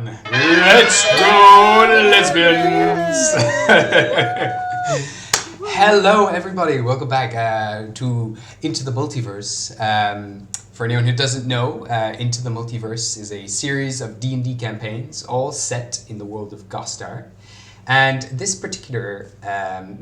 Let's go, lesbians! Hello, everybody. Welcome back to Into the Multiverse. For anyone who doesn't know, Into the Multiverse is a series of D&D campaigns, all set in the world of Gostar. And this particular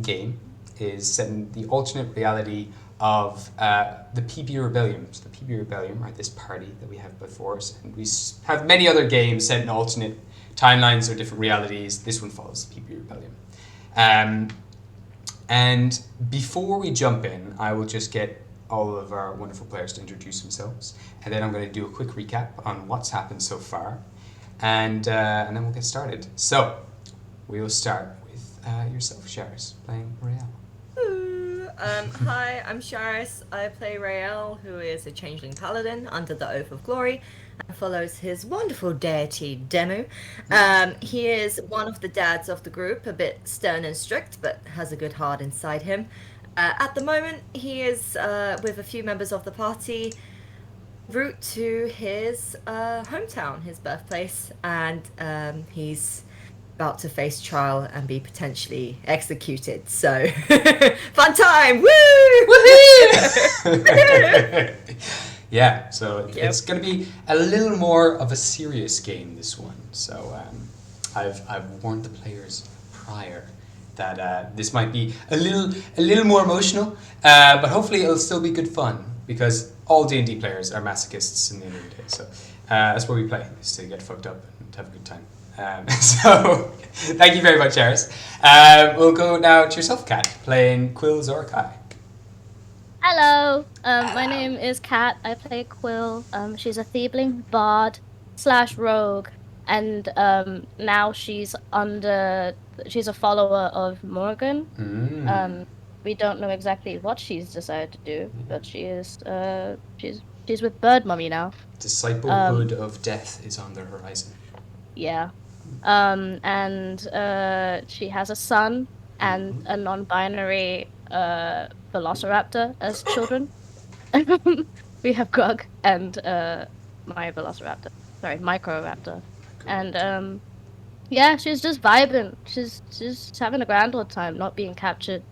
game is set in the alternate reality of the PB Rebellium. So the PB Rebellium are this party that we have before us, and we have many other games set in alternate timelines or different realities. This one follows the PB Rebellium. And before we jump in, I will just get all of our wonderful players to introduce themselves, and then I'm going to do a quick recap on what's happened so far, and then we'll get started. So we will start with yourself, Sharis, playing Royale. Hi, I'm Sharis. I play Rael, who is a changeling paladin under the Oath of Glory and follows his wonderful deity, Demu. He is one of the dads of the group, a bit stern and strict, but has a good heart inside him. At the moment, he is with a few members of the party, route to his hometown, his birthplace, and he's about to face trial and be potentially executed. So, fun time! Woo! Woohoo! Yeah, so it's going to be a little more of a serious game, this one. So I've warned the players prior that this might be a little more emotional, but hopefully it'll still be good fun, because all D&D players are masochists in the end of the day. So that's what we play, is to get fucked up and have a good time. So, thank you very much, Harris. We'll go now to yourself, Kat, playing Quill Zorkai. Hello, my name is Kat. I play Quill. She's a thievling bard / rogue, and now she's a follower of Morgan. We don't know exactly what she's decided to do, but she's with Bird Mummy now. Disciplehood of Death is on the horizon. Yeah. And she has a son and a non-binary velociraptor as children. We have Grug and my velociraptor. Sorry, Microraptor. And yeah, she's just vibing. She's just having a grand old time, not being captured.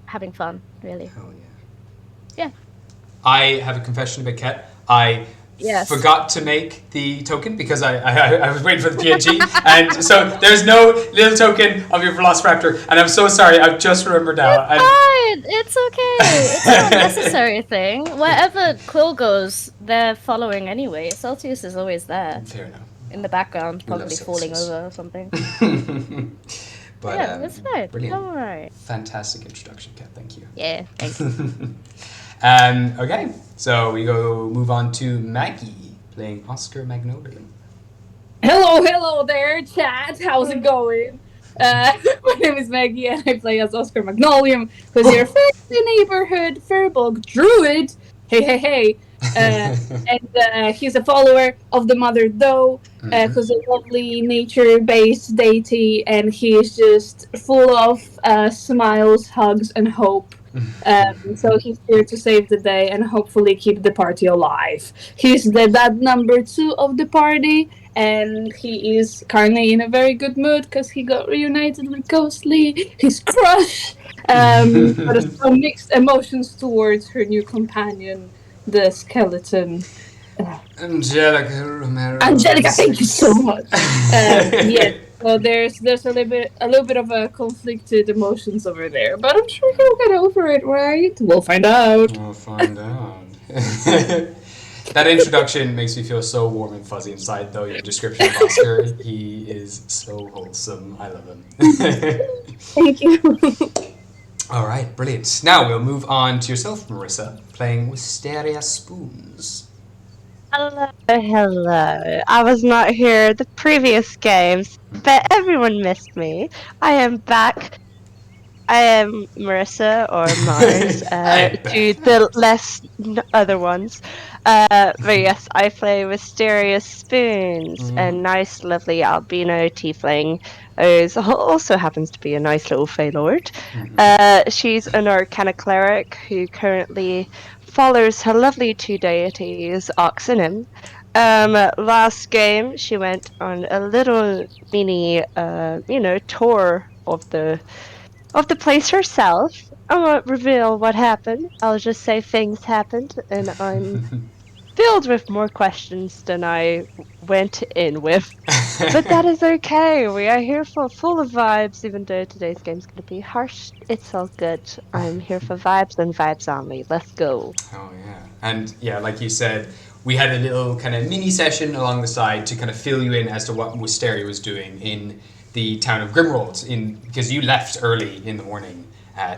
Having fun, really. Hell yeah. Yeah. I have a confession about Kat. I forgot to make the token because I was waiting for the PNG, and so there's no little token of your Velociraptor, and I'm so sorry. I've just remembered now. It's fine. It's okay. It's not a necessary thing. Wherever Quill goes, they're following anyway. Celsius is always there. Fair enough. In the background, probably falling over or something. But yeah, it's fine. Brilliant. All right. Fantastic introduction, Kat. Thank you. Yeah, thank you. Okay, so we move on to Maggie playing Oscar Magnolium. Hello there, chat. How's it going? My name is Maggie, and I play as Oscar Magnolium, who's your friendly neighborhood Fairbog druid. Hey. And he's a follower of the Mother Doe, who's a lovely nature-based deity, and he's just full of smiles, hugs, and hope. So he's here to save the day and hopefully keep the party alive. He's the dad number 2 of the party, and he is currently in a very good mood because he got reunited with Ghostly, his crush. But there's some mixed emotions towards her new companion, the skeleton. Angelica Romero. Angelica, thank you so much. Yeah. So there's a little bit of a conflicted emotions over there, but I'm sure he'll get over it, right? We'll find out. We'll find out. That introduction makes me feel so warm and fuzzy inside, though. Your description of Oscar, he is so wholesome. I love him. Thank you. All right, brilliant. Now we'll move on to yourself, Marissa, playing Wisteria Spoons. Hello. I was not here the previous games, but everyone missed me. I am back. I am Marissa, or Mars, to the less other ones. But yes, I play Wisteria Spoons, a nice, lovely albino tiefling who also happens to be a nice little Fey Lord. She's an Arcana cleric who currently follows her lovely 2 deities, Ox and Im, Last game she went on a little mini, tour of the place herself. I won't reveal what happened. I'll just say things happened, and I'm filled with more questions than I went in with. But that is okay. We are here for full of vibes, even though today's game's gonna be harsh. It's all good. I'm here for vibes and vibes only. Let's go. Oh yeah, and yeah, like you said, we had a little kind of mini session along the side to kind of fill you in as to what Wisteria was doing in the town of Grimrold, because you left early in the morning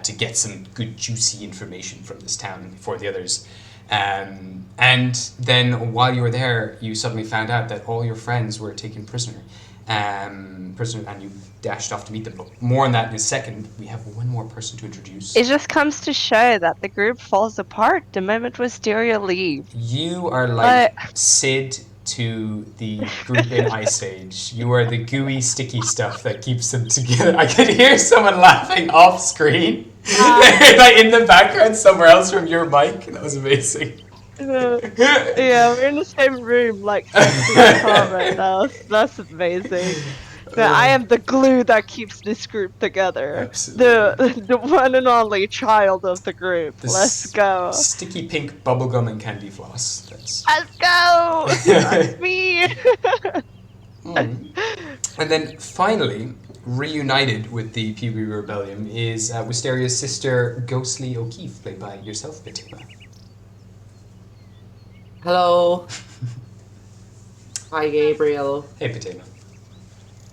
to get some good juicy information from this town before the others. And then while you were there, you suddenly found out that all your friends were taken prisoner, and you dashed off to meet them. But more on that in a second. We have one more person to introduce. It just comes to show that the group falls apart the moment Wisteria leaves. You are like Sid to the group in Ice Age. You are the gooey, sticky stuff that keeps them together. I could hear someone laughing off screen, like in the background somewhere else from your mic. That was amazing. Yeah, we're in the same room, like in the car right now. That's amazing. I am the glue that keeps this group together. Absolutely. The one and only child of the group. Let's go. Sticky pink bubblegum and candy floss. Let's go! That's me! And then finally, reunited with the Puberty Rebellium is Wisteria's sister, Ghostly O'Keefe, played by yourself, Fatima. Hello. Hi, Gabriel. Hey, Fatima.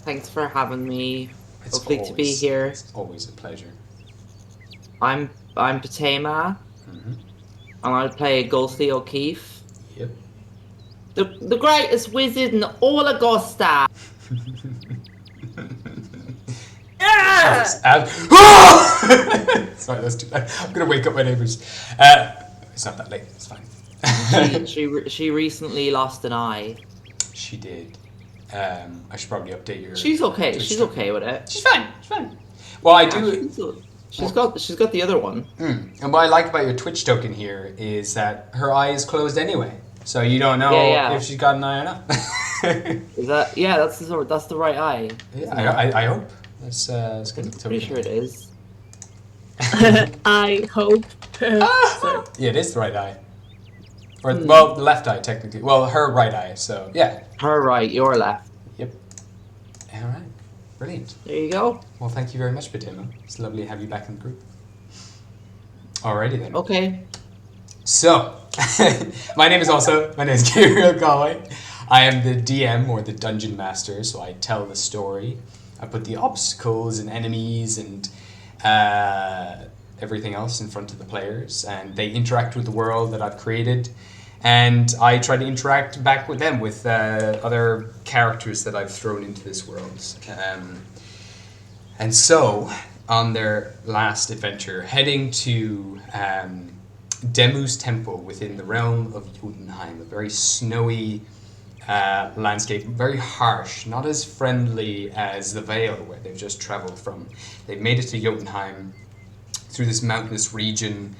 Thanks for having me. It's Lovely to be here. It's always a pleasure. I'm Patema, Mm-hmm. and I play Ghostly O'Keefe, Yep. the greatest wizard in all of Gostar. Sorry, that's too bad. I'm gonna wake up my neighbors. It's not that late. It's fine. She recently lost an eye. She did. I should probably update your. She's okay. Twitch She's channel. okay with it. She's fine. She's fine. Well, I do. She's got the other one. And what I like about your Twitch token here is that her eye is closed anyway, so you don't know if she's got an eye or not. Is that? Yeah, that's the right eye. Yeah, I hope. That's good. I'm pretty sure it is. I hope. Yeah, it is the right eye. Or well, the left eye technically. Well, her right eye. So yeah. Her right, your left. Yep. All right. Brilliant. There you go. Well, thank you very much, Fatima. It's lovely to have you back in the group. Alrighty then. Okay. So, my name is Gabriel Galway. I am the DM, or the Dungeon Master, so I tell the story. I put the obstacles and enemies and everything else in front of the players, and they interact with the world that I've created, and I try to interact back with them with other characters that I've thrown into this world. And so, on their last adventure, heading to Demu's temple within the realm of Jotunheim, a very snowy landscape, very harsh, not as friendly as the Vale where they've just traveled from. They've made it to Jotunheim through this mountainous region,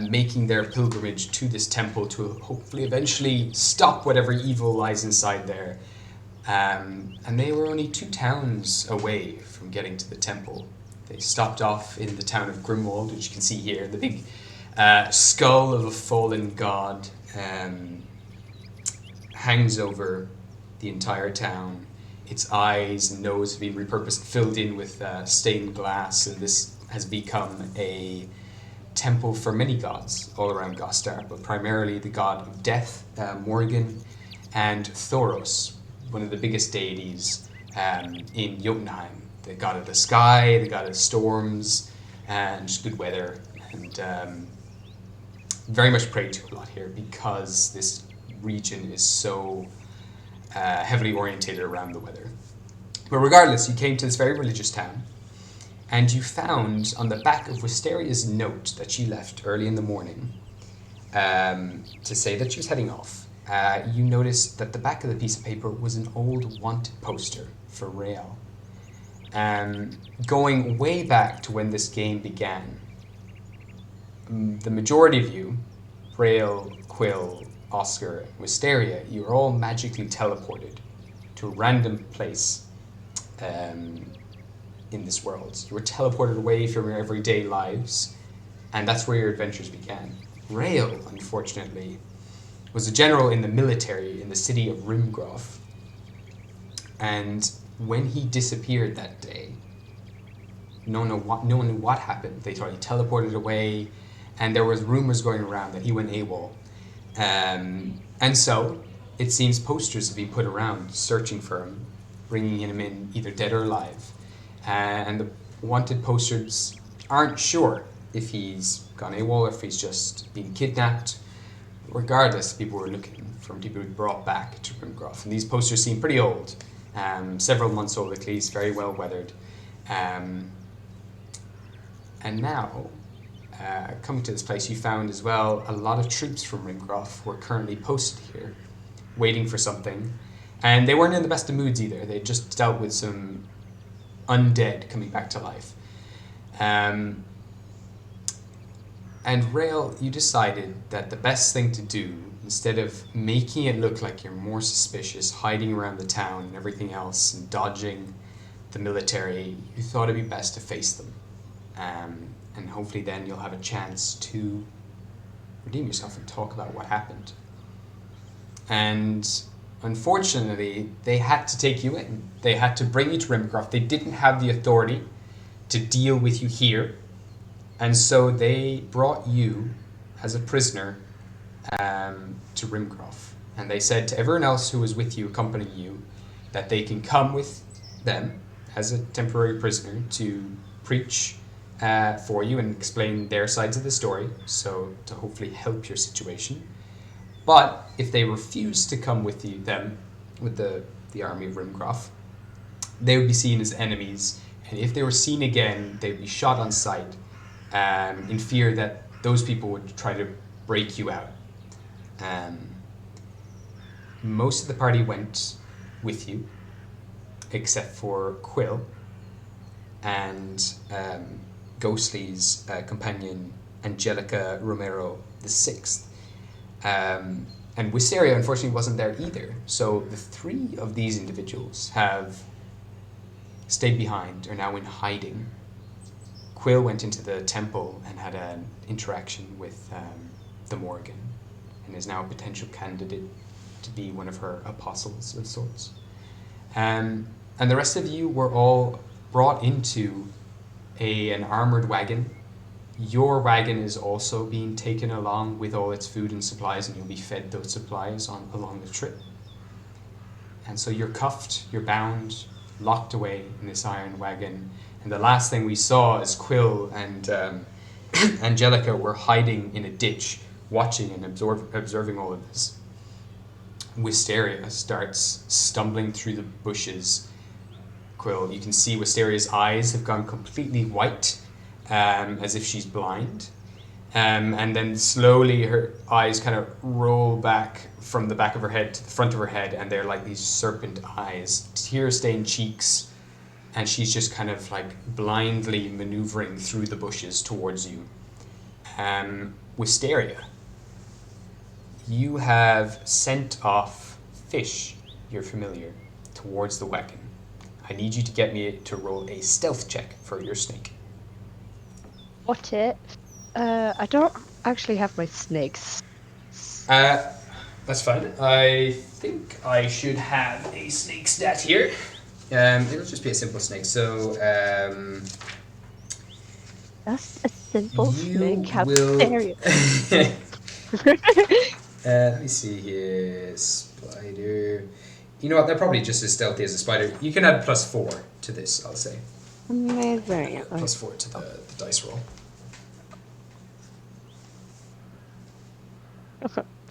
making their pilgrimage to this temple to hopefully eventually stop whatever evil lies inside there. And they were only 2 towns away from getting to the temple. They stopped off in the town of Grimwald, which you can see here, the big skull of a fallen god hangs over the entire town. Its eyes and nose have been repurposed, filled in with stained glass, and this has become a temple for many gods all around Gostar, but primarily the god of death, Morgan, and Thoros, one of the biggest deities in Jotunheim, the god of the sky, the god of storms, and just good weather, and very much prayed to a lot here because this region is so heavily orientated around the weather. But regardless, you came to this very religious town, and you found on the back of Wisteria's note that she left early in the morning to say that she was heading off. You noticed that the back of the piece of paper was an old wanted poster for Rael. Going way back to when this game began, the majority of you, Rael, Quill, Oscar, Wisteria, you're all magically teleported to a random place in this world. You were teleported away from your everyday lives, and that's where your adventures began. Rael, unfortunately, was a general in the military in the city of Rimgroff, and when he disappeared that day, no one knew what happened. They thought he teleported away, and there was rumors going around that he went AWOL. And so, it seems posters have been put around searching for him, bringing him in either dead or alive. And the wanted posters aren't sure if he's gone AWOL or if he's just been kidnapped. Regardless, people were looking for him to be brought back to Rimgroff. And these posters seem pretty old, several months old at least, very well weathered. And now, coming to this place, you found as well a lot of troops from Rimgroff were currently posted here, waiting for something. And they weren't in the best of moods either. They just dealt with some undead coming back to life. And Rael, you decided that the best thing to do, instead of making it look like you're more suspicious, hiding around the town and everything else, and dodging the military, you thought it'd be best to face them. And hopefully then you'll have a chance to redeem yourself and talk about what happened. And unfortunately, they had to take you in. They had to bring you to Rimgroff. They didn't have the authority to deal with you here. And so they brought you as a prisoner to Rimgroff. And they said to everyone else who was with you, accompanying you, that they can come with them as a temporary prisoner to preach for you and explain their sides of the story, so to hopefully help your situation. But if they refuse to come with you, them, with the army of Rimgroff, they would be seen as enemies, and if they were seen again, they would be shot on sight in fear that those people would try to break you out. Most of the party went with you, except for Quill and Ghostly's companion, Angelica Romero VI. And Wisteria, unfortunately, wasn't there either. So the three of these individuals have stayed behind, are now in hiding. Quill went into the temple and had an interaction with the Morgan, and is now a potential candidate to be one of her apostles of sorts. And the rest of you were all brought into an armored wagon. Your wagon is also being taken along with all its food and supplies, and you'll be fed those supplies along the trip. And so you're cuffed, you're bound, locked away in this iron wagon. And the last thing we saw is Quill and Angelica were hiding in a ditch, watching and observing all of this. Wisteria starts stumbling through the bushes. Quill, you can see Wisteria's eyes have gone completely white, as if she's blind. And then slowly her eyes kind of roll back from the back of her head to the front of her head, and they're like these serpent eyes, tear-stained cheeks, and she's just kind of like blindly maneuvering through the bushes towards you. Wisteria, you have sent off Fish, your familiar, towards the wagon. I need you to get me to roll a stealth check for your snake. What it? I don't actually have my snakes. That's fine. I think I should have a snake stat here. It'll just be a simple snake. So, That's a simple you snake. How will- dare you? Let me see here. Spider. You know what? They're probably just as stealthy as a spider. You can add +4 to this, I'll say. Amazing. +4 to the dice roll.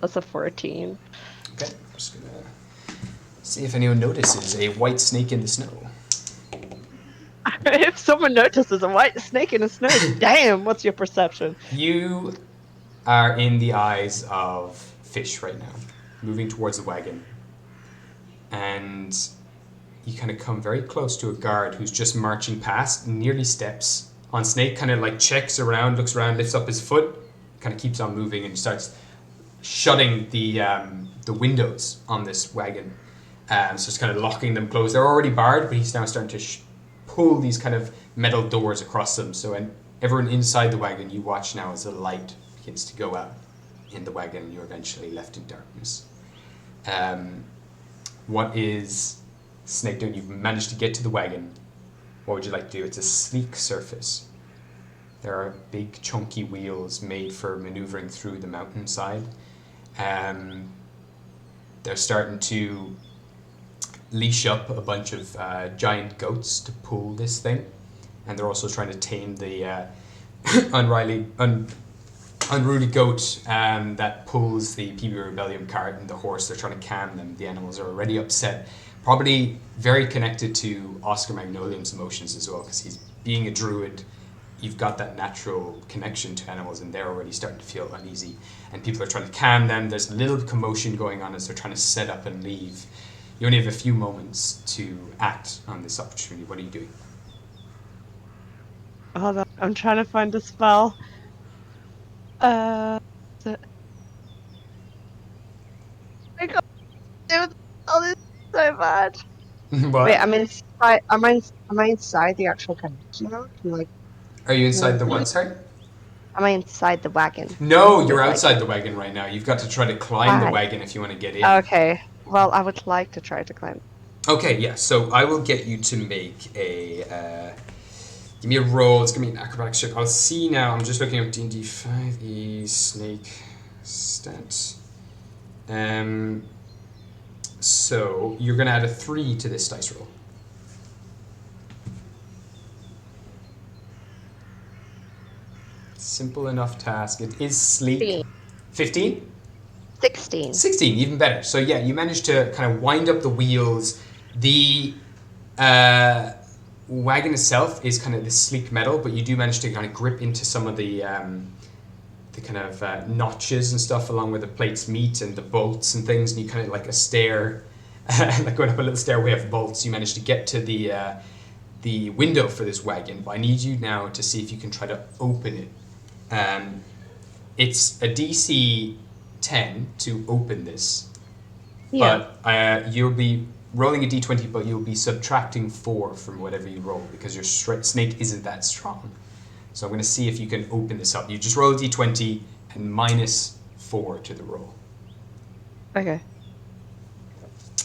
That's a 14. Okay, I'm just gonna see if anyone notices a white snake in the snow. If someone notices a white snake in the snow, damn, what's your perception? You are in the eyes of Fish right now, moving towards the wagon. And you kind of come very close to a guard who's just marching past, nearly steps on Snake, kind of like checks around, looks around, lifts up his foot, kind of keeps on moving and starts shutting the windows on this wagon. So it's kind of locking them closed. They're already barred, but he's now starting to pull these kind of metal doors across them. So everyone inside the wagon, you watch now as the light begins to go out in the wagon, and you're eventually left in darkness. What is Snake doing? You've managed to get to the wagon. What would you like to do? It's a sleek surface. There are big chunky wheels made for maneuvering through the mountainside. They're starting to leash up a bunch of giant goats to pull this thing, and they're also trying to tame the unruly goat that pulls the PB Rebellium cart and the horse. They're trying to calm them. The animals are already upset, probably very connected to Oscar Magnolium's emotions as well, because he's being a druid. You've got that natural connection to animals, and they're already starting to feel uneasy. And people are trying to calm them. There's a little commotion going on as they're trying to set up and leave. You only have a few moments to act on this opportunity. What are you doing? Hold on, I'm trying to find a spell. Oh my god, dude, all this is so bad. What? Wait, I'm inside. Am I inside the actual connection now? Are you inside the what, sorry? Am I inside the wagon? No, you're With, outside the wagon right now. You've got to try to climb the Why? wagon if you want to get in. Okay. Well, I would like to try to climb. Okay, yeah. So I will get you to make a. Give me a roll. It's gonna be an acrobatics check. I'll see now. I'm just looking up D&D 5e snake stats. So you're gonna add a 3 to this dice roll. Simple enough task. It is sleek. 15? 16. 16, even better. So yeah, you managed to kind of wind up the wheels. The wagon itself is kind of this sleek metal, but you do manage to kind of grip into some of the kind of notches and stuff along where the plates meet and the bolts and things, and you kind of like a stair, like going up a little stairway of bolts. You manage to get to the window for this wagon, but I need you now to see if you can try to open it. It's a DC 10 to open this, but you'll be rolling a d20, but you'll be subtracting 4 from whatever you roll because your snake isn't that strong. So I'm going to see if you can open this up. You just roll a d20 and minus 4 to the roll. Okay.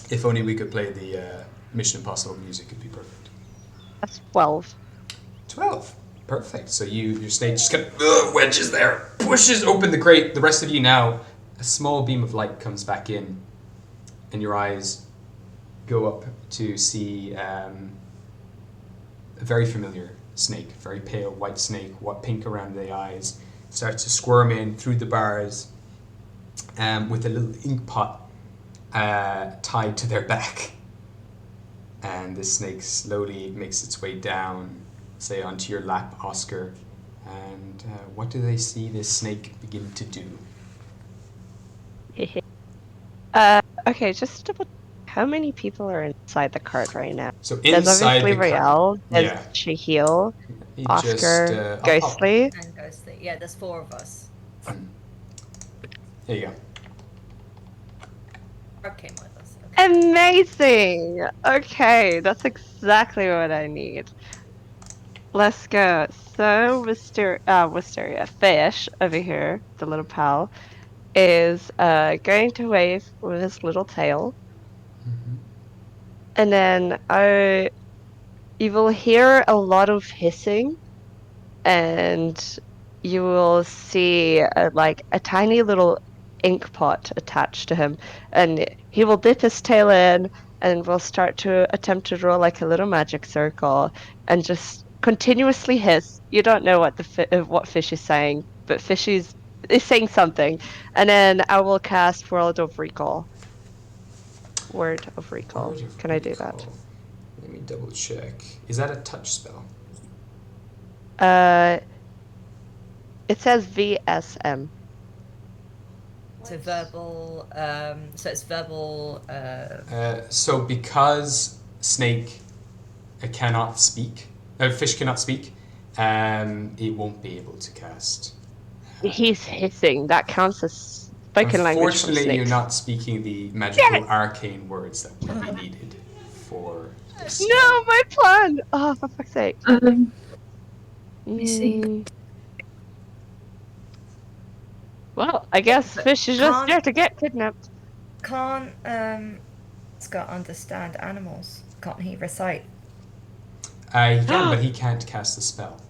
If only we could play the Mission Impossible music, it'd be perfect. That's 12. 12. Perfect. So your snake just kind of wedges there, pushes open the grate. The rest of you now, a small beam of light comes back in, and your eyes go up to see a very familiar snake, very pale white snake, pink around the eyes, starts to squirm in through the bars with a little ink pot tied to their back. And this snake slowly makes its way down, say, onto your lap, Oscar. And what do they see this snake begin to do? Okay, just double. How many people are inside the cart right now? So There's inside obviously the cart, Rael, there's yeah. Shahil, He Oscar, I'll- Ghostly. And Ghostly. Yeah, there's 4 of us. There you go. Mark came with us. Okay. Amazing! Okay, that's exactly what I need. Let's go. So, Wisteria Fish over here, the little pal, is going to wave with his little tail. And then you will hear a lot of hissing, and you will see a tiny little ink pot attached to him, and he will dip his tail in and will start to attempt to draw like a little magic circle and just continuously hiss. You don't know what what fish is saying, but fish is saying something, and then I will cast Word of Recall. Word of Can I do that? Recall. Let me double check. Is that a touch spell? It says VSM. So verbal, so it's verbal, So because snake cannot speak, fish cannot speak, it won't be able to cast. He's hissing. That counts as spoken language from Unfortunately, you're snakes. not speaking the magical arcane words that would be needed for this spell. No, my plan! Oh, for fuck's sake. me see. Well, I guess Fish is just Can't- there to get kidnapped. Can't Scott understand animals? Can't he recite? Yeah, but he can't cast the spell.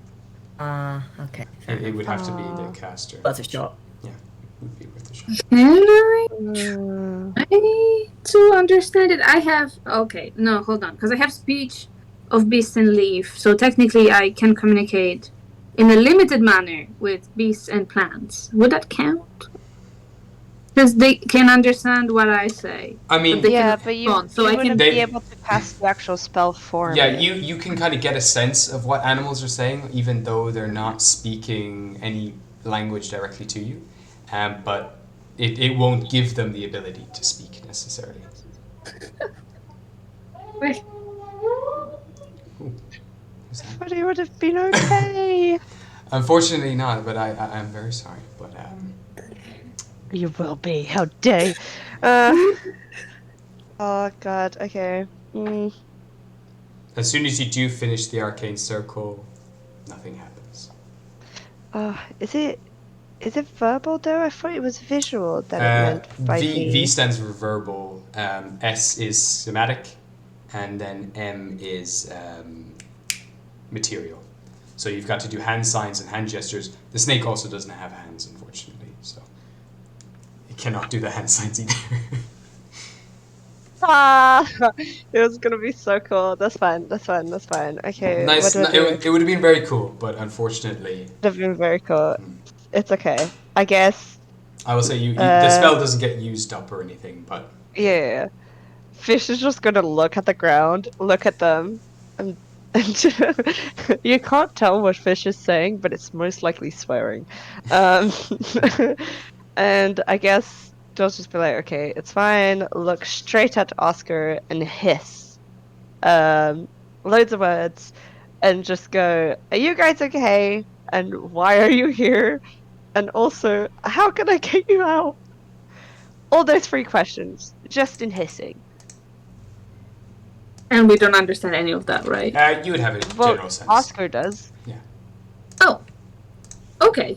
Okay. fair It would have to be the enough. caster. Worth a shot. Yeah, it would be worth a shot. Can I to understand it? I have no, hold on, because I have speech of beast and leaf, so technically I can communicate in a limited manner with beasts and plants. Would that count? Because they can understand what I say. I mean, They Yeah, can but you, respond, so you I can- wouldn't They- be able to cast the actual spell for yeah, me. you can kind of get a sense of what animals are saying, even though they're not speaking any language directly to you. But it won't give them the ability to speak necessarily. Who's that? But it would have been okay. Unfortunately not, but I'm very sorry. But You will be. How dare you. Oh god, okay. as soon as you do finish the arcane circle, nothing happens. Is it verbal though? I thought it was visual that it meant by V stands for verbal, S is somatic, and then M is material. So you've got to do hand signs and hand gestures. The snake also doesn't have hands, unfortunately, so it cannot do the hand signs either. It was gonna be so cool. That's fine. Okay. Nice. What do I do? It would have been very cool, but unfortunately, Would have been very cool. It's okay. I guess. I will say the spell doesn't get used up or anything, but Yeah. Fish is just gonna look at the ground, look at them, and you can't tell what Fish is saying, but it's most likely swearing. And I guess they'll just be like, okay, it's fine. Look straight at Oscar and hiss, loads of words, and just go, "Are you guys okay? And why are you here? And also, how can I get you out?" All those 3 questions, just in hissing. And we don't understand any of that, right? you would have a Well, general sense. Oscar does. Oh, okay.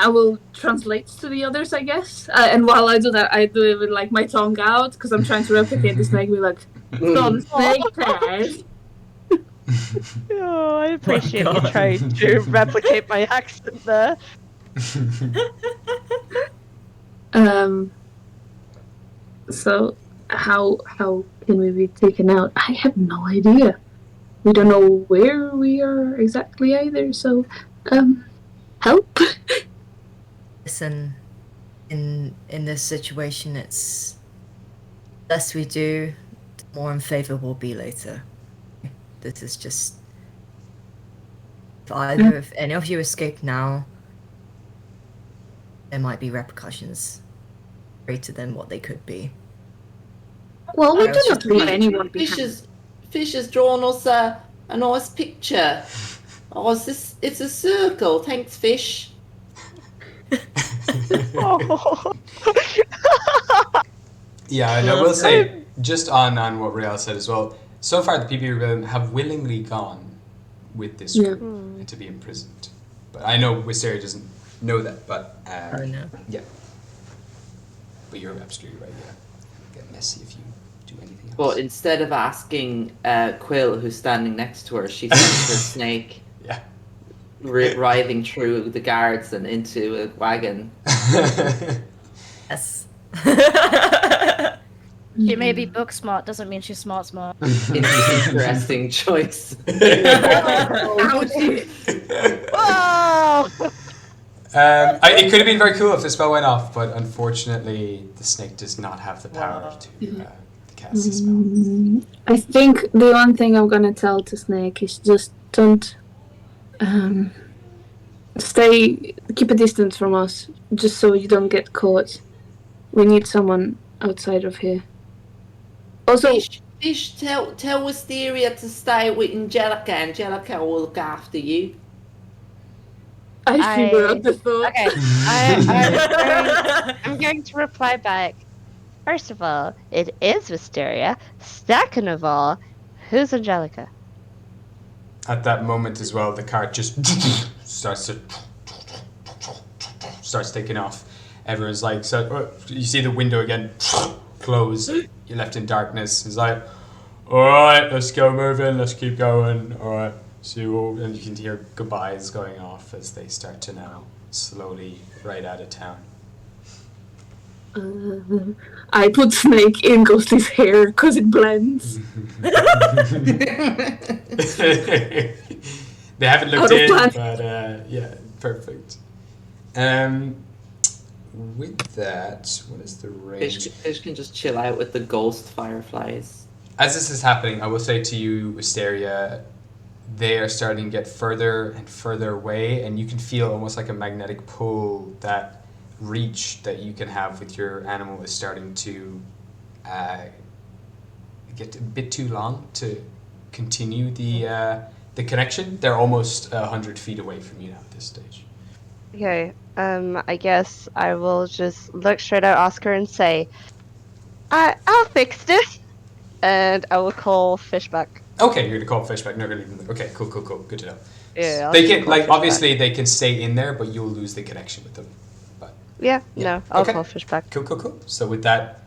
I will translate to the others, I guess. And while I do that, I do it with like my tongue out because I'm trying to replicate the snake. Be like, "Some snake says." Oh, I appreciate you God. trying to replicate my accent there. So how can we be taken out? I have no idea. We don't know where we are exactly either. So, help. Listen, in this situation, it's less we do, the more unfavorable will be later. This is just if any of you escape now, there might be repercussions greater than what they could be. Well, we I do was not just leave thinking- anyone Fish behind. has drawn us a nice picture. Oh, it's a circle. Thanks, Fish. Oh. Yeah, and I will say, just on what Riel said as well, so far the PB Rebellion have willingly gone with this Yeah. group to be imprisoned. But I know Wisteria doesn't know that, but I know. yeah. But you're absolutely right, yeah. It'll get messy if you do anything else. But instead of asking Quill, who's standing next to her, she sends her snake Yeah. writhing through the guards and into a wagon. Yes. She may be book smart, doesn't mean she's smart. Interesting choice. Oh! It could have been very cool if the spell went off, but unfortunately the snake does not have the power to cast the spell. I think the one thing I'm gonna tell to Snake is just don't keep a distance from us, just so you don't get caught. We need someone outside of here. Also, Fish, tell Wisteria to stay with Angelica. Angelica will look after you. I shiver at the thought. Okay. I'm going to reply back. First of all, it is Wisteria. Second of all, who's Angelica? At that moment as well, the cart just starts taking off. Everyone's like, so you see the window again close. You're left in darkness. It's like, all right, let's go moving. Let's keep going. All right, see you all. And you can hear goodbyes going off as they start to now slowly ride out of town. I put snake in Ghosty's hair because it blends. They haven't looked in, but yeah, perfect. With that, what is the range? Fish can just chill out with the ghost fireflies. As this is happening, I will say to you, Wisteria, they are starting to get further and further away, and you can feel almost like a magnetic pull. That reach that you can have with your animal is starting to get a bit too long to continue the connection. They're almost 100 feet away from you now at this stage. Okay. I guess I will just look straight at Oscar and say, I'll fix this. And I will call Fish back. Okay, you're gonna call Fish back. No, you're gonna leave them. Okay, cool. Good to know. Yeah, I'll they just can call Fish obviously back. they can stay in there, but you'll lose the connection with them. Yeah, Yeah. no, I'll Okay. call Fish back. Cool. So with that,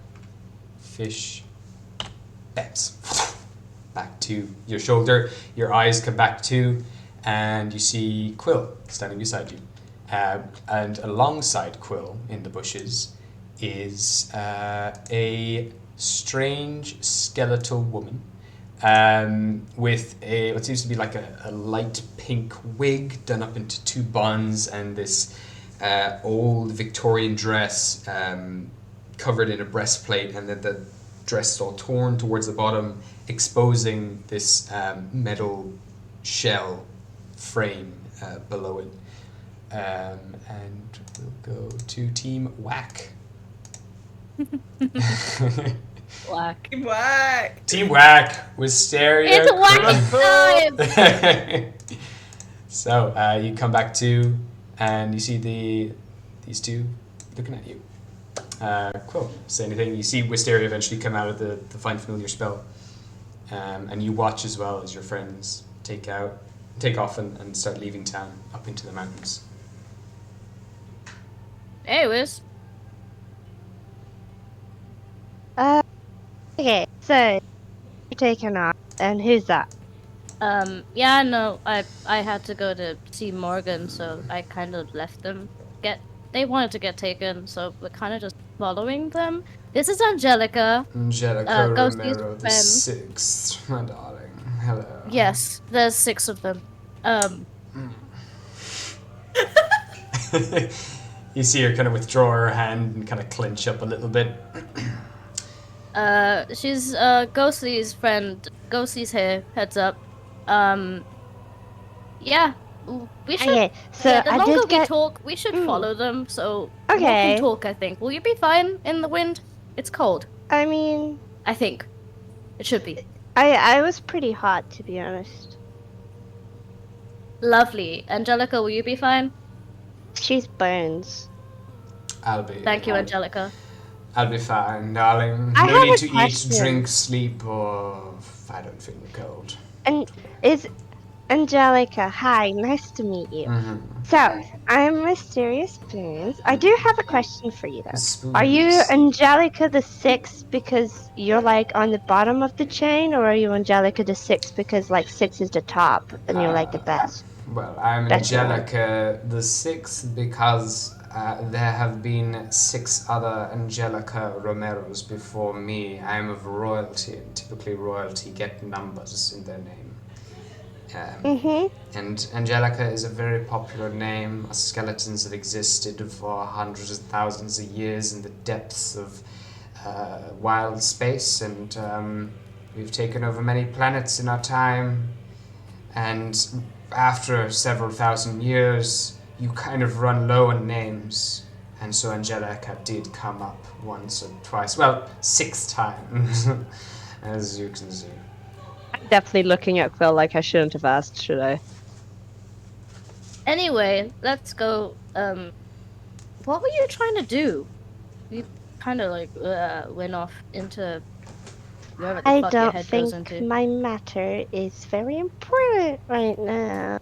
Fish bets back to your shoulder. Your eyes come back to, and you see Quill standing beside you. And alongside Quill in the bushes is a strange skeletal woman with what seems to be like a light pink wig done up into two buns and this old Victorian dress covered in a breastplate, and then the dress is all torn towards the bottom, exposing this metal shell frame below it. And we'll go to Team Whack. Black. Whack. Team Whack, Wisteria. It's whack time! So you come back to, and you see these two looking at you. Quill, say anything. You see Wisteria eventually come out of the Find Familiar spell. And you watch as well as your friends take off and start leaving town up into the mountains. Hey, Wiz. Okay, so you're taking off, and who's that? Yeah, no, I had to go to see Morgan, so I kind of left them. They wanted to get taken, so we're kind of just following them. This is Angelica. Angelica Ghosty's Romero the friend. Sixth, my darling. Hello. Yes, there's 6 of them. You see her kind of withdraw her hand and kind of clench up a little bit. She's Ghosty's friend. Ghosty's here. Heads up. Yeah, we should. Okay, so Yeah, the I longer did we get. talk, we should follow them. So Okay. walk and talk. I think. Will you be fine in the wind? It's cold. I mean, I think it should be. I was pretty hot, to be honest. Lovely, Angelica. Will you be fine? She's bones. I'll be. Thank you, Angelica. I'll be fine, darling. I No have need a to question. eat, drink, sleep, or I don't feel cold. And is Angelica? Hi, nice to meet you. Mm-hmm. So, I'm Mysterious Spoons. I do have a question for you, though. Spoons. Are you Angelica the Sixth because you're like on the bottom of the chain, or are you Angelica the Sixth because like 6 is the top and you're like the best? Well, I'm That's right. Angelica the Sixth because there have been 6 other Angelica Romeros before me. I'm of royalty, and typically royalty get numbers in their name. And Angelica is a very popular name. Skeletons have existed for hundreds of thousands of years in the depths of wild space, and we've taken over many planets in our time. And after several thousand years, you kind of run low on names. And so Angelica did come up once or twice. Well, 6 times, as you can see. I'm definitely looking at Quill like I shouldn't have asked, should I? Anyway, let's go. What were you trying to do? You kind of like went off into wherever the I fuck your don't head goes think into. my matter is very important right now.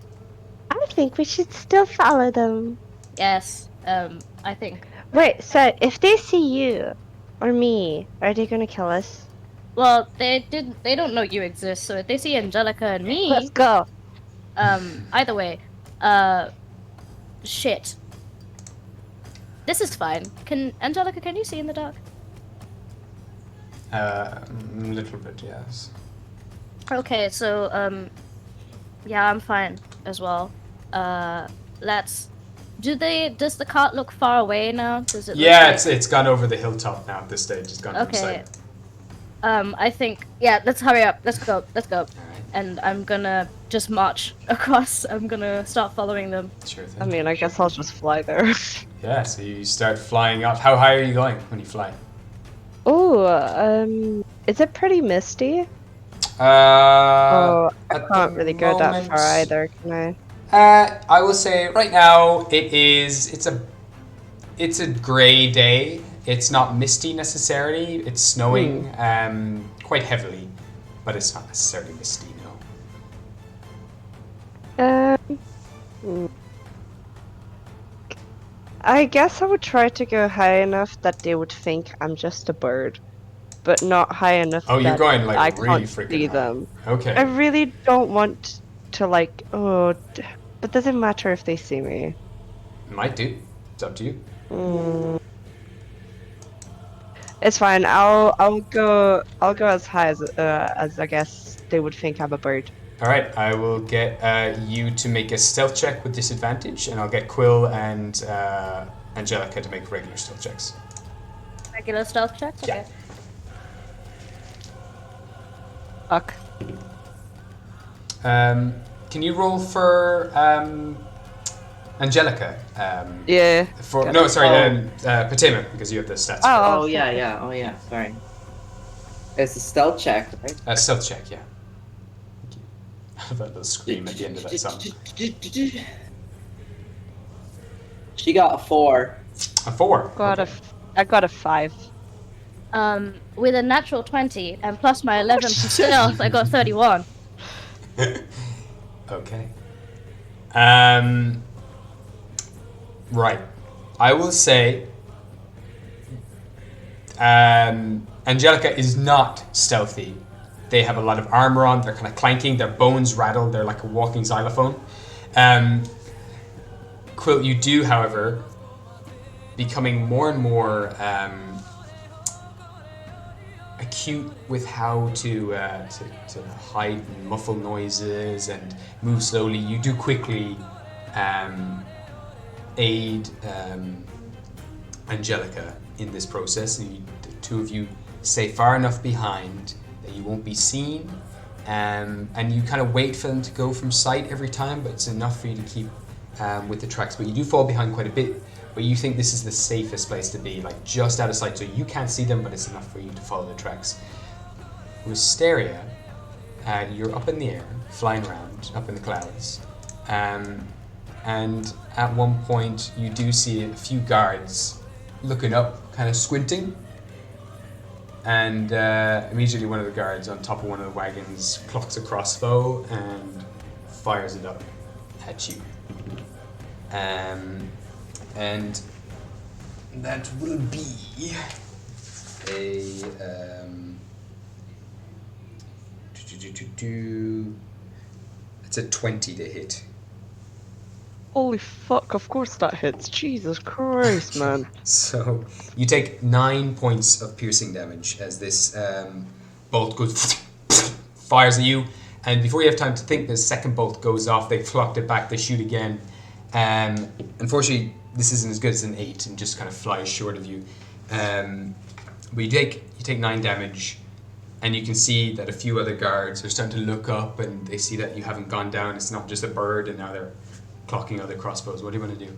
I think we should still follow them. Yes. I think. Wait, so if they see you or me, are they gonna kill us? Well, they didn't. They don't know you exist. So if they see Angelica and Let's me, go. either way, shit. This is fine. Can Angelica? Can you see in the dark? A little bit, yes. Okay, so yeah, I'm fine as well. Let's. Does the cart look far away now? Does it? Yeah, look like... it's gone over the hilltop now at this stage. It's gone from Okay. sight. I think yeah. Let's hurry up. Let's go. Let's go. All right. And I'm gonna just march across. I'm gonna start following them. Sure thing. I mean, I guess I'll just fly there. Yeah, so you start flying up. How high are you going when you fly? Oh, is it pretty misty? I I can't really go that far either, can I? I will say right now it's a gray day. It's not misty necessarily. It's snowing quite heavily, but it's not necessarily misty. No. I guess I would try to go high enough that they would think I'm just a bird, but not high enough Oh, you're that going like I really can't freaking see high. them. Okay. I really don't want to but does it matter if they see me? Might do. It's up to you. It's fine. I'll go as high as I guess they would think I'm a bird. All right, I will get you to make a stealth check with disadvantage, and I'll get Quill and Angelica to make regular stealth checks. Regular stealth check. Yeah. Okay. Fuck. Can you roll for Angelica? Yeah. Patema, because you have the stats. Oh yeah. Sorry. It's a stealth check, right? Stealth check, yeah. That little scream at the end of that song. She got a 4. A 4. I got a 5. With a natural 20 and plus my 11 for stealth, I got 31. Okay. Right. I will say Angelica is not stealthy. They have a lot of armor on. They're kind of clanking. Their bones rattle. They're like a walking xylophone. Quill, you do, however, becoming more and more acute with how to hide and muffle noises and move slowly. You do quickly aid Angelica in this process. And the two of you stay far enough behind that you won't be seen, and you kind of wait for them to go from sight every time, but it's enough for you to keep with the tracks. But you do fall behind quite a bit, but you think this is the safest place to be, like just out of sight, so you can't see them, but it's enough for you to follow the tracks. Wisteria, you're up in the air, flying around, up in the clouds, and at one point you do see a few guards looking up, kind of squinting. And immediately one of the guards on top of one of the wagons clocks a crossbow and fires it up at you. And that will be it's a 20 to hit. Holy fuck, of course that hits. Jesus Christ, man. So you take 9 points of piercing damage as this bolt goes fires at you, and before you have time to think, the second bolt goes off. They clocked it back. They shoot again. Unfortunately, this isn't as good as an 8 and just kind of flies short of you. But you take 9 damage, and you can see that a few other guards are starting to look up, and they see that you haven't gone down. It's not just a bird, and now they're clocking other crossbows. What do you want to do?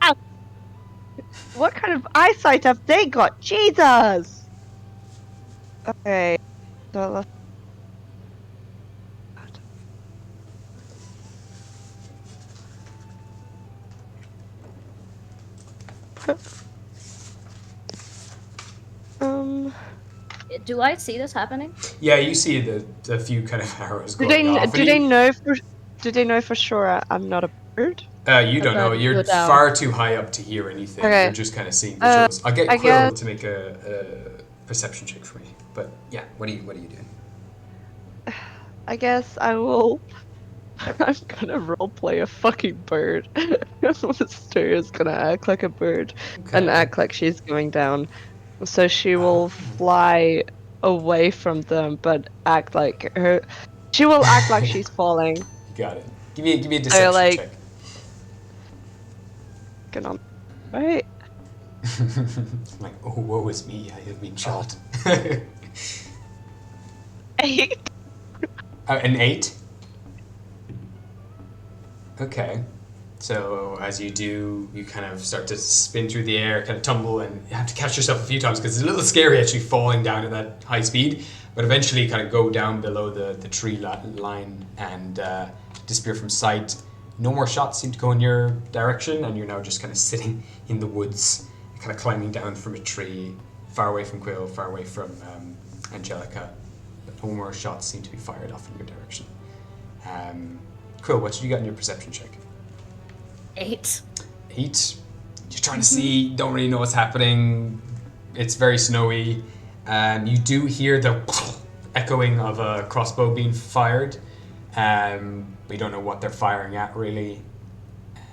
Ow. What kind of eyesight have they got? Jesus! Okay. So Do I see this happening? Yeah, you see the few kind of arrows Do going they off. do they know for sure I'm not a bird? You don't know. Bird You're go down. far too high up to hear anything. Okay. You're just kind of seeing visuals. I'll get I Quill guess- to make a perception check for me. But yeah, what are you doing? I guess I will. I'm gonna roleplay a fucking bird. Mysteria's gonna act like a bird and Okay. act like she's going down. So she will fly away from them, but act like her. She will act like she's falling. You got it. Give me a deception like- check. Get on, right? Like, oh, woe is me! I have been shot. 8. An 8. Okay. So as you do, you kind of start to spin through the air, kind of tumble, and you have to catch yourself a few times because it's a little scary actually falling down at that high speed. But eventually, you kind of go down below the tree line and disappear from sight. No more shots seem to go in your direction, and you're now just kind of sitting in the woods, kind of climbing down from a tree, far away from Quill, far away from Angelica. But no more shots seem to be fired off in your direction. Quill, what did you get in your perception check? 8. 8. You're trying to see, don't really know what's happening. It's very snowy. You do hear the echoing of a crossbow being fired. But you don't know what they're firing at, really.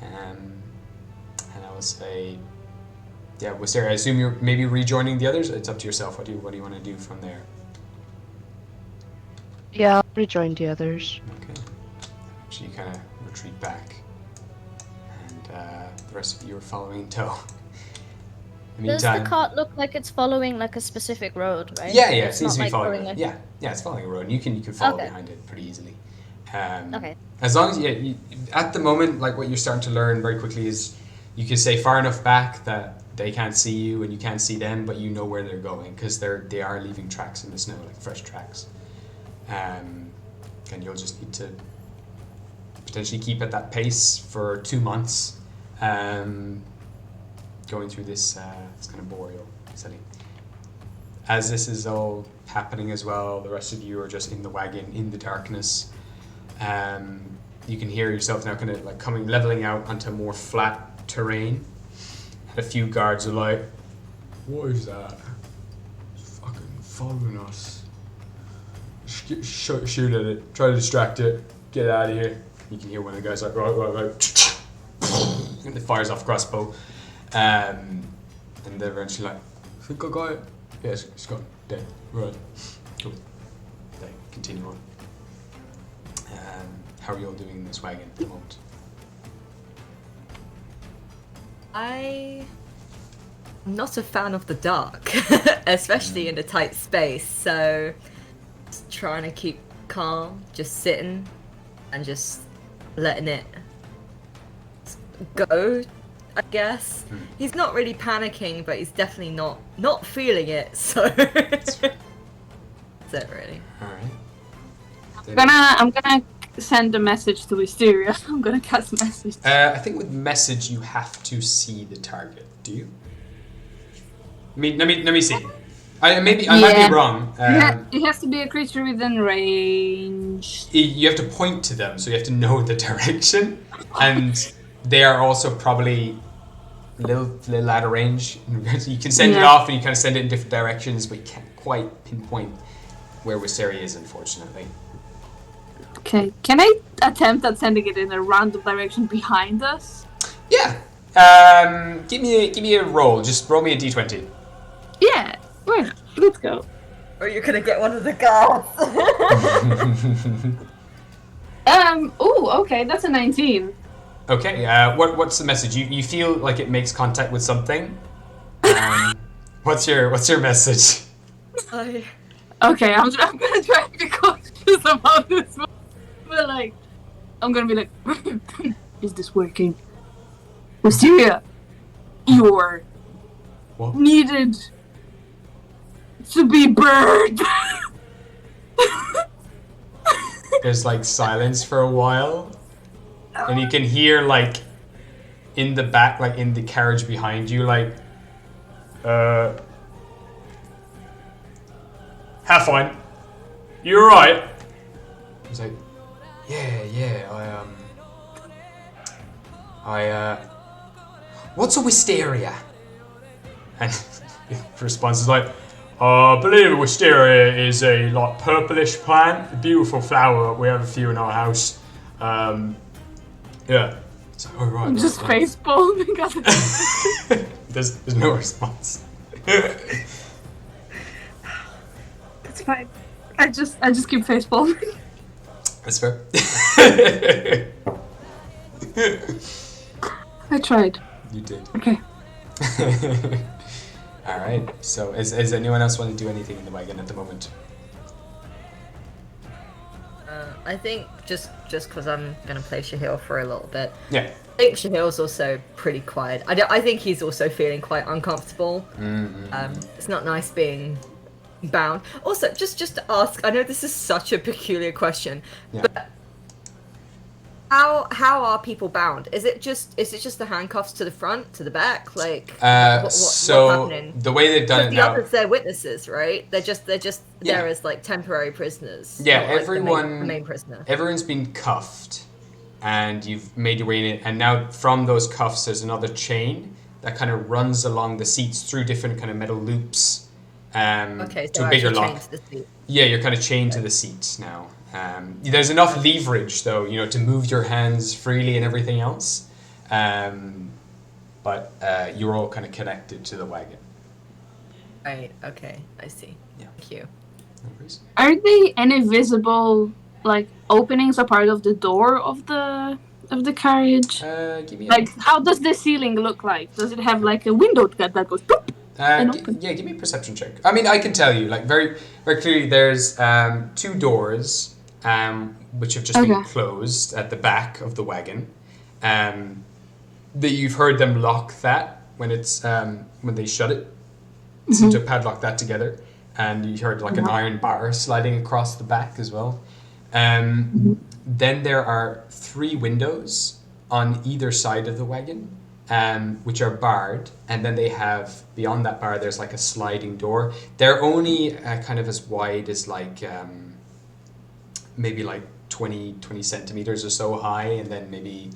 And I would say, yeah, Wisteria, I assume you're maybe rejoining the others. It's up to yourself. What do you want to do from there? Yeah, I'll rejoin the others. Okay. So you kind of retreat back, and the rest of you are following in tow. In the Does the meantime, cart look like it's following like a specific road, right? yeah, it It's seems to not be like following. going Yeah, it's following a road. And you can follow Okay. behind it pretty easily. Okay. As long as you, at the moment, like what you're starting to learn very quickly is, you can stay far enough back that they can't see you and you can't see them, but you know where they're going because they are leaving tracks in the snow, like fresh tracks. And you'll just need to potentially keep at that pace for 2 months, going through this kind of boreal setting. As this is all happening as well, the rest of you are just in the wagon in the darkness. You can hear yourself now kind of like leveling out onto more flat terrain. And a few guards are like, "What is that? It's fucking following us. Shoot at it. Try to distract it. Get out of here." You can hear one of the guys like, right. And it fires off crossbow. And they're eventually like, "I think I got it." Yes, it's gone. Dead. Right. Cool. They continue on. How are you all doing in this wagon at the moment? I'm not a fan of the dark, especially in a tight space, so just trying to keep calm, just sitting and just letting it go, I guess. He's not really panicking, but he's definitely not feeling it, so that's it really. Alright. I'm gonna send a message to Wisteria. I'm gonna cast a message. I think with message you have to see the target. Do you? Let me see. I might be wrong. It has to be a creature within range. You have to point to them, so you have to know the direction, and they are also probably a little out of range. You can send it off, and you kind of send it in different directions, but you can't quite pinpoint where Wisteria is, unfortunately. Okay, can I attempt at sending it in a random direction behind us? Yeah. Give me a roll. Just roll me a d20. Yeah, why not? Let's go. Or you're gonna get one of the guards. Okay, that's a 19. Okay. What's the message? You feel like it makes contact with something. What's your message? Okay, I'm gonna try to be cautious about this one. But like, I'm gonna be like, is this working? Wisteria, you're What? needed to be bird. There's like silence for a while, and you can hear like in the back, like in the carriage behind you, like, have fun. You alright? He's like, yeah, what's a wisteria? And the response is like, I believe a wisteria is a like purplish plant, a beautiful flower. We have a few in our house. Yeah. So, oh, right. I'm just right. facepalm. There's no response. It's fine. I just keep facepalming. That's fair. I tried. You did. Okay. All right. So, is anyone else want to do anything in the wagon at the moment? I think just because I'm gonna play Shahil for a little bit. Yeah. I think Shahil's also pretty quiet. I think he's also feeling quite uncomfortable. It's not nice being bound. Also, just to ask, I know this is such a peculiar question, Yeah. but how are people bound? Is it just the handcuffs to the front, to the back? Like what's happening? The way they've done it The now. others, they're witnesses, right? They're just Yeah. there as like temporary prisoners. Yeah, not like everyone. the main prisoner. Everyone's been cuffed, and you've made your way in it. And now from those cuffs, there's another chain that kind of runs along the seats through different kind of metal loops. Okay, so to a bigger actually lock. chained to the seat. Yeah, you're kind of chained to the seats now. There's enough leverage, though, to move your hands freely and everything else. But you're all kind of connected to the wagon. Right. Okay. I see. Yeah. Thank you. No worries. Are they any visible like openings a part of the door of the carriage? Give me Like, how does the ceiling look like? Does it have like a window that goes boop? and open? give me a perception check. I mean, I can tell you, like, very, very clearly, there's 2 doors which have just been closed at the back of the wagon. That you've heard them lock that when it's when they shut it. Seem to padlock that together, and you heard like an iron bar sliding across the back as well. Then there are 3 windows on either side of the wagon, which are barred, and then they have, beyond that bar, there's like a sliding door. They're only kind of as wide as like maybe like 20 centimeters or so high, and then maybe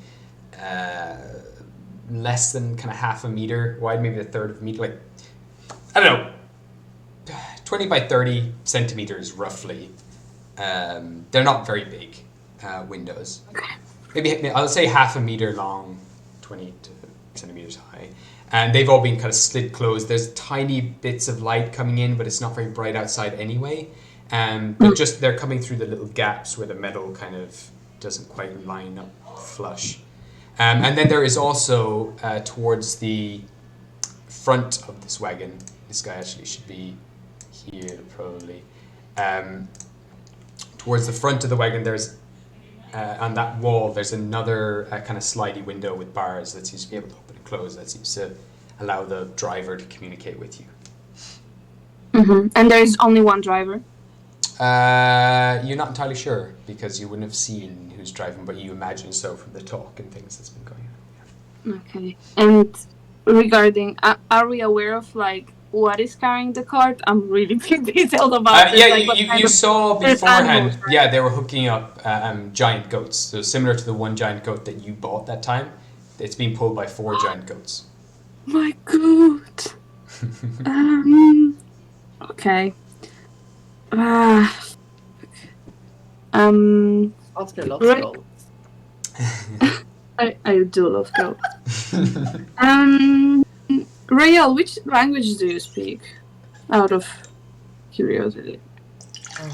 less than kind of half a meter wide, maybe a third of a meter, like, I don't know, 20 by 30 centimeters roughly. They're not very big windows. Maybe I'll say half a meter long, 20 centimeters high. And they've all been kind of slid closed. There's tiny bits of light coming in, but it's not very bright outside anyway. But just they're coming through the little gaps where the metal kind of doesn't quite line up flush. And then there is also towards the front of this wagon, this guy actually should be here probably. Towards the front of the wagon, there's on that wall, there's another kind of slidey window with bars that seems to be able to open and close. That seems to allow the driver to communicate with you. And there's only one driver? You're not entirely sure because you wouldn't have seen who's driving, but you imagine so from the talk and things that's been going on. Yeah. Okay. And regarding, are we aware of like what is carrying the cart? I'm really detailed about this. Yeah, like, you saw there's beforehand. animals, right? Yeah, they were hooking up giant goats. So similar to the one giant goat that you bought that time, it's being pulled by 4 giant goats. My God. Okay. Oscar loves Right. gold. I do love goat. Rael, which language do you speak? Out of curiosity. I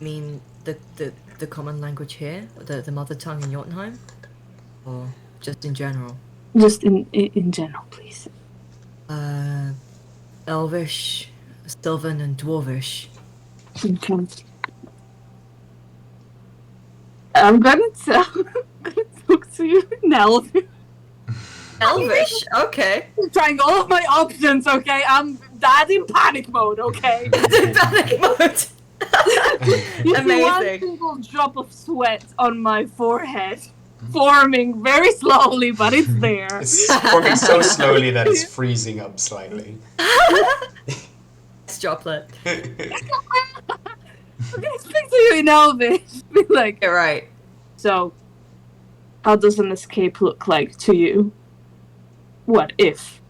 mean the common language here, the mother tongue in Jotunheim, or just in general? Just in general, please. Elvish, Sylvan, and Dwarvish. Okay. I'm gonna talk to you now. Elvish, okay. I'm trying all of my options, okay? I'm in panic mode, okay? Panic mode. You see one Amazing. single drop of sweat on my forehead. forming very slowly, but it's there. It's forming so slowly that it's freezing up slightly. It's droplet. I'm gonna speak to you in Elvish. Be like, You're right. so, how does an escape look like to you? What if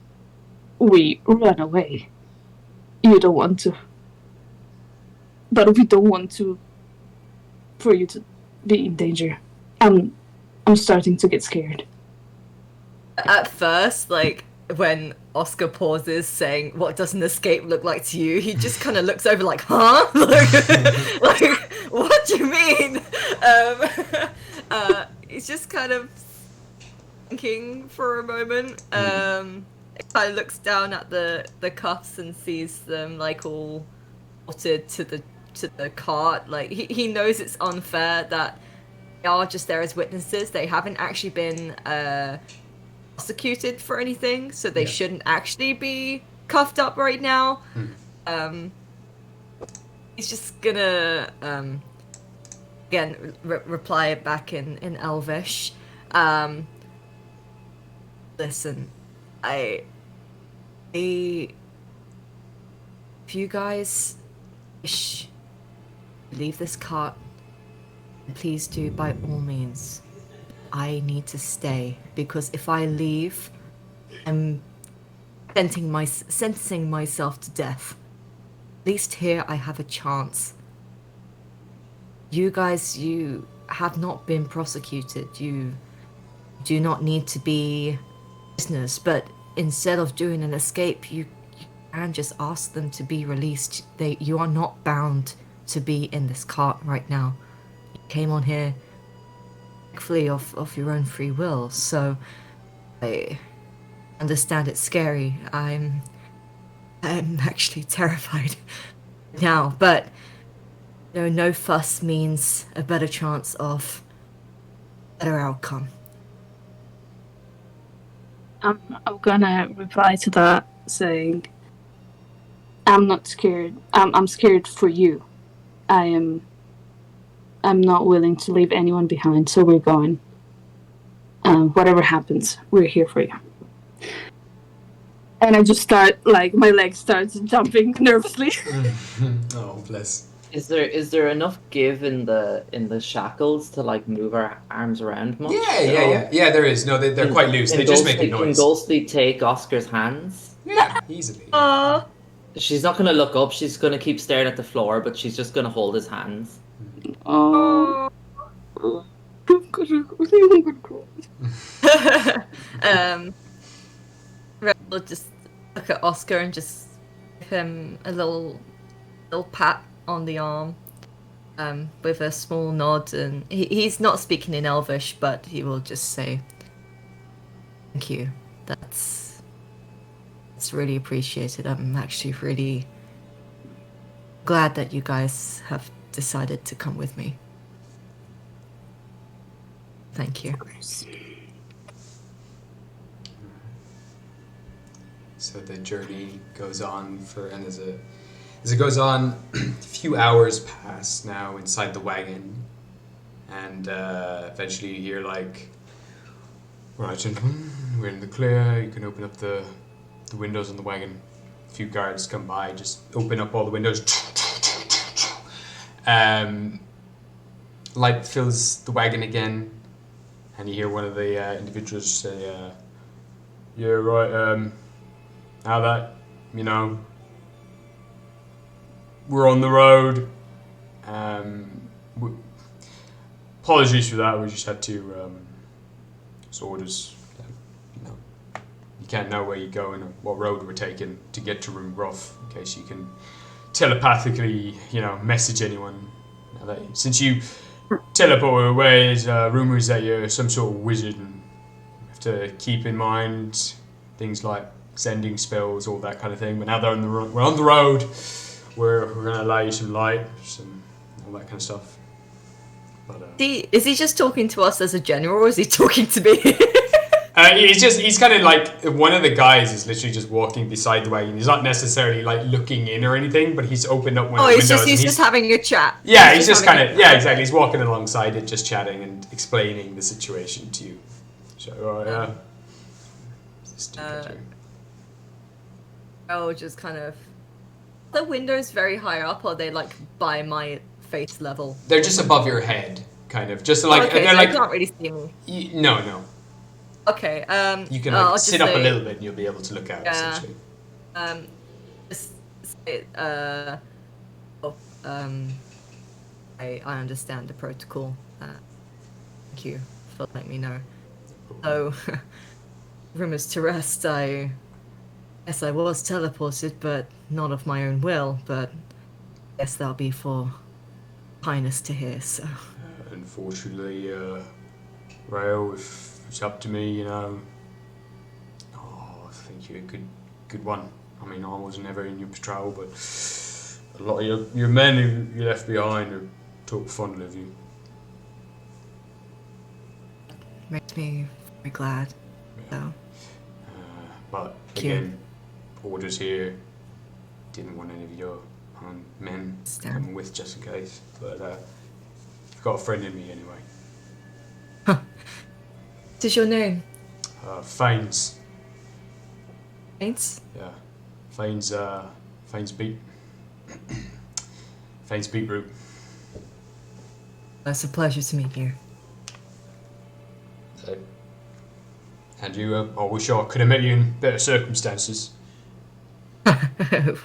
we run away? You don't want to. But we don't want to for you to be in danger. I'm starting to get scared. At first, like, when Oscar pauses saying, what does an escape look like to you? He just kind of looks over like, huh? like, what do you mean? He's just kind of thinking for a moment. He kind of looks down at the cuffs and sees them, like, all bolted to the cart. Like, he knows it's unfair that they are just there as witnesses. They haven't actually been prosecuted for anything, so they shouldn't actually be cuffed up right now. He's just gonna again reply back in Elvish. Listen, if you guys wish to leave this cart, please do by all means. I need to stay, because if I leave, I'm sentencing myself to death. At least here I have a chance. You guys, you have not been prosecuted. You do not need to be prisoners, but instead of doing an escape, you can just ask them to be released. You are not bound to be in this cart right now. You came on here thankfully of your own free will, so I understand it's scary. I'm actually terrified now, but no fuss means a better chance of better outcome. I'm gonna reply to that saying, I'm not scared. I'm scared for you. I'm not willing to leave anyone behind, so we're going. Whatever happens, we're here for you. And I just start, like, my legs starts jumping nervously. Oh, bless. Is there enough give in the shackles to like move our arms around much? Yeah. There is. No, they're quite loose. They just make a noise. Can Ghostly take Oscar's hands? Yeah, easily. She's not gonna look up. She's gonna keep staring at the floor, but she's just gonna hold his hands. Oh. Red will just look at Oscar and just give him a little pat on the arm, with a small nod, and he's not speaking in Elvish, but he will just say, "Thank you. That's really appreciated. I'm actually really glad that you guys have decided to come with me. Thank you." So the journey goes on as it goes on, a few hours pass now inside the wagon, and eventually you hear like, "Right, gentlemen, we're in the clear. You can open up the windows on the wagon." A few guards come by, just open up all the windows. Light fills the wagon again, and you hear one of the individuals say, "Yeah, right, now that, we're on the road, apologies for that, we just had to, orders, you can't know where you're going or what road we're taking to get to Room Gruff, in case you can telepathically, message anyone. Now that, since you teleport away, there's rumours that you're some sort of wizard, and you have to keep in mind things like sending spells, all that kind of thing. But now we're on the road, we're going to allow you some light, all that kind of stuff." But, Is he just talking to us as a general, or is he talking to me? He's kind of like, one of the guys is literally just walking beside the wagon. He's not necessarily like looking in or anything, but he's opened up one of the windows. He's just having a chat. Yeah, he's just kind of, yeah, exactly. He's walking alongside it, just chatting and explaining the situation to you. So, just kind of... The windows very high up, or are they like by my face level? They're just above your head, kind of. Just like, okay, they're so like... you can't really see me. No. Okay, you can like, sit up a little bit and you'll be able to look out, essentially. I understand the protocol. Thank you for letting me know. So, rumors to rest, I guess I was teleported, but not of my own will, but I guess that'll be for highness to hear, so... Unfortunately, Rayo, if it's up to me, you know, I think you're a good one. I mean, I wasn't ever in your patrol, but a lot of your men who you left behind talk fondly of you. Makes me very glad. Yeah. So. But again, orders here. Didn't want any of your men coming with just in case. But I've got a friend in me anyway. Huh. What is your name? Fanes. Fanes? Yeah. Fanes beetroot. It's a pleasure to meet you. So, and you, I wish I could have met you in better circumstances.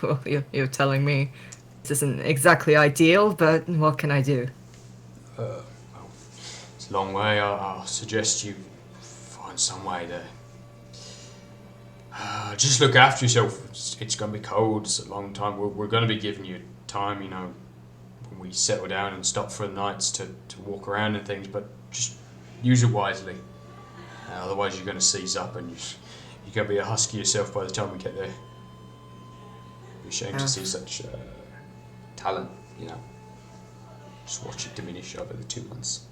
Well, you're telling me this isn't exactly ideal, but what can I do? Well, it's a long way. I'll suggest you find some way to just look after yourself. It's going to be cold. It's a long time. We're going to be giving you time, you know, when we settle down and stop for the nights to walk around and things, but just use it wisely. Otherwise you're going to seize up and you're going to be a husky yourself by the time we get there. Be ashamed to see such talent, you know. Just watch it diminish over the 2 months.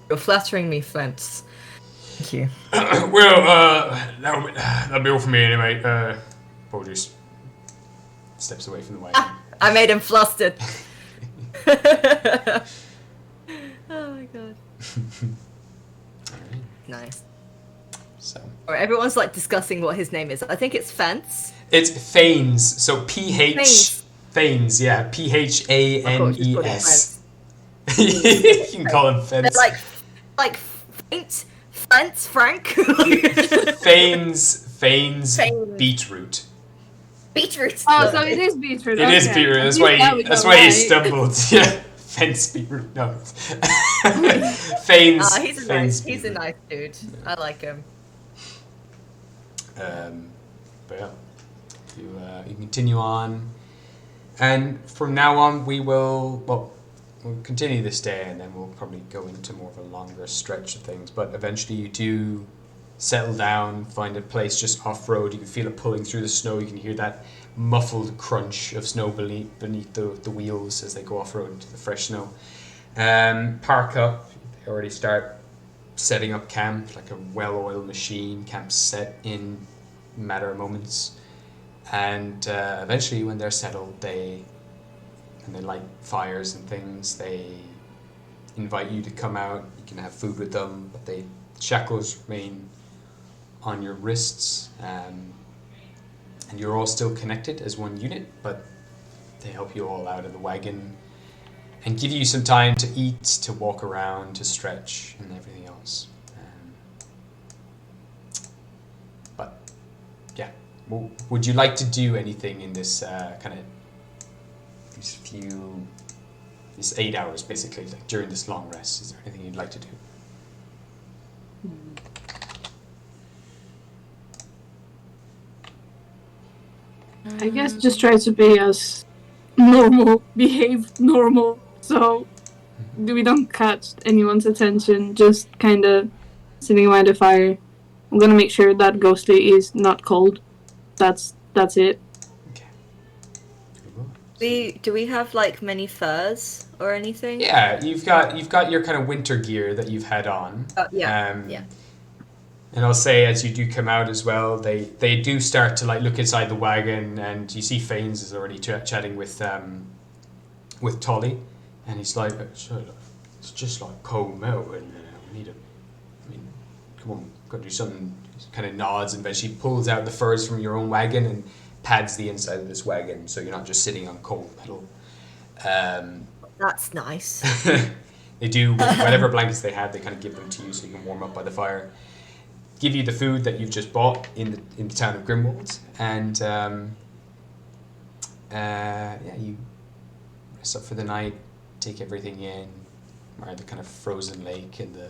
You're flattering me, Flint. Thank you. Well, that'll be all for me anyway. Apologies. Steps away from the wagon. I made him flustered. Oh my god. Nice. So. Alright, everyone's like discussing what his name is. I think it's Fence. It's Fanes. So Fanes, yeah. Phanes. You can call him Fence. They're like faint, Fence, Frank. Fanes beetroot. Beetroot. Oh, so it is beetroot. It is beetroot. That's why he stumbled. Yeah. Fence beetroot. No. Fanes. He's a nice dude. I like him. But yeah, you continue on, and from now on we'll continue this day, and then we'll probably go into more of a longer stretch of things. But eventually, you do settle down, find a place just off road. You can feel it pulling through the snow. You can hear that muffled crunch of snow beneath the wheels as they go off road into the fresh snow. Park up. They already start setting up camp, like a well-oiled machine. Camp's set in a matter of moments, and eventually, when they're settled, they light fires and things. They invite you to come out. You can have food with them, but shackles remain on your wrists, and you're all still connected as one unit, but they help you all out of the wagon and give you some time to eat, to walk around, to stretch, and everything else. But yeah, would you like to do anything in this these 8 hours, basically, like during this long rest? Is there anything you'd like to do? I guess just try to be as normal, behave normal, so we don't catch anyone's attention, just kind of sitting around the fire. I'm gonna make sure that Ghostly is not cold. That's it. Okay. Do we have like many furs or anything? Yeah, you've got your kind of winter gear that you've had on. Yeah. And I'll say, as you do come out as well, they do start to like look inside the wagon, and you see Fanes is already chatting with Tolly, and he's like, "Sure, it's just like cold milk, and we need come on, got to do something." Kind of nods, and eventually pulls out the furs from your own wagon and pads the inside of this wagon, so you're not just sitting on cold metal. That's nice. They do, whatever blankets they have, they kind of give them to you so you can warm up by the fire. Give you the food that you've just bought in the town of Grimwald, and you rest up for the night, take everything in, the kind of frozen lake and the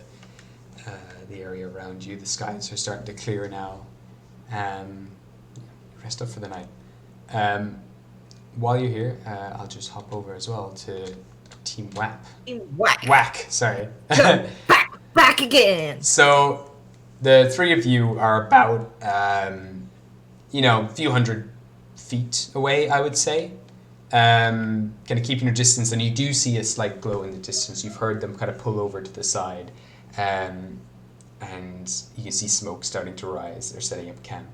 area around you. The skies are starting to clear now. Rest up for the night. While you're here, I'll just hop over as well to Team WAP. Team Whack. Whack, sorry. Back again. So the three of you are about, a few hundred feet away, I would say. Kind of keeping your distance, and you do see a slight glow in the distance. You've heard them kind of pull over to the side, and you can see smoke starting to rise. They're setting up camp.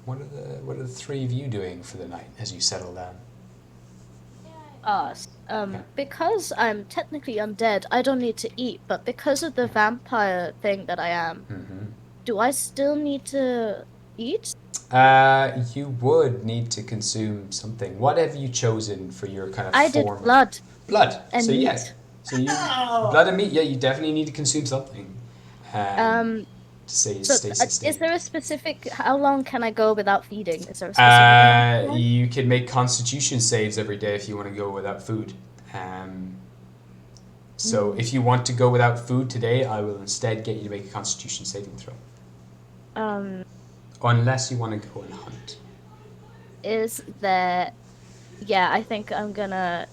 What are the three of you doing for the night as you settle down? Because I'm technically undead, I don't need to eat, but because of the vampire thing that I am, do I still need to eat? You would need to consume something. What have you chosen for your kind of I did blood. Blood. And so meat. yes. So you blood and meat. Yeah, you definitely need to consume something. To stay sustained. Is there a specific? How long can I go without feeding? Is there a specific? You can make Constitution saves every day if you want to go without food. So if you want to go without food today, I will instead get you to make a Constitution saving throw. Unless you want to go and hunt. Is there? Yeah, I think I'm gonna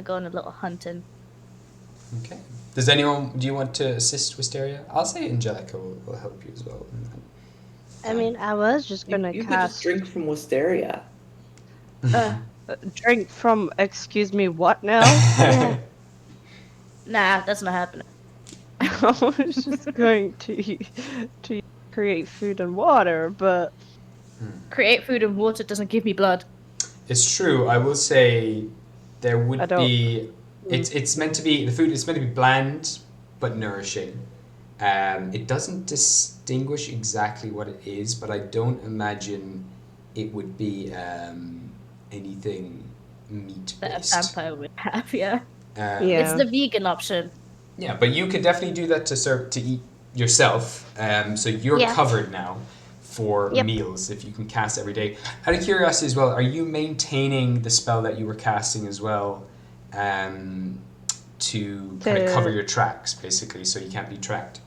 go on a little hunting. Okay. Do you want to assist Wisteria? I'll say Angelica will help you as well. I mean, I was just gonna You could just cast drink from Wisteria. drink from. Excuse me, what now? Yeah. Nah, that's not happening. I was just going to create food and water, but Create food and water doesn't give me blood. It's true. I will say there would I don't- be. It's meant to be the food. It's meant to be bland but nourishing. It doesn't distinguish exactly what it is, but I don't imagine it would be anything meat That a based. vampire would have, yeah. yeah. It's the vegan option. Yeah, but you could definitely do that to eat yourself. So you're Yeah. covered now for Yep. meals if you can cast every day. Out of curiosity as well, are you maintaining the spell that you were casting as well, to kind of cover your tracks basically, so you can't be tracked?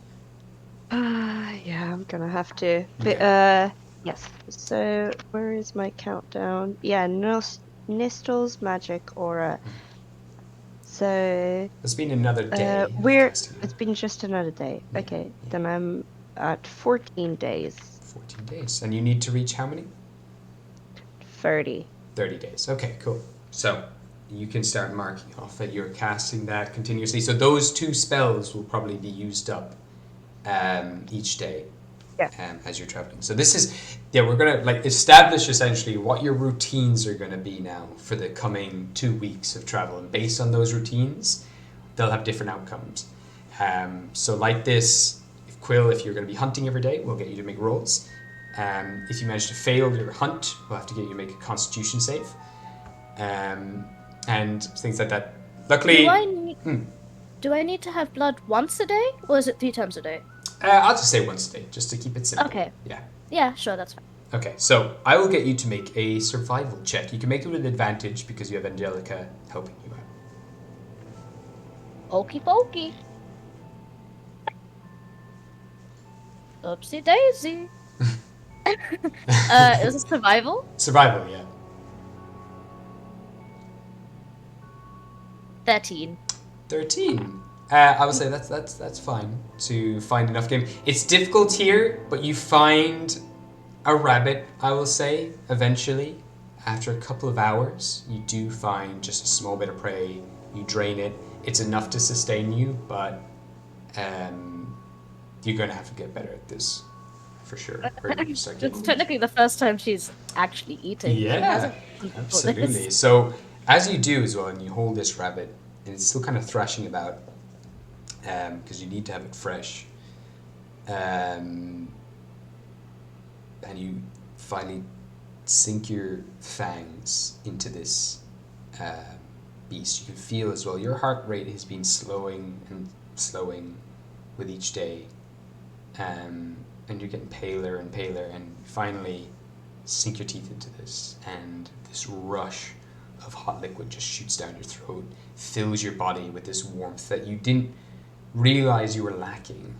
Yeah, I'm gonna have to. But, Okay. yes. So where is my countdown? Yeah, Nistel's magic aura. So It's been another day. of we're casting it. it's been just another day. Yeah, Okay, yeah. then I'm at 14 days. 14 days. And you need to reach how many? 30. 30 days. Okay, cool. So you can start marking off that you're casting that continuously. So those two spells will probably be used up each day. Yeah. As you're traveling. So this is, we're going to establish essentially what your routines are going to be now for the coming 2 weeks of travel. And based on those routines, they'll have different outcomes. So like this, if you're going to be hunting every day, we'll get you to make rolls. If you manage to fail your hunt, we'll have to get you to make a Constitution save. And things like that. Luckily, Do I need to have blood once a day, or is it 3 times a day? I'll just say once a day, just to keep it simple. Okay. Yeah. Yeah, sure, that's fine. Okay, so I will get you to make a survival check. You can make it with advantage because you have Angelica helping you out. Okie dokie. Oopsie daisy. Is it survival? Survival, yeah. 13. 13. I would say that's fine to find enough game. It's difficult here, but you find a rabbit, I will say, eventually. After a couple of hours, you do find just a small bit of prey. You drain it. It's enough to sustain you, but you're going to have to get better at this, for sure. Or you start getting It's technically the first time she's actually eating. She Yeah, hasn't done before absolutely. this. So as you do as well, and you hold this rabbit, and it's still kind of thrashing about, because you need to have it fresh, and you finally sink your fangs into this beast. You can feel as well, your heart rate has been slowing and slowing with each day, and you're getting paler and paler, and finally sink your teeth into this, and this rush of hot liquid just shoots down your throat, fills your body with this warmth that you didn't realize you were lacking.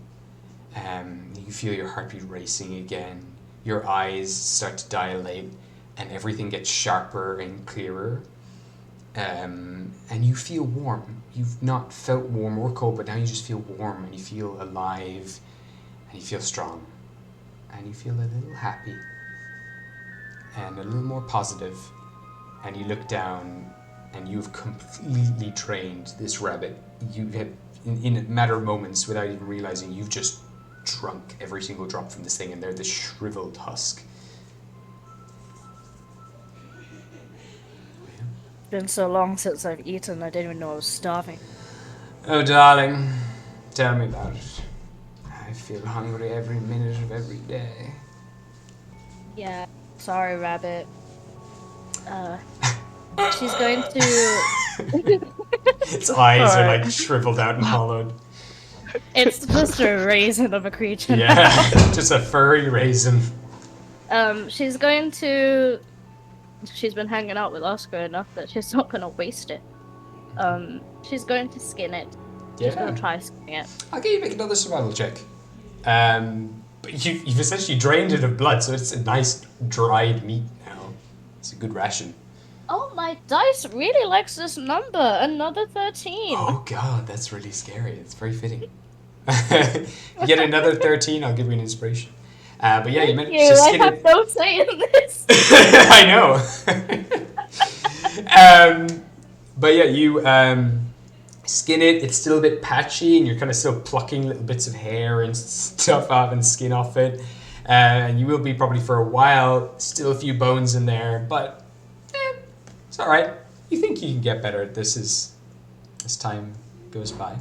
You feel your heartbeat racing again, your eyes start to dilate, and everything gets sharper and clearer. And you feel warm. You've not felt warm or cold, but now you just feel warm, and you feel alive, and you feel strong, and you feel a little happy, and a little more positive. And you look down, and you've completely trained this rabbit. You have, in a matter of moments, without even realizing, you've just drunk every single drop from this thing, and they're this shriveled husk. It's been so long since I've eaten, I didn't even know I was starving. Oh, darling, tell me about it. I feel hungry every minute of every day. Yeah, sorry, rabbit. She's going to... Its eyes are Sorry. like shriveled out and hollowed. It's just a raisin of a creature. Yeah, just a furry raisin. She's going to... She's been hanging out with Oscar enough that she's not going to waste it. She's going to skin it. She's going Yeah. to try skinning it. I'll get you to make another survival check. But you've essentially drained it of blood, so it's a nice dried meat now. It's a good ration. Oh, my dice really likes this number. Another 13. Oh god, that's really scary. It's very fitting. You get another 13, I'll give you an inspiration. But yeah, you Thank managed you. to I skin have it. no say in this. I know. But yeah, you skin it. It's still a bit patchy, and you're kind of still plucking little bits of hair and stuff off and skin off it. And you will be probably for a while. Still a few bones in there, but it's all right. You think you can get better at this as time goes by.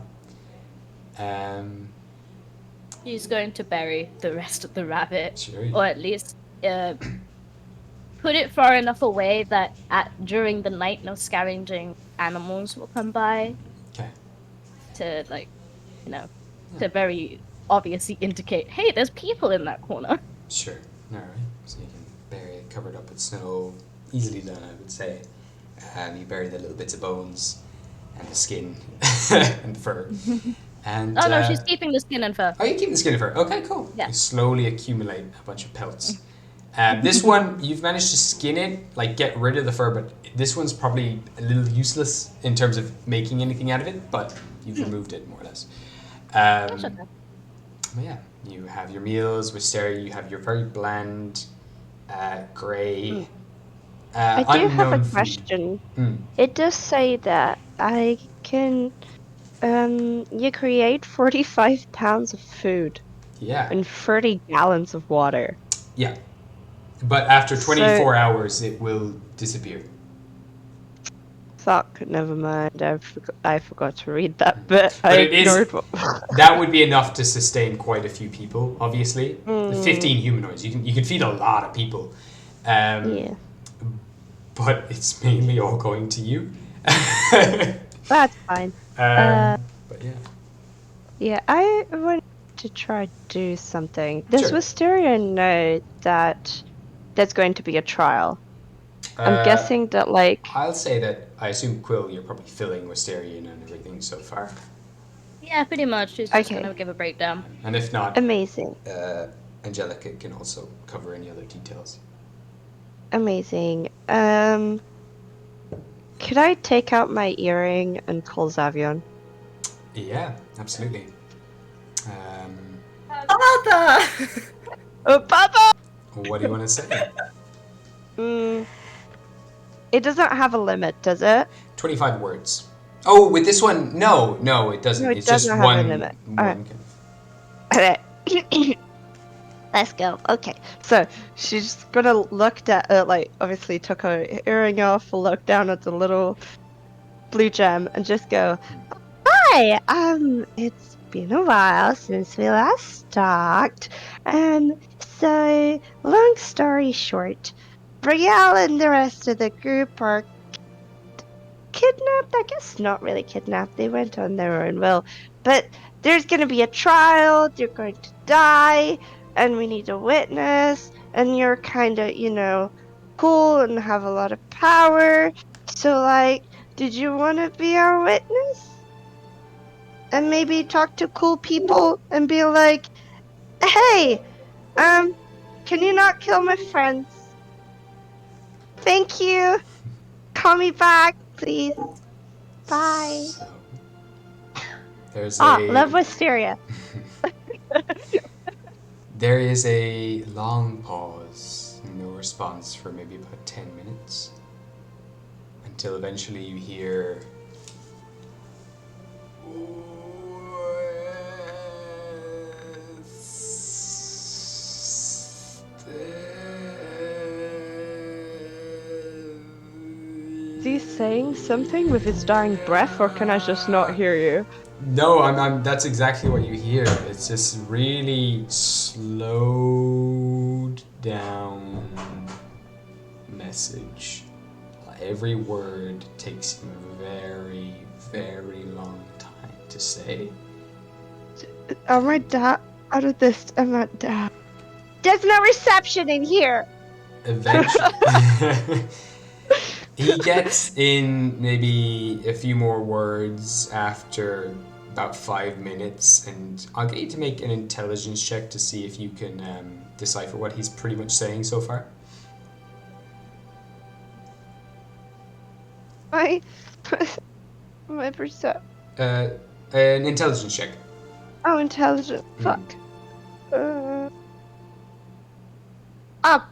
She's going to bury the rest of the rabbit. Sure. Or at least put it far enough away that during the night no scavenging animals will come by. Okay. To, like, to very obviously indicate, hey, there's people in that corner. Sure. All right. So you can bury it covered up with snow. Easily done, I would say. You bury the little bits of bones and the skin and fur. And, Oh no, she's keeping the skin and fur. Oh, you keep the skin and fur. Okay, cool. Yeah. You slowly accumulate a bunch of pelts. This one, you've managed to skin it, like get rid of the fur, but this one's probably a little useless in terms of making anything out of it, but you've removed it more or less. That's okay. But yeah, you have your meals with Steri, you have your very bland, grey, I do have a unknown food. question. Mm. It does say that I can, you create 45 pounds of food Yeah, and 30 gallons of water. yeah. But after 24 hours, it will disappear. Fuck, never mind. I forgot to read that bit. But I it is- ignored what... That would be enough to sustain quite a few people, obviously. Mm. 15 humanoids. You can feed a lot of people. Yeah. But it's mainly all going to you. That's fine. But yeah. Yeah, I wanted to try to do something. Does Sure. Wisteria know that there's going to be a trial? I'm guessing that, like... I'll say that I assume Quill, you're probably filling Wisteria and everything so far. Yeah, pretty much. She's just Okay. gonna give a breakdown. And if not, Amazing. Angelica can also cover any other details. Amazing. Could I take out my earring and call Xavion? Yeah, absolutely. Father! Oh, Papa! What do you want to say? It doesn't have a limit, does it? 25 words. Oh, with this one, no, it doesn't. No, it it's just doesn't have a one. limit. one Alright. kind of- Okay. Let's go. Okay. So she's gonna look at like obviously took her earring off, look down at the little blue gem, and just go, "Hi. It's been a while since we last talked, and so long story short, Brielle and the rest of the group are kidnapped. I guess not really kidnapped. They went on their own will, but there's gonna be a trial. They're going to die." And we need a witness, and you're kind of, cool and have a lot of power. So, like, did you want to be our witness? And maybe talk to cool people and be like, hey, can you not kill my friends? Thank you. Call me back, please. Bye. So, there's Love Wisteria. There is a long pause, no response for maybe about 10 minutes, until eventually you hear Is he saying something with his dying breath, or can I just not hear you? No, that's exactly what you hear. It's just really slowed down message. Every word takes him a very, very long time to say. Am I out of this? Am I down? There's no reception in here! Eventually. He gets in maybe a few more words after about 5 minutes, and I'll get you to make an intelligence check to see if you can decipher what he's pretty much saying so far. My percent. An intelligence check. Oh, intelligent. Fuck. Oh,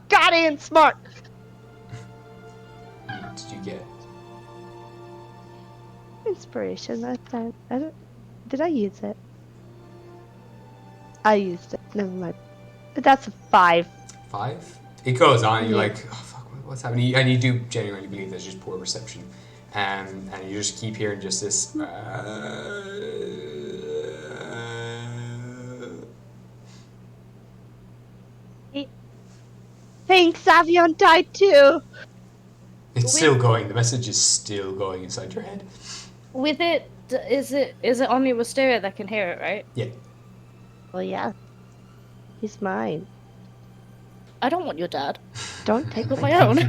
got in smart. What did you get? Inspiration. That's that. Did I use it? I used it. Never mind. That's a 5. 5? It goes on, and you're like, oh fuck, what's happening? And you do genuinely believe there's just poor reception. And you just keep hearing just this. Thanks, Avion died too. It's still going. The message is still going inside your head. With it, is it only Wisteria that can hear it, right? Yeah. Well, yeah. He's mine. I don't want your dad. Don't take Got my own.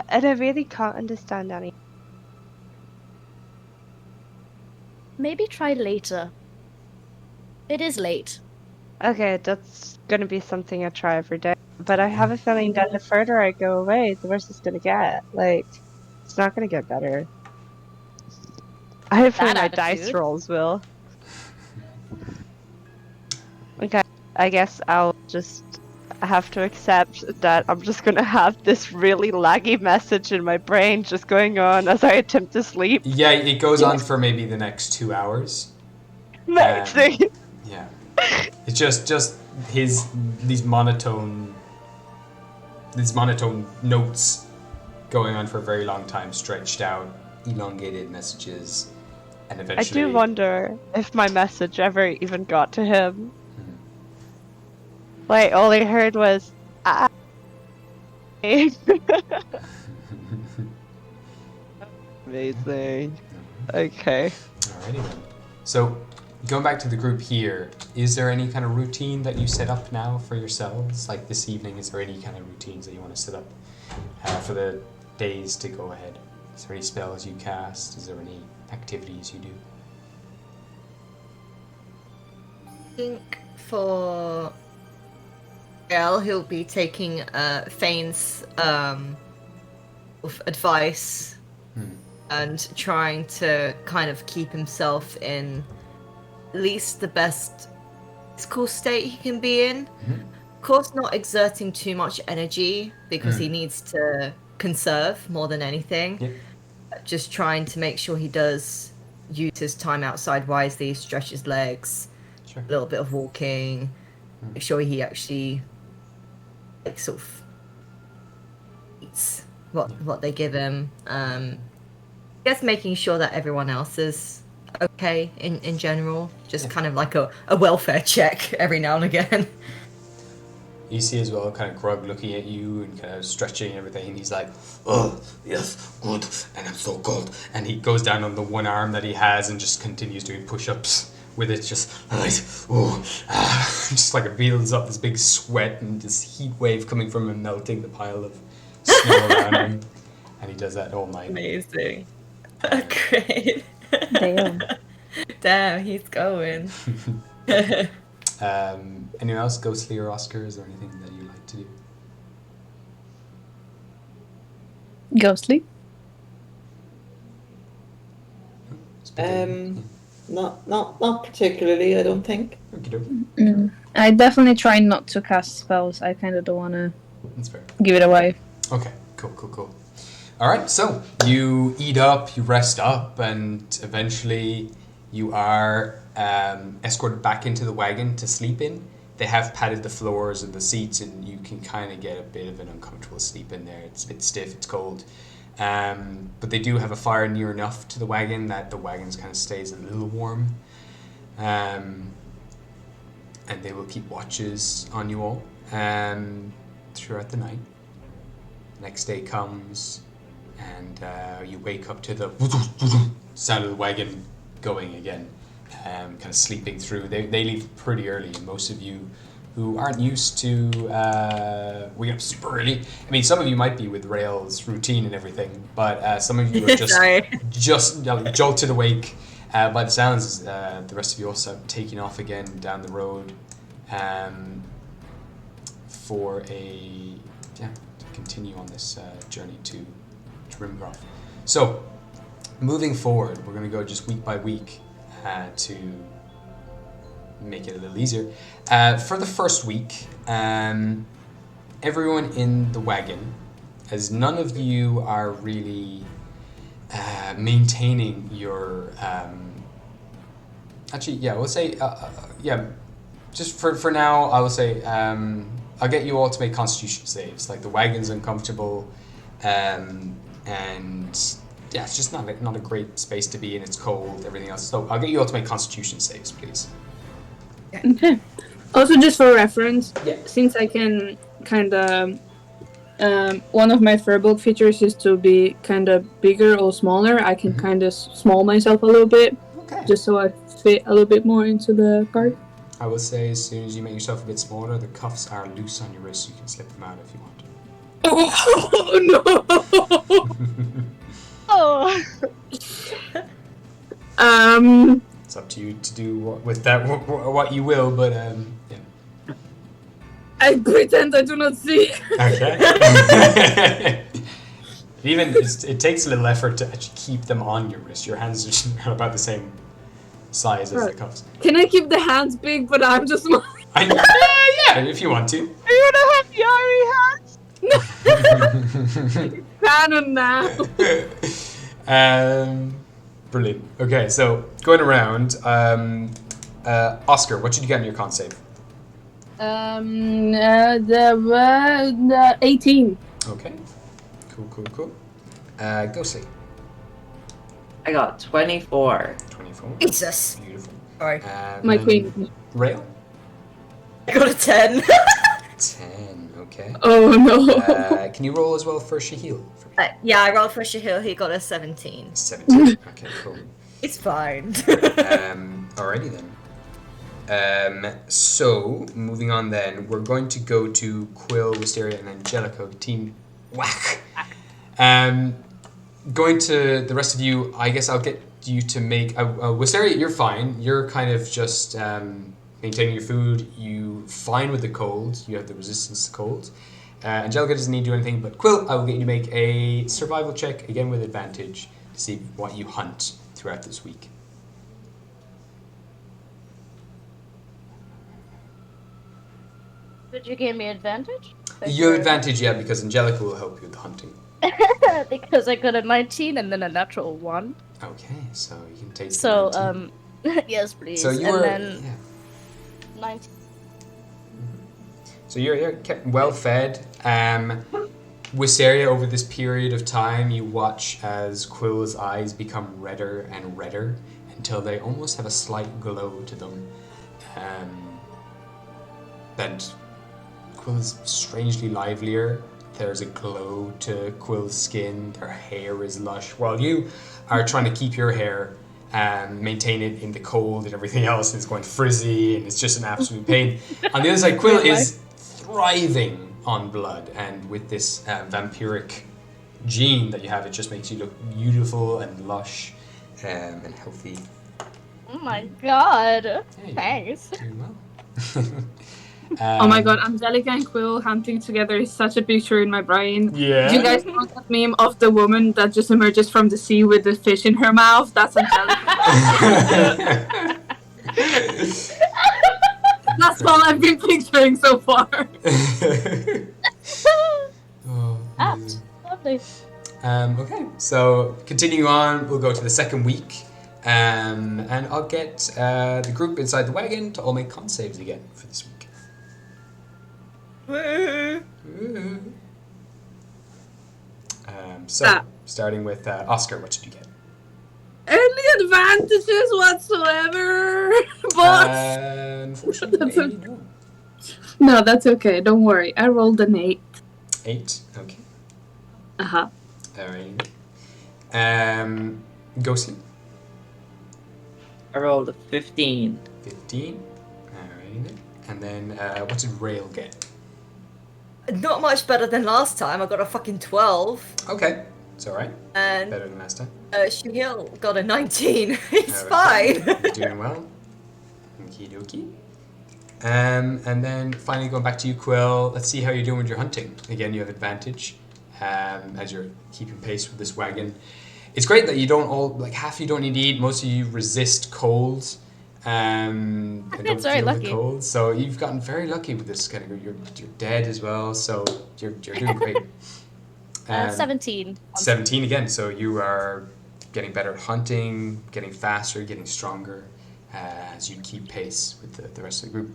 And I really can't understand any. Maybe try later. It is late. Okay, that's gonna be something I try every day. But I have a feeling that the further I go away, the worse it's gonna get. Like, it's not gonna get better. I have That my dice attitude. rolls will. Okay, I guess I'll just have to accept that I'm just gonna have this really laggy message in my brain just going on as I attempt to sleep. Yeah, it goes on for maybe the next 2 hours. Amazing. Yeah. It's just these monotone notes going on for a very long time, stretched out, elongated messages, and I eventually. do wonder if my message ever even got to him. Wait, all I heard was Amazing. Okay. Alrighty then. So, going back to the group here, is there any kind of routine that you set up now for yourselves? Like this evening, is there any kind of routines that you want to set up for the days to go ahead? Is there any spells you cast? Is there any activities you do? I think for Elle, he'll be taking Fane's advice and trying to kind of keep himself in at least the best physical state he can be in. Of course, not exerting too much energy because he needs to conserve more than anything. Yep. Just trying to make sure he does use his time outside wisely, stretch his legs, Sure. a little bit of walking, make sure he actually like sort of eats what they give him. I guess making sure that everyone else is okay in general, just kind of like a welfare check every now and again. You see as well, kind of Grug looking at you and kind of stretching and everything, and he's like, "Oh, yes, good, and I'm so cold." And he goes down on the one arm that he has and just continues doing push-ups with it, just like, just like it builds up this big sweat and this heat wave coming from him, melting the pile of snow around him. And he does that all night. Amazing. Great. Damn. Damn, he's going. Anyone else, Ghostly or Oscar? Is there anything that you like to do? Ghostly. Not particularly, I don't think. I definitely try not to cast spells. I kind of don't want to That's fair. give it away. Okay, cool. All right, so you eat up, you rest up, and eventually you are escorted back into the wagon to sleep in. They have padded the floors and the seats, and you can kind of get a bit of an uncomfortable sleep in there. It's a bit stiff, it's cold. But they do have a fire near enough to the wagon that the wagon kind of stays a little warm. And they will keep watches on you all throughout the night. Next day comes, and you wake up to the sound of the wagon going again, kind of sleeping through. They leave pretty early, and most of you who aren't used to waking up super early. I mean, some of you might be with Rail's routine and everything, but some of you are just jolted awake by the sounds. The rest of you also taking off again down the road for to continue on this journey to Rimgroth. So, moving forward, we're going to go just week by week to make it a little easier. For the first week, everyone in the wagon, as none of you are really maintaining your... we'll say... just for now, I will say... I'll get you all to make constitution saves. Like, the wagon's uncomfortable, and it's just not a great space to be in. It's cold, everything else. So I'll get you all to make constitution saves, please. Okay. Also, just for reference, Yeah. since I can kind of... one of my Furbolg features is to be kind of bigger or smaller. I can kind of small myself a little bit, Okay. just so I fit a little bit more into the card. I will say, as soon as you make yourself a bit smaller, the cuffs are loose on your wrist, so you can slip them out if you want. Oh no! Oh. It's up to you to do with that what you will, but yeah. I pretend I do not see. Okay. It takes a little effort to actually keep them on your wrist. Your hands are just about the same size as the cuffs. Can I keep the hands big, but I'm just small? Yeah, if you want to. Are you gonna have Yari hands? Canon now. Brilliant. Okay, so going around, Oscar, what did you get in your con save? The 18. Okay. Cool. Ghostly. I got 24. 24. Jesus. Beautiful. Sorry. My then queen. Rail? I got a 10. 10, okay. Oh no. Can you roll as well for Shahil? For me? Yeah, I rolled for Shahil. He got a 17. 17. Okay, cool. It's fine. Alrighty then. So, moving on then, we're going to go to Quill, Wisteria, and Angelica, Team Whack. Going to the rest of you, I guess I'll get you to make... Wisteria, you're fine. You're kind of just maintaining your food. You fine with the cold. You have the resistance to cold. Angelica doesn't need to do anything, but Quill, I will get you to make a survival check, again with advantage, to see what you hunt throughout this week. Did you give me advantage? Your advantage, yeah, because Angelica will help you with the hunting. Because I got a 19 and then a natural 1. Okay, so you can take. So 19. yes, please. So you and were. then Yeah. 19. So you're kept well fed. Wisteria, over this period of time, you watch as Quill's eyes become redder and redder until they almost have a slight glow to them. And Quill is strangely livelier. There's a glow to Quill's skin. Her hair is lush, while you are trying to keep your hair maintain it in the cold and everything else, and it's going frizzy and it's just an absolute pain. On the other side, Quill is thriving on blood, and with this vampiric gene that you have, it just makes you look beautiful and lush and healthy. Oh my god. Yeah, Thanks. doing well. Oh my god, Angelica and Quill hunting together is such a picture in my brain. Yeah. Do you guys know that meme of the woman that just emerges from the sea with the fish in her mouth? That's Angelica. That's all I've been picturing so far. Oh, Apt. Lovely. okay, so continuing on, we'll go to the second week, and I'll get the group inside the wagon to all make con saves again for this week. Woo. Woo. So, starting with Oscar, what did you get? Any advantages whatsoever, boss? Unfortunately, no. No, that's okay. Don't worry. I rolled an 8. 8, okay. Uh-huh. Alright. Ghostly? I rolled a 15. 15. Alright. And then, what did Rail get? Not much better than last time. I got a fucking 12. Okay, it's alright. And Better than last time. Shahil got a 19. It's Okay. fine. Doing well. Okie dokie. And then finally going back to you, Quill. Let's see how you're doing with your hunting. Again, you have advantage as you're keeping pace with this wagon. It's great that you don't all, like half you don't need to eat. Most of you resist cold. And don't It's very feel lucky. the cold. So you've gotten very lucky with this kind of. You're dead as well. So you're doing great. 17. 17 again. So you are getting better at hunting, getting faster, getting stronger as you keep pace with the rest of the group.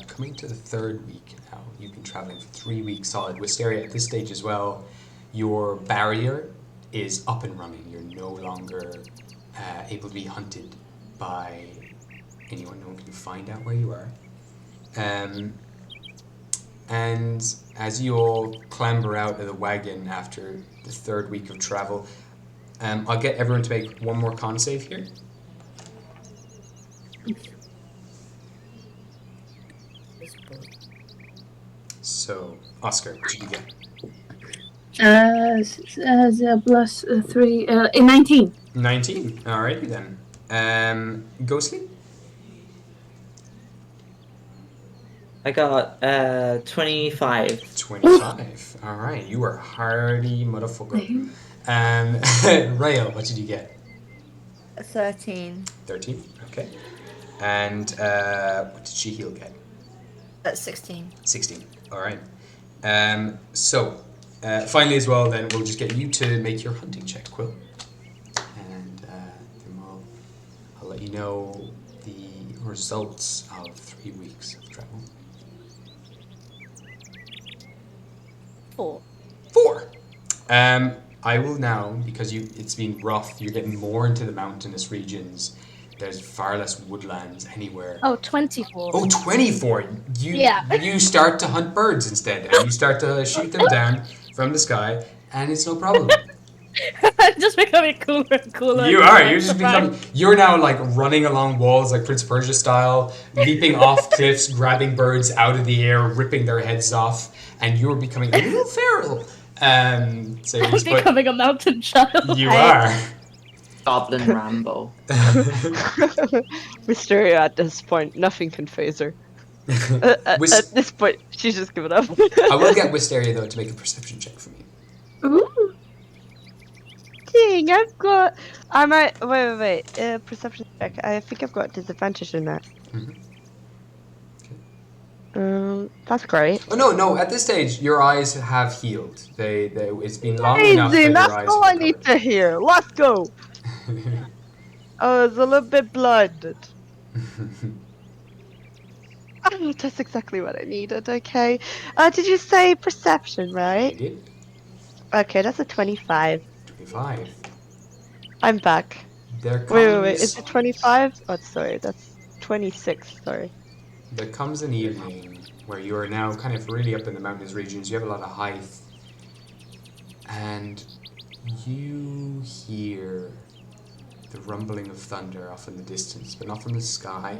Coming to the third week now, you've been traveling for 3 weeks solid. Wisteria, at this stage as well, your barrier is up and running. You're no longer able to be hunted by anyone. No one can find out where you are. And as you all clamber out of the wagon after the third week of travel, I'll get everyone to make one more con save here. So, Oscar, what did you get? Plus 3, 19. 19. Alrighty then. Ghostly? I got 25. 25. Alright, you are hardy motherfucker. Rael, what did you get? 13. 13. Okay. And what did Shihil get? 16. 16. Alright. So, finally as well, then we'll just get you to make your hunting check, Quill. And then I'll let you know the results of 3 weeks of travel. 4. 4. I will now, because it's been rough, you're getting more into the mountainous regions. There's far less woodlands anywhere. Oh, 24. Oh, 24! You start to hunt birds instead, and you start to shoot them down from the sky, and it's no problem. I'm just becoming cooler and cooler. You're now like running along walls like Prince Persia style, leaping off cliffs, grabbing birds out of the air, ripping their heads off, and you're becoming a little feral. I'm becoming a mountain child. You are. Goblin Rambo. Wisteria at this point, nothing can phase her. At this point, she's just given up. I will get Wisteria though to make a perception check for me. Ooh. Dang, wait. Perception check. I think I've got disadvantage in that. Mm-hmm. That's great. Oh no! At this stage, your eyes have healed. It's been long enough Amazing! that your That's eyes all have I need recovered. to hear. Let's go. Oh, it's a little bit blinded. Oh, that's exactly what I needed. Okay. Did you say perception, I right? did. Okay, that's a 25. 25. I'm back. There Wait. Is comes it 25? Oh, sorry. That's 26. Sorry. there comes an evening where you are now kind of really up in the mountainous regions. You have a lot of height, and you hear the rumbling of thunder off in the distance, but not from the sky,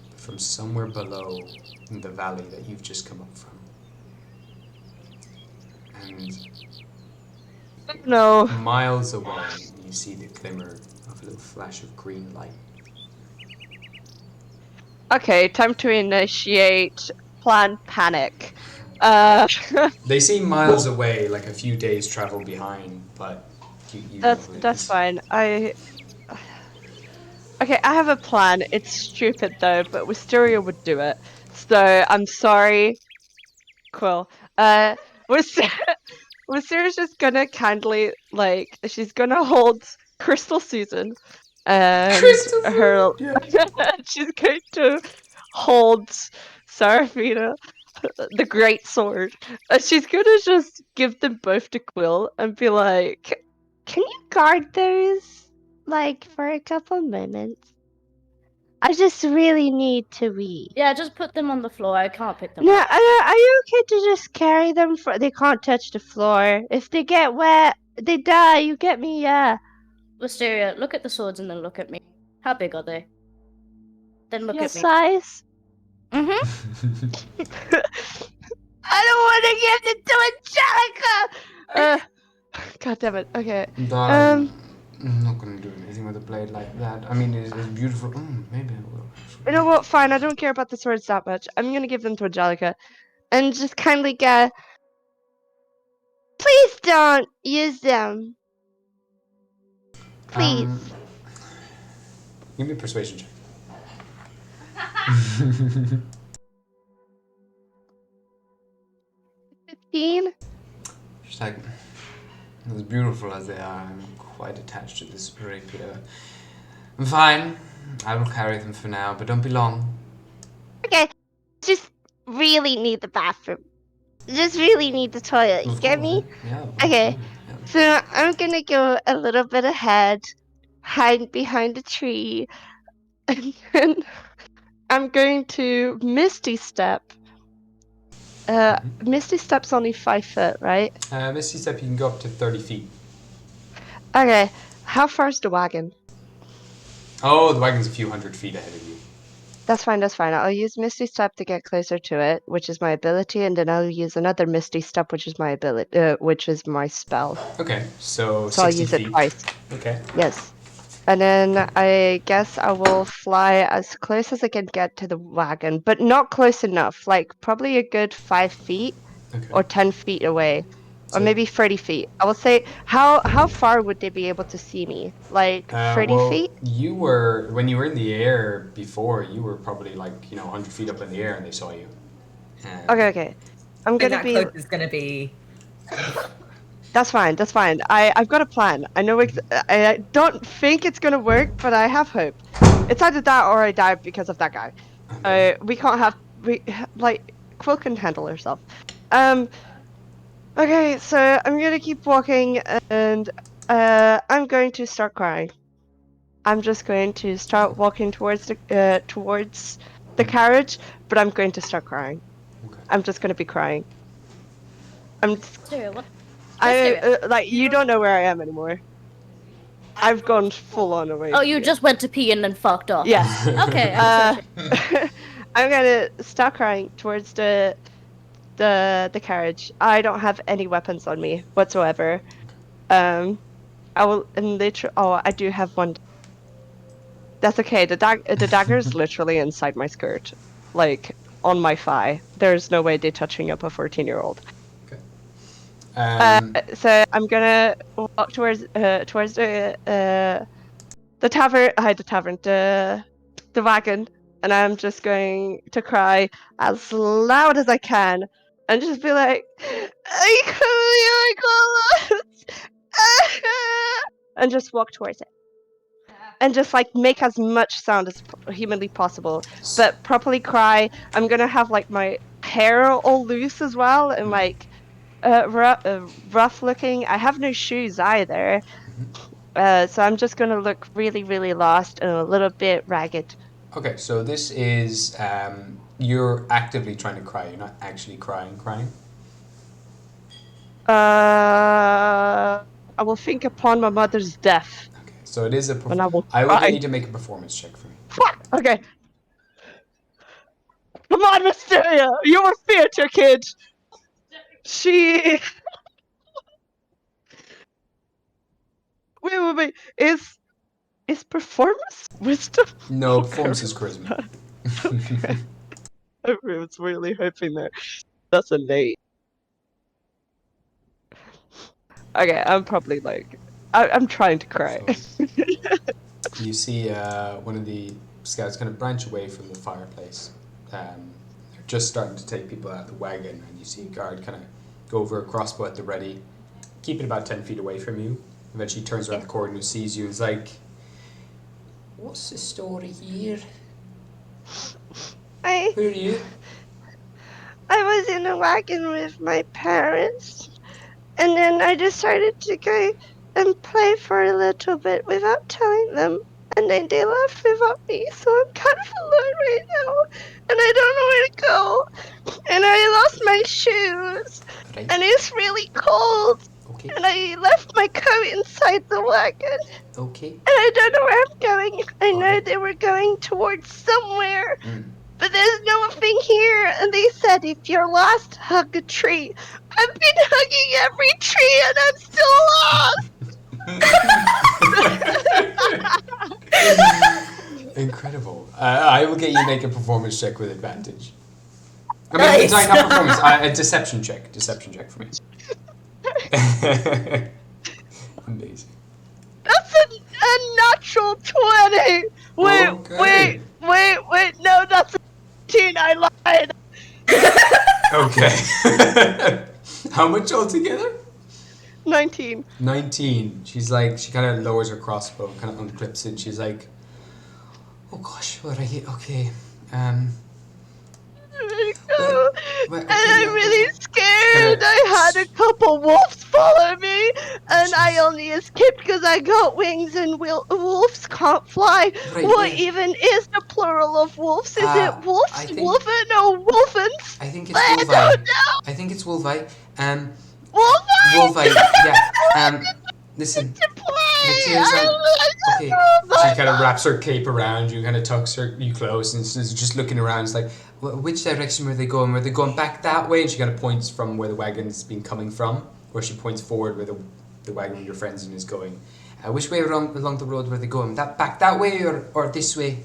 but from somewhere below in the valley that you've just come up from. And No. miles away, you see the glimmer of a little flash of green light. Okay, time to initiate plan panic. Uh, They seem miles away, like a few days travel behind, but you know who it that's is. fine. Okay, I have a plan. It's stupid though, but Wisteria would do it. So I'm sorry, Quill. Wisteria, Wistaria's just gonna kindly she's gonna hold Crystal Susan, and her Yeah. she's going to hold Seraphina, the great sword. And she's gonna just give them both to Quill and be like, "Can you guard those, like, for a couple moments? I just really need to eat." Yeah, just put them on the floor. I can't pick them No, up. are you okay to just carry them for? They can't touch the floor. If they get wet, they die. You get me? Yeah. Wisteria, look at the swords and then look at me. How big are they? Then look Your at me. size? Mm-hmm. I don't want to give it to Angelica. God damn it. Okay. Darling, I'm not gonna do anything with a blade like that. I mean, it's beautiful. Maybe I will. You know what? Fine. I don't care about the swords that much. I'm gonna give them to Angelica, and just kindly get. Please don't use them. Please. Give me a persuasion check. 15. She's like, as beautiful as they are, I'm quite attached to this rapier. I'm fine. I will carry them for now, but don't be long. Okay. Just really need the bathroom. Just really need the toilet. You Of get course, me? yeah, Okay. absolutely, yeah. So I'm gonna go a little bit ahead, hide behind a tree, and then I'm going to Misty Step. Misty Step's only 5 foot, right? Misty Step, you can go up to 30 feet. Okay. How far's the wagon? Oh, the wagon's a few hundred feet ahead of you. That's fine, that's fine. I'll use Misty Step to get closer to it, which is my ability, and then I'll use another Misty Step, which is my ability, which is my spell. Okay, so So I'll 60 use feet. it twice. Okay. Yes. And then I guess I will fly as close as I can get to the wagon, but not close enough. Like probably a good 5 feet Okay. or 10 feet away, or So- maybe 30 feet. I will say, how far would they be able to see me? Like 30 well, feet? you were, when you were in the air before, you were probably like, 100 feet up in the air and they saw you. Okay. I'm I think gonna that be. close is gonna be. That's fine. That's fine. I've got a plan. I know. I don't think it's gonna work, but I have hope. It's either that or I die because of that guy. Okay. We can't have Quill can handle herself. Okay, so I'm gonna keep walking, and I'm going to start crying. I'm just going to start walking towards the carriage, but I'm going to start crying. Okay. I'm just gonna be crying. Wisteria, what? Wisteria. You don't know where I am anymore. I've gone full on away. Oh, from you just went to pee and then fucked off. Yeah. Okay, I'm so sorry. I'm gonna start crying towards the carriage. I don't have any weapons on me whatsoever. I will literally. Oh, I do have one. That's okay. The dagger is literally inside my skirt, like on my thigh. There's no way they're touching up a 14-year-old. So I'm gonna walk towards the tavern. The wagon. and I'm just going to cry as loud as I can and just be like, I got lost. And just walk towards it. And just like make as much sound as humanly possible, but properly cry. I'm gonna have like my hair all loose as well and like rough looking. I have no shoes either. So I'm just gonna look really, really lost and a little bit ragged. Okay, so this is you're actively trying to cry. You're not actually crying. I will think upon my mother's death. Okay, so it is a. When I will I will cry. get you to make a performance check for me. Fuck. Okay. Come on, Mysteria. You're a theater kid. She. Wait. Is performance wisdom? No, performance is charisma. Okay. I was really hoping that. That's a late. Okay, I'm probably like. I'm trying to cry. So, you see one of the scouts kind of branch away from the fireplace. They're just starting to take people out of the wagon, and you see a guard kind of go over a crossbow at the ready, keep it about 10 feet away from you. Eventually turns around the corner and sees you and is like, "What's the story here? Who are you?" I was in a wagon with my parents, and then I decided to go and play for a little bit without telling them, and then they left without me, so I'm kind of alone right now, and I don't know where to go, and I lost my shoes, Right. and it's really cold, Okay. and I left my coat inside the wagon, Okay. and I don't know where I'm going. I know Okay. they were going towards somewhere. Mm. But there's nothing here, and they said if you're lost, hug a tree. I've been hugging every tree, and I'm still lost. Incredible. I will get you to make a performance check with advantage. I mean, Nice. sorry, not performance, a deception check. Deception check for me. Amazing. That's a natural 20. Okay. Wait. No, that's a 18. I lied. Okay. How much altogether? 19. 19. She's like, she kind of lowers her crossbow, kind of unclips it. She's like, oh gosh, what are you? Okay. And I'm really scared. I had a couple wolves follow me, and I only escaped because I got wings, and wolves can't fly. Right, What yeah. even is the plural of wolves? Is it wolves, I think- wolfen, or wolfens? I think it's I Wolvite. don't know. I think it's Wolvite. Wolfite? Wolvite, yeah. Listen. To play. Materials I like- don't okay. know. She kind of wraps her cape around you, kind of tucks you close, and is just looking around. It's like, which direction were they going? Were they going back that way? And she kind of points from where the wagon's been coming from, or she points forward where the wagon with your friends in is going. Which way along the road were they going? Back that way or this way?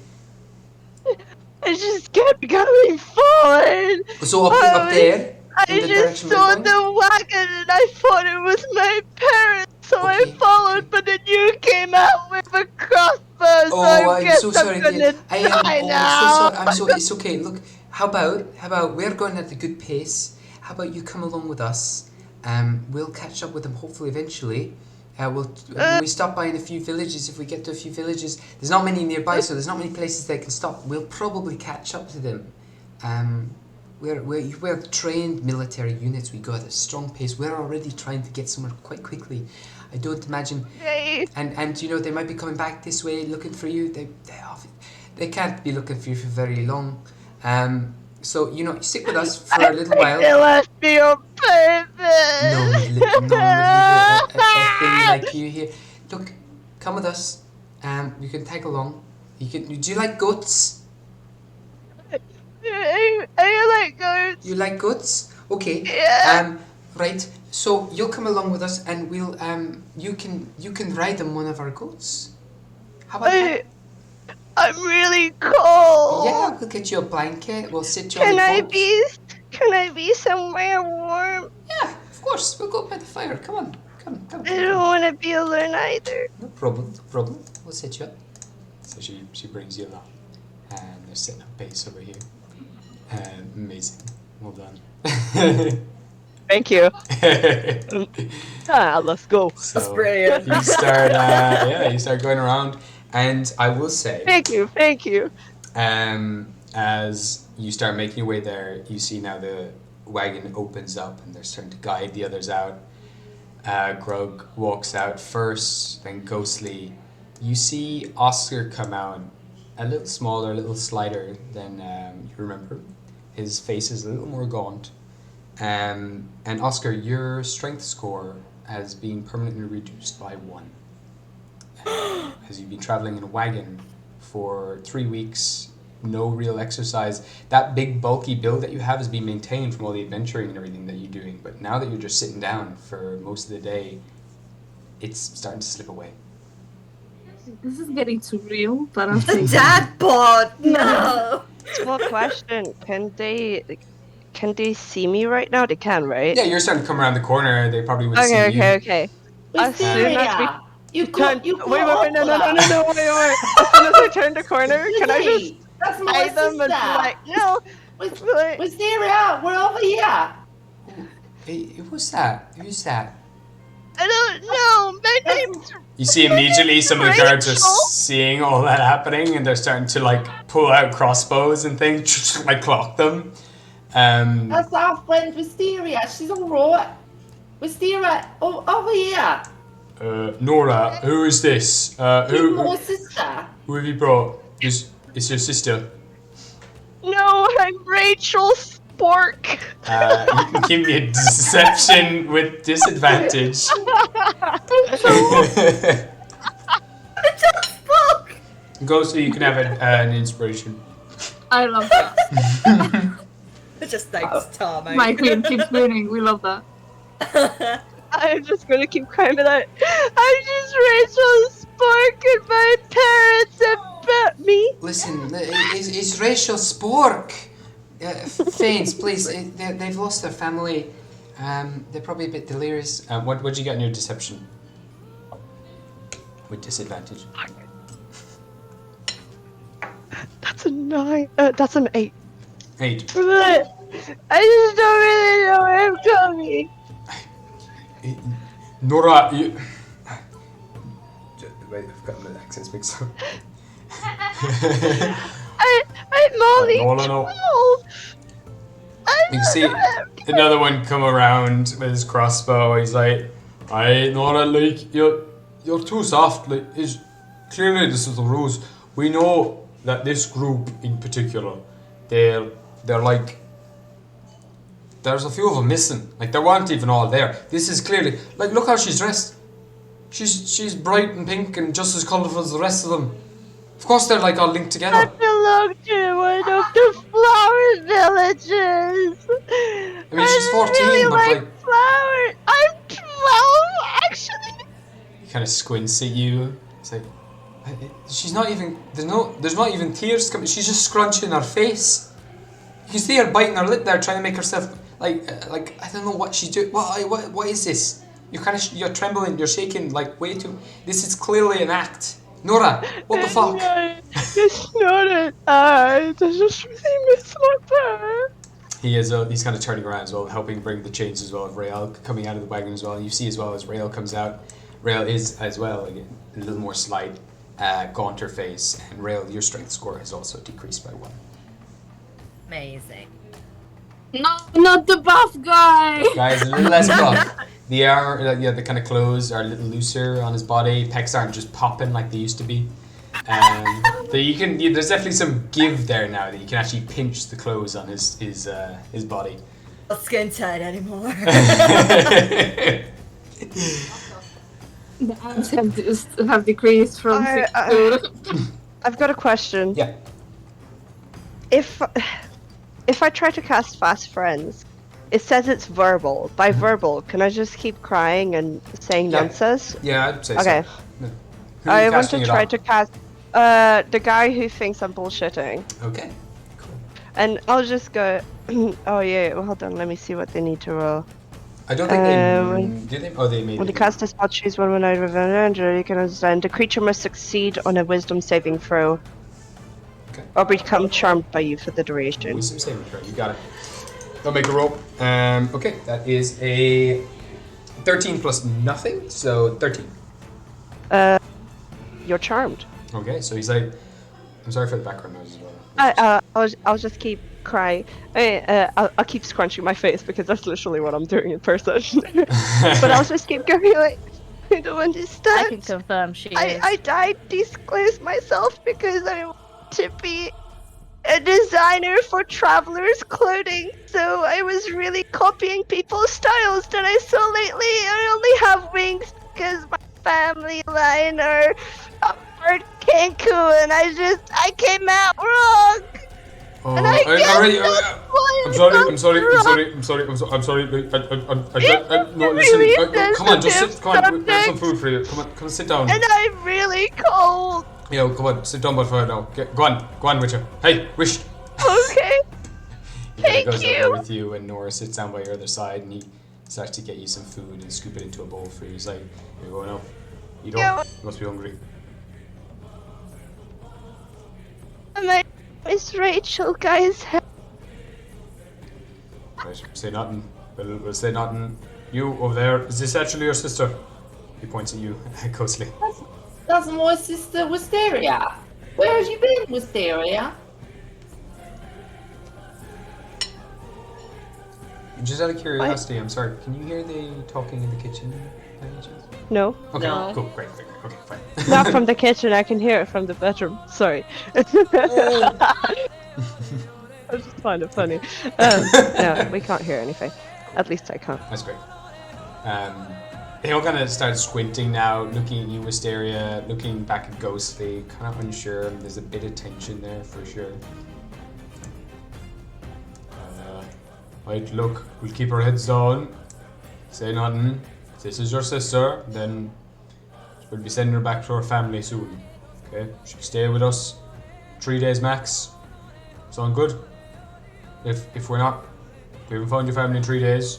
I just kept going forward. So up there. I in the just direction we're saw going? the wagon and I thought it was my parents, so I Okay, followed, okay. but then you came out with a crossbow, so Oh, I I'm guess so sorry. I'm gonna dear. die I'm now. so sorry. I'm so. It's okay. Look, how about we're going at a good pace. How about you come along with us? We'll catch up with them hopefully eventually. When we stop by in a few villages, if we get to a few villages, there's not many nearby, so there's not many places they can stop. We'll probably catch up to them. We're trained military units. We go at a strong pace. We're already trying to get somewhere quite quickly. I don't imagine. Hey, And you know they might be coming back this way looking for you. They can't be looking for you for very long. So you know stick with us for a little while. they left me on purpose. No one would leave a thing like you here. Look, come with us. You can tag along. Do you like goats? I like goats. You like goats? Okay. Yeah. Right. So you'll come along with us, and we'll you can ride on one of our goats. How about that? I'm really cold. Yeah, we'll get you a blanket. We'll sit you on Can the I boat. Can I be somewhere warm? Yeah, of course. We'll go by the fire. Come on. Come. I don't want to be alone either. No problem. We'll set you up. So she brings you along. and they're setting up base over here. Amazing. Well done. Thank you. Let's go. So That's brilliant. you start, you start going around, and I will say, Thank you. as you start making your way there, you see now the wagon opens up, and they're starting to guide the others out. Grug walks out first, then Ghostly. You see Oscar come out, a little smaller, a little slighter than you remember. His face is a little more gaunt. And Oscar, your strength score has been permanently reduced by 1. As you've been traveling in a wagon for 3 weeks, no real exercise. That big bulky build that you have has been maintained from all the adventuring and everything that you're doing, but now that you're just sitting down for most of the day, it's starting to slip away. This is getting too real, but I'm The taking dad bod! No! Small question. Can they see me right now? They can, right? Yeah, you're starting to come around the corner, they probably would see you. Okay. As soon as we Wisteria, you turn, got, you got wait, no. As soon as I turn the corner, can I just That's my hide them and be sister. like, no? Wisteria, we're over here. Hey, who's that? Who's that? I don't know. My name's You see immediately some of the guards are Rachel. seeing all that happening, and they're starting to like pull out crossbows and things, like clock them. That's our friend Wisteria. She's all right. Wisteria, over here. Nora, who is this? You're Who my sister. have you brought? It's your sister. No, I'm Rachel Spork. You can give me a deception with disadvantage. Go so you can have an inspiration. I love that. It just thanks Tom. My queen keeps winning. We love that. I'm just gonna keep crying with that. I'm just Rachel Spork and my parents have bet me. Listen, it's Rachel Spork. Fanes, please. They've lost their family. They're probably a bit delirious. What did you get in your deception? With disadvantage. That's a 9. That's an 8. 8. I just don't really know where I'm going. Nora, you... Wait, I've got the accents mixed up. I'm only No. 12. You can see another one come around with his crossbow. He's like, "I Nora, like you're too soft. Like, clearly this is the rules. We know that this group in particular, they're like, there's a few of them missing. Like they weren't even all there. This is clearly like, look how she's dressed. She's bright and pink and just as colourful as the rest of them. Of course they're like all linked I together. belong to one of the flower villages. I mean, she's 14, really but like flowers. I'm 12, actually. he kind of squints at you. It's like, she's not even. There's not even tears coming. She's just scrunching her face. You can see her biting her lip there, trying to make herself like I don't know what she's doing. What is this? You're trembling. You're shaking like way too. This is clearly an act. Nora, what the fuck? It's not an art. I just really miss my parents. He is. He's kind of turning around as well, helping bring the chains as well. Rael coming out of the wagon as well. And you see as well as Rael comes out. Rael is as well again a little more slight, gaunter face, and Rael, your strength score has also decreased by 1. Amazing. Not the buff guy. Guys, a little less buff. The armor, the kind of clothes are a little looser on his body. Pecs aren't just popping like they used to be. So there's definitely some give there now that you can actually pinch the clothes on his body. Not skin tight anymore. The abs have decreased from 6 to... I've got a question. Yeah. If I try to cast Fast Friends, it says it's verbal. By verbal, can I just keep crying and saying Yeah. nonsense? Yeah, I'd say Okay. so. No. Who are you I want casting to it try on? to cast the guy who thinks I'm bullshitting. Okay. Cool. And I'll just go, oh yeah, well, hold on, let me see what they need to roll. I don't think they did they? Oh, they made When you it. cast a spell, choose one when I reveal you can understand. The creature must succeed on a wisdom saving throw. Or become charmed by you for the duration. Wisdom saving throw. You got it. I'll make a roll. Okay, that is a 13 plus nothing, so 13. You're charmed. Okay, so he's like, I'm sorry for the background noise as well. I'll just keep crying. I'll keep scrunching my face because that's literally what I'm doing in person. But I'll just keep going like, I don't understand. I can confirm she is. I disclosed myself because I want to be a designer for travelers' clothing, so I was really copying people's styles that I saw lately. I only have wings because my family line are Cancun, and I came out wrong. Oh, And I guess I'm sorry. No, listen. Come on, just sit. Come on, we have some food for you. Come on, sit down. And I'm really cold. Yo, come on, sit down by the fire now. Go on, Witcher. Hey, Wish. Okay. He Thank goes you. over with you, and Nora sits down by your other side, and he starts to get you some food and scoop it into a bowl for you. He's like, "You're going up. Eat Yeah. up. You must be hungry." My Miss Rachel, guys. Right, say nothing. We'll say nothing. You over there, is this actually your sister? He points at you, ghostly. That's my sister, Wisteria. Where have you been, Wisteria? Just out of curiosity, I'm sorry, can you hear the talking in the kitchen by any chance? No, Okay, No. cool, great. Okay, fine. not from the kitchen. I can hear it from the bedroom. Sorry. I just find it funny. No, we can't hear anything. At least I can't. That's great. They all kind of start squinting now, looking at you, Wisteria, looking back at Ghostly, kind of unsure. There's a bit of tension there for sure. Right, look, we'll keep our heads down. Say nothing. If this is your sister, then we'll be sending her back to her family soon. Okay? She'll stay with us 3 days max. Sound good? If we're not, if we haven't found your family in 3 days,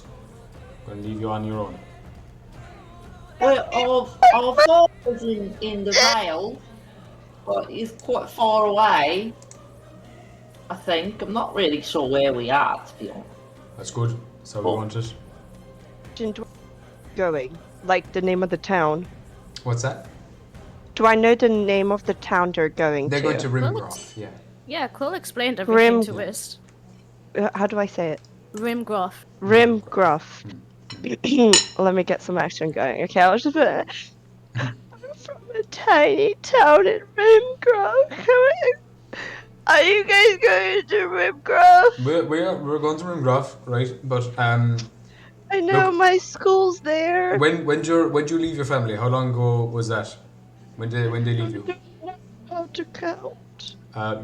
we're gonna leave you on your own. Well, our father's in the Vale, but he's quite far away. I think. I'm not really sure where we are, to be honest. That's good. That's how we want it. Going, like the name of the town. What's that? Do I know the name of the town they're going They're to? going to Rimgroth, yeah. Yeah, Quill explained everything to Grim- us. How do I say it? Rimgroth. Rimgroth. Let me get some action going. Okay, I'll just put it. I'm from a tiny town in Rimgroth. Are you guys going to Rimgroth? We're going to Rimgroth, right? But I know Look, my school's there. when did you leave your family? How long ago was that? When they leave you? I don't know how to count.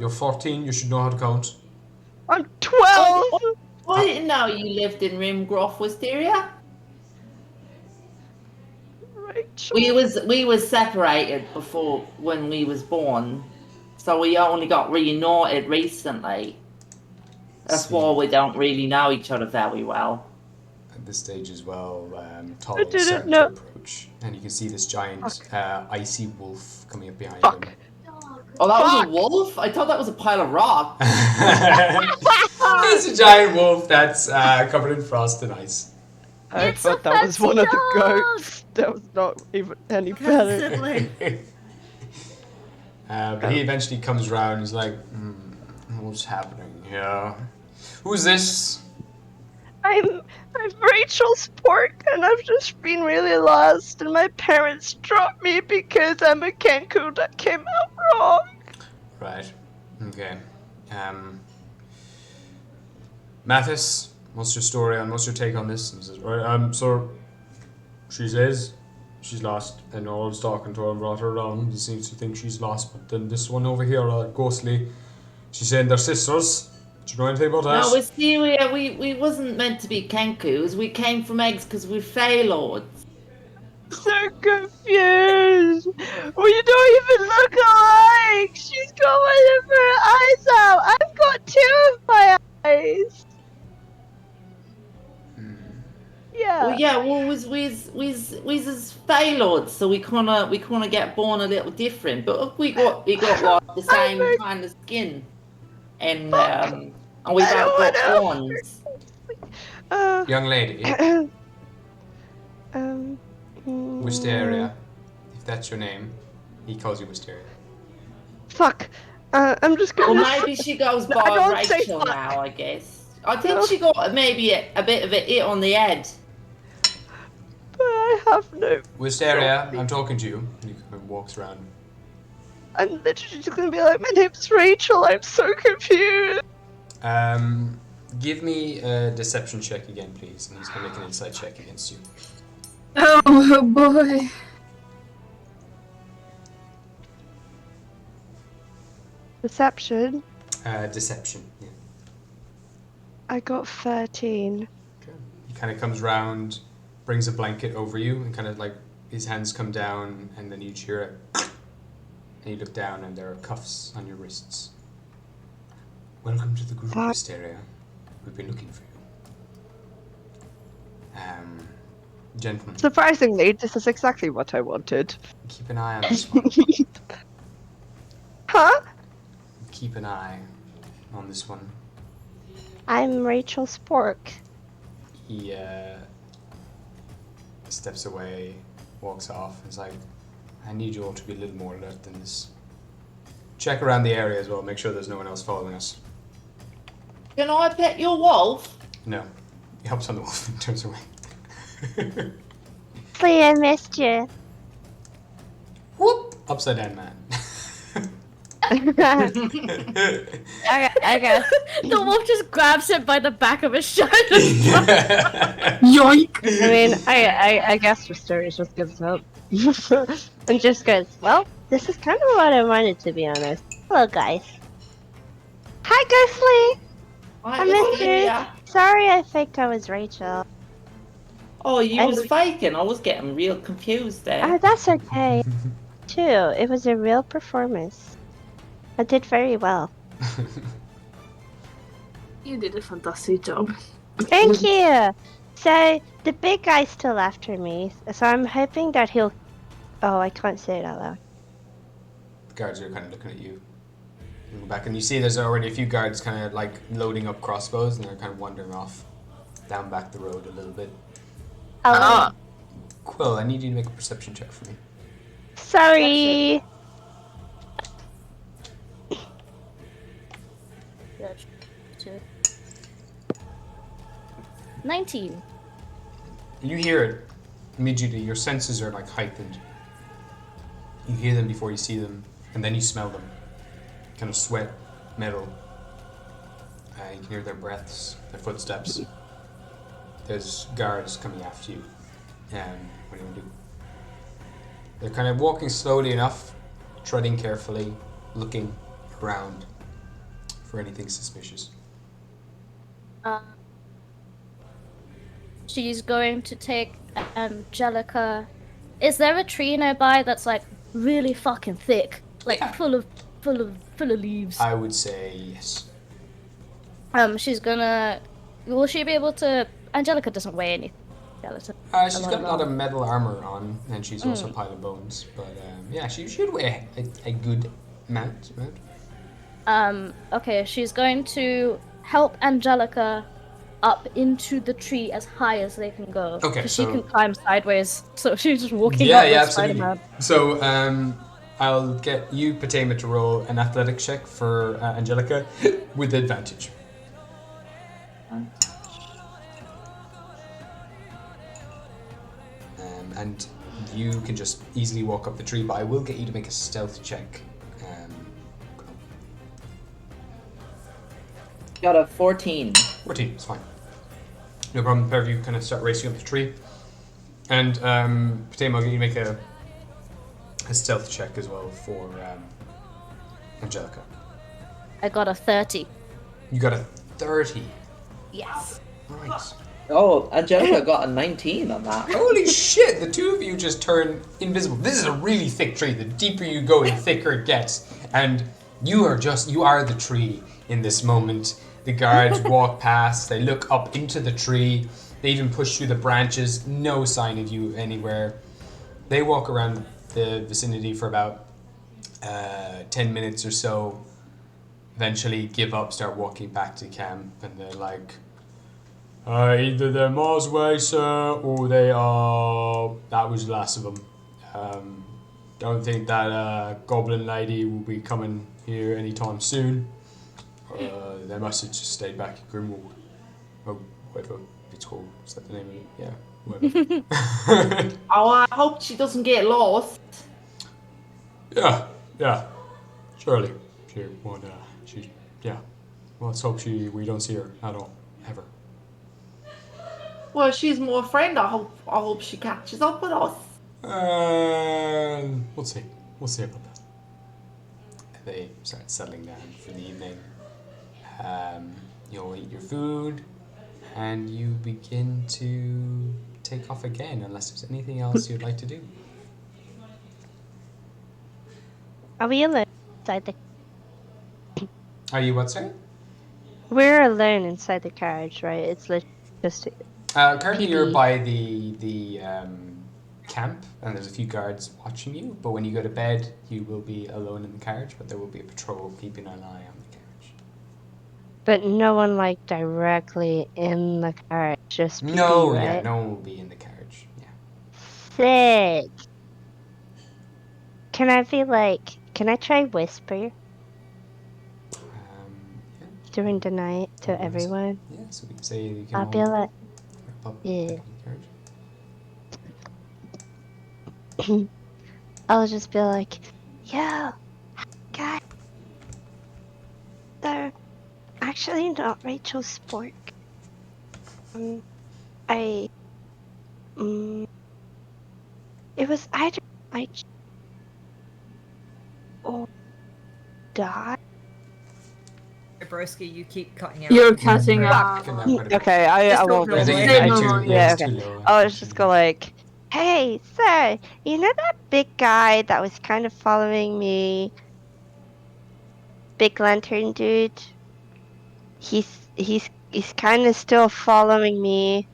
You're 14. You should know how to count. I'm 12. I didn't know you lived in Rimgroth, Wisteria. Rachel. We was separated before when we was born, so we only got reunited recently. That's See. why we don't really know each other very well. At this stage as well, Tall I is didn't starting know. to approach, and you can see this giant icy wolf coming up behind Fuck. him. Oh, that was a wolf? I thought that was a pile of rock. It's a giant wolf that's covered in frost and ice. I It's thought a that was one of the fancy dog. goats. That was not even any better. Sibling. But he eventually comes around. He's like, "What's happening here? Who's this?" I'm Rachel's pork, and I've just been really lost, and my parents dropped me because I'm a Cancun that came out wrong. Right. Okay. Mathis, what's your story and what's your take on this? And he says, right, so she says she's lost, and Noel's talking to her and brought her around. He seems to think she's lost, but then this one over here, Ghostly, she's saying they're sisters. Do you know anything about that? No, Wisteria, we wasn't meant to be Kenkus. We came from eggs because we're Fey Lords. So confused. Well, you don't even look alike. She's got one of her eyes out. I've got two of my eyes. Yeah. Well, yeah, well, we's as Fey Lords, so we kinda get born a little different. But we got one the same kind of skin, and we I both don't got wanna- horns. Young lady, Wisteria, if that's your name. He calls you Wisteria. Fuck. I'm just Well, gonna. maybe she goes No, by don't say Rachel fuck. now, I guess. I think she got maybe a bit of a hit on the head. But I have no. Wisteria, I'm talking to you. And he kind of walks around. I'm literally just gonna be like, my name's Rachel. I'm so confused. Give me a deception check again, please. And he's going to make an insight check against you. Oh boy. Deception. Deception, yeah. I got 13. Okay. He kind of comes round, brings a blanket over you, and kind of like his hands come down, and then you hear it. And you look down, and there are cuffs on your wrists. Welcome to the group, Wisteria. We've been looking for you. Gentlemen, Surprisingly, this is exactly what I wanted. keep an eye on this one. Huh? Keep an eye on this one. I'm Rachel Spork. He steps away, walks off, and is like, I need you all to be a little more alert than this. Check around the area as well, make sure there's no one else following us. Can I pet your wolf? No. He hops on the wolf and turns away. Lee, I missed you. Whoop! Upside down man. I guess. The wolf just grabs him by the back of his shoulder. Yoink! I mean, I guess Wisteria just gives up. And just goes, well, this is kind of what I wanted, to be honest. Hello, guys. Hi, Ghostly! I missed you. Wisteria. Sorry I faked I was Rachel. Oh, you was faking. I was getting real confused there. Oh, that's okay. Too. It was a real performance. I did very well. You did a fantastic job. Thank you! So, the big guy's still after me, so I'm hoping that he'll... Oh, I can't say it out loud. The guards are kind of looking at you. You go back and you see there's already a few guards kind of like loading up crossbows and they're kind of wandering off down back the road a little bit. Quill, I need you to make a perception check for me. Sorry! 19. You hear it immediately. Your senses are like heightened. You hear them before you see them, and then you smell them. Kind of sweat, metal. You can hear their breaths, their footsteps. There's guards coming after you. What do you want to do? They're kind of walking slowly enough, treading carefully, looking around for anything suspicious. She's going to take Angelica. Is there a tree nearby that's like really fucking thick, like full of leaves? I would say yes. She's gonna. Will she be able to? Angelica doesn't weigh anything. She's got a lot of metal armor on, and she's also a pile of bones. But yeah, she should weigh a good amount. Okay, she's going to help Angelica up into the tree as high as they can go. Okay, she so- can climb sideways, so she's just walking Yeah, up yeah, like absolutely. Spider-Man. So I'll get you, Patema, to roll an athletics check for Angelica with advantage. And you can just easily walk up the tree, but I will get you to make a stealth check. Got a 14. 14, it's fine. No problem. Pair of you kind of start racing up the tree. And Patema, I'll get you to make a stealth check as well for Angelica. I got a 30. You got a 30. Yes. Nice. Oh, Angelica got a 19 on that. Holy shit, the two of you just turn invisible. This is a really thick tree. The deeper you go, the thicker it gets. And you are the tree in this moment. The guards walk past, they look up into the tree, they even push through the branches, no sign of you anywhere. They walk around the vicinity for about 10 minutes or so, eventually give up, start walking back to camp, and they're like, either they're miles away, sir, or they are... That was the last of them. Don't think that goblin lady will be coming here anytime soon. They must have just stayed back in Grimwald. Or whatever it's called. Is that the name of it? Yeah, whatever. Oh, I hope she doesn't get lost. Yeah. Surely. She won't, yeah. Well, let's hope we don't see her at all. Ever. Well, she's my friend. I hope she catches up with us. We'll see. We'll see about that. They start settling down for the evening. You'll eat your food, and you begin to take off again, unless there's anything else you'd like to do. Are we alone inside the? Are you what, sorry? We're alone inside the carriage, right? It's just. Currently you're by the camp, and there's a few guards watching you, but when you go to bed, you will be alone in the carriage, but there will be a patrol keeping an eye on the carriage. But no one like directly in the carriage, just PP, No, right? yeah, no one will be in the carriage, yeah. Sick. Can I try whisper Yeah. during the night to Whisper. everyone? Yeah, so we can say you can I'll be like, wrap up yeah. back in the carriage. I'll just be like, yo, guys, they're actually not Rachel Spork. It was either I or die. Broski, you keep cutting out. You're cutting Right, out. cutting out quite a bit. Okay, I Just won't talk I think normally. it's Yeah, too, yeah, it's okay. too low. I'll just go like, hey, sir, you know that big guy that was kind of following me? Big lantern dude? He's kind of still following me.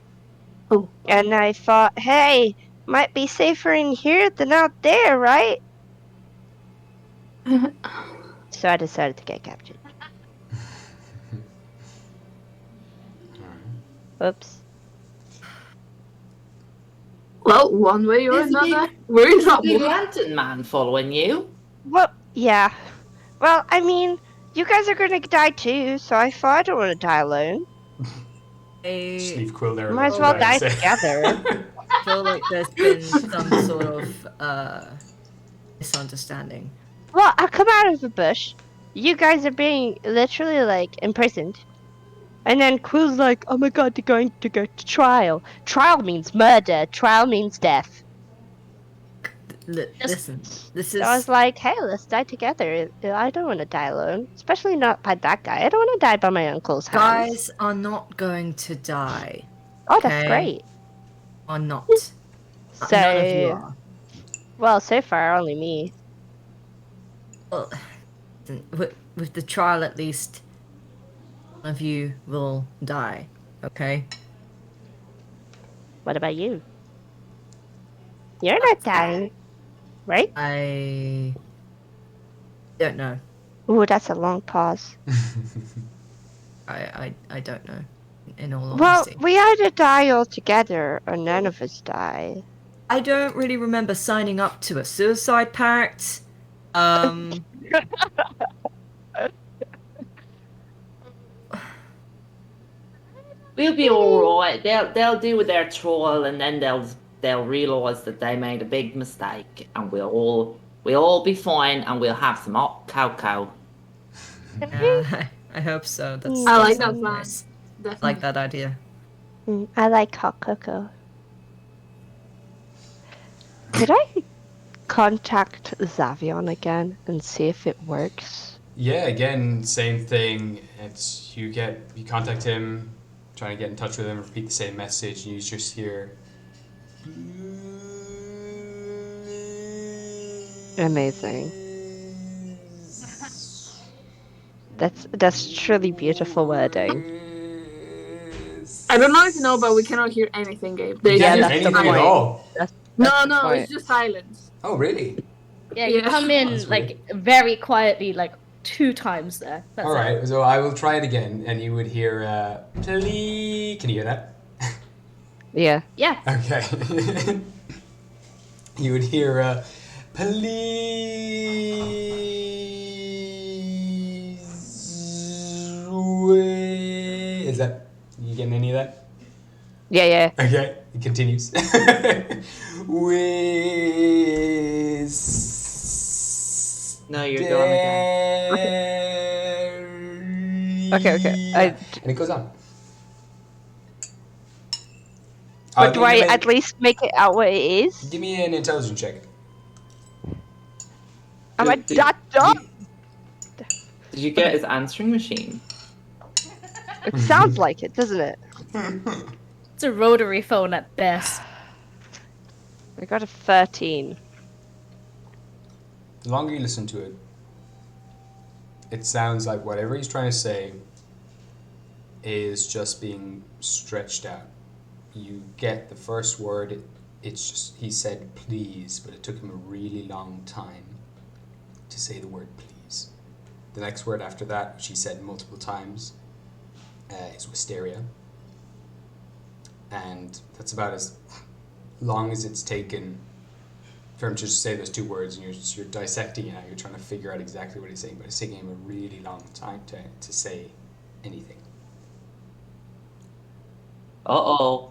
Oh. And I thought, hey, might be safer in here than out there, right? So I decided to get captured. Oops. Well, one way or There's a big- another, we're in Big trouble. lantern man following you. Well, yeah. Well, I mean, you guys are gonna die too, so I thought I don't want to die alone. Just leave Quill there. Might as and well let him die say. together. I feel like there's been some sort of misunderstanding. Well, I come out of the bush. You guys are being literally like imprisoned. And then Quill's like, oh my god, they're going to go to trial. Trial means murder. Trial means death. Listen, this So I was is like, hey, let's die together. I don't want to die alone. Especially not by that guy. I don't want to die by my uncle's hands. guys are not going to die. Oh, that's okay. great. Are not. So, None of you are. well, so far, only me. Well, with the trial, at least, one of you will die. Okay. What about you? You're not dying, right? I don't know. Ooh, that's a long pause. I don't know. In all Well, honesty, we either die all together or none of us die. I don't really remember signing up to a suicide pact. We'll be all right. They'll do their trial, and then they'll realise that they made a big mistake, and we'll all be fine, and we'll have some hot cocoa. I hope so. I like that sounds plan. nice. I Definitely. like that idea. I like hot cocoa. Could I contact Zavion again and see if it works? Yeah, again, same thing. It's you contact him, trying to get in touch with him, repeat the same message, and you just hear. Amazing. That's truly beautiful wording. I don't know if you know, but we cannot hear anything, Gabe. You There's can't Yeah, hear that's the anything at point. all. No, That's the no, point. it's just silence. Oh, really? Yeah, you Yeah. come in That's like very quietly, like 2 times there. That's All it. right, so I will try it again, and you would hear, please. Can you hear that? Yeah. Yeah. Okay. You would hear, please. Is that, you getting any of that? Yeah, yeah. Okay, it continues. No, you're done again. Okay. And it goes on. But do need you I to at least make it out what it is? give me an intelligence check. Am I Did- that dumb? Did you get his answering machine? It sounds like it, doesn't it? It's a rotary phone at best. I got a 13. The longer you listen to it, it sounds like whatever he's trying to say is just being stretched out. You get the first word, it's just, he said please, but it took him a really long time to say the word please. The next word after that, which he said multiple times, is wisteria. And that's about as long as it's taken for him to just say those 2 words, and you're dissecting it now, you're trying to figure out exactly what he's saying, but it's taking him a really long time to say anything. Uh-oh.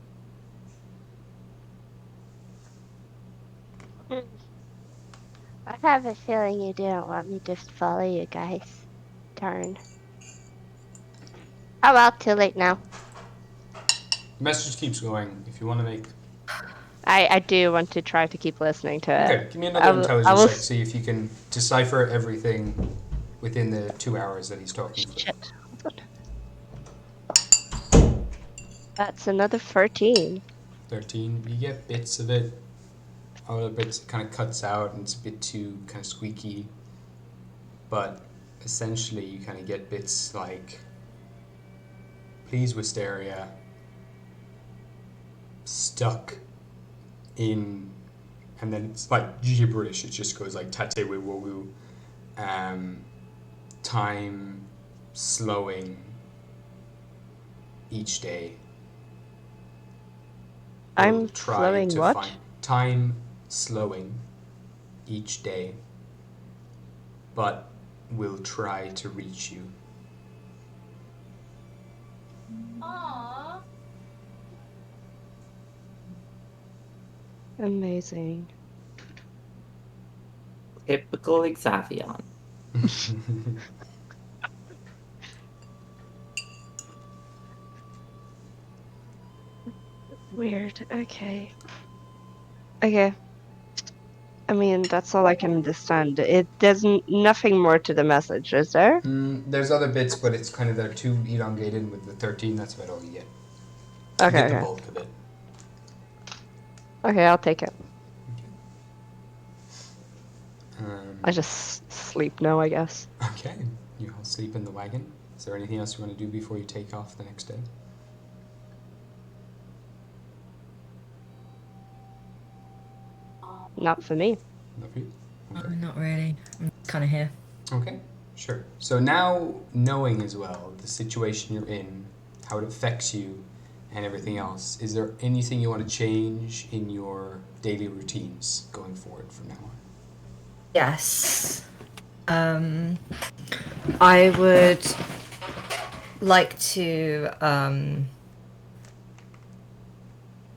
I have a feeling you didn't want me to follow you guys. Darn. Oh well, too late now. The message keeps going. If you want to make... I do want to try to keep listening to it. Okay, give me I another will- intelligence I will check, see if you can decipher everything within the 2 hours that he's talking for. Shit. That's another 13. 13, you get bits of it. Other bits it kind of cuts out and it's a bit too kind of squeaky. But essentially you kind of get bits like please wisteria, stuck in, and then it's like gibberish. It just goes like tate we wogu, time slowing each day. I'm We'll try slowing to what? find time slowing each day, but we'll try to reach you. Aww. Amazing. Typical Xavion. Weird. Okay. Okay. I mean, that's all I can understand. There's nothing more to the message, is there? There's other bits, but it's kind of they're too elongated with the 13. That's about all you get. You Okay, get the okay. bulk of it. Okay, I'll take it. I Um, just sleep now, I guess. okay, you all sleep in the wagon. Is there anything else you want to do before you take off the next day? Not for me. Not for you? Okay. Not really. I'm kind of here. Okay, sure. So now knowing as well the situation you're in, how it affects you, and everything else, is there anything you want to change in your daily routines going forward from now on? Yes. I would like to,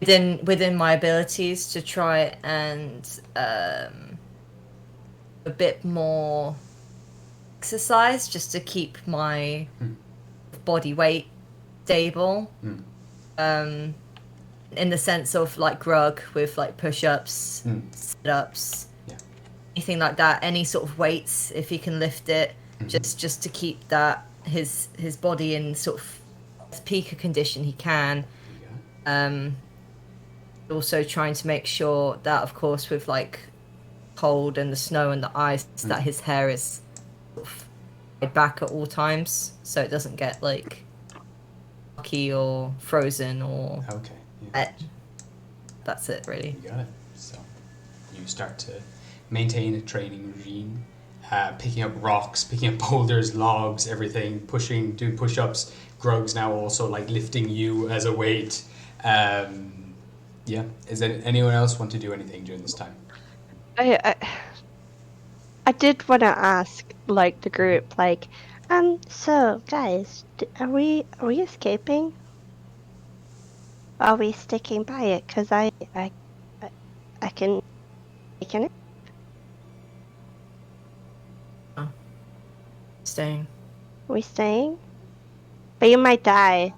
within my abilities, to try and a bit more exercise, just to keep my body weight stable. In the sense of like grug with like push-ups, sit-ups, anything like that, any sort of weights, if he can lift it, just to keep that his body in sort of as peak a condition he can. Also trying to make sure that, of course, with like cold and the snow and the ice, that his hair is sort of tied back at all times, so it doesn't get like rocky or frozen or Okay. Yeah. wet. That's it, really. You got it. So you start to maintain a training regime, picking up rocks, picking up boulders, logs, everything, doing push-ups. Grug's now also like lifting you as a weight. Yeah. Is there anyone else want to do anything during this time? I did want to ask, like, the group, like, so guys, are we escaping? Are we sticking by it? Cause I can it. Staying. We staying? But you might die.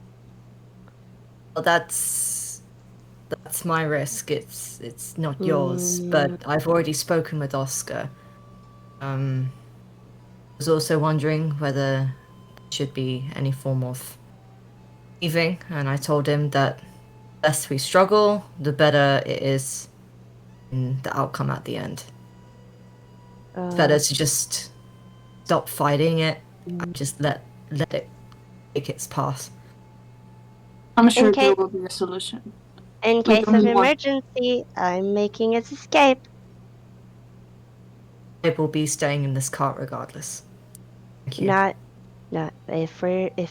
Well, that's my risk. It's not yours. But I've already spoken with Oscar. I was also wondering whether there should be any form of leaving, and I told him that the less we struggle, the better it is in the outcome at the end. It's better to just stop fighting it and just let it take its path. I'm sure Okay. there will be a solution. In case of emergency, I'm making its escape. I will be staying in this cart regardless. Thank you. Not if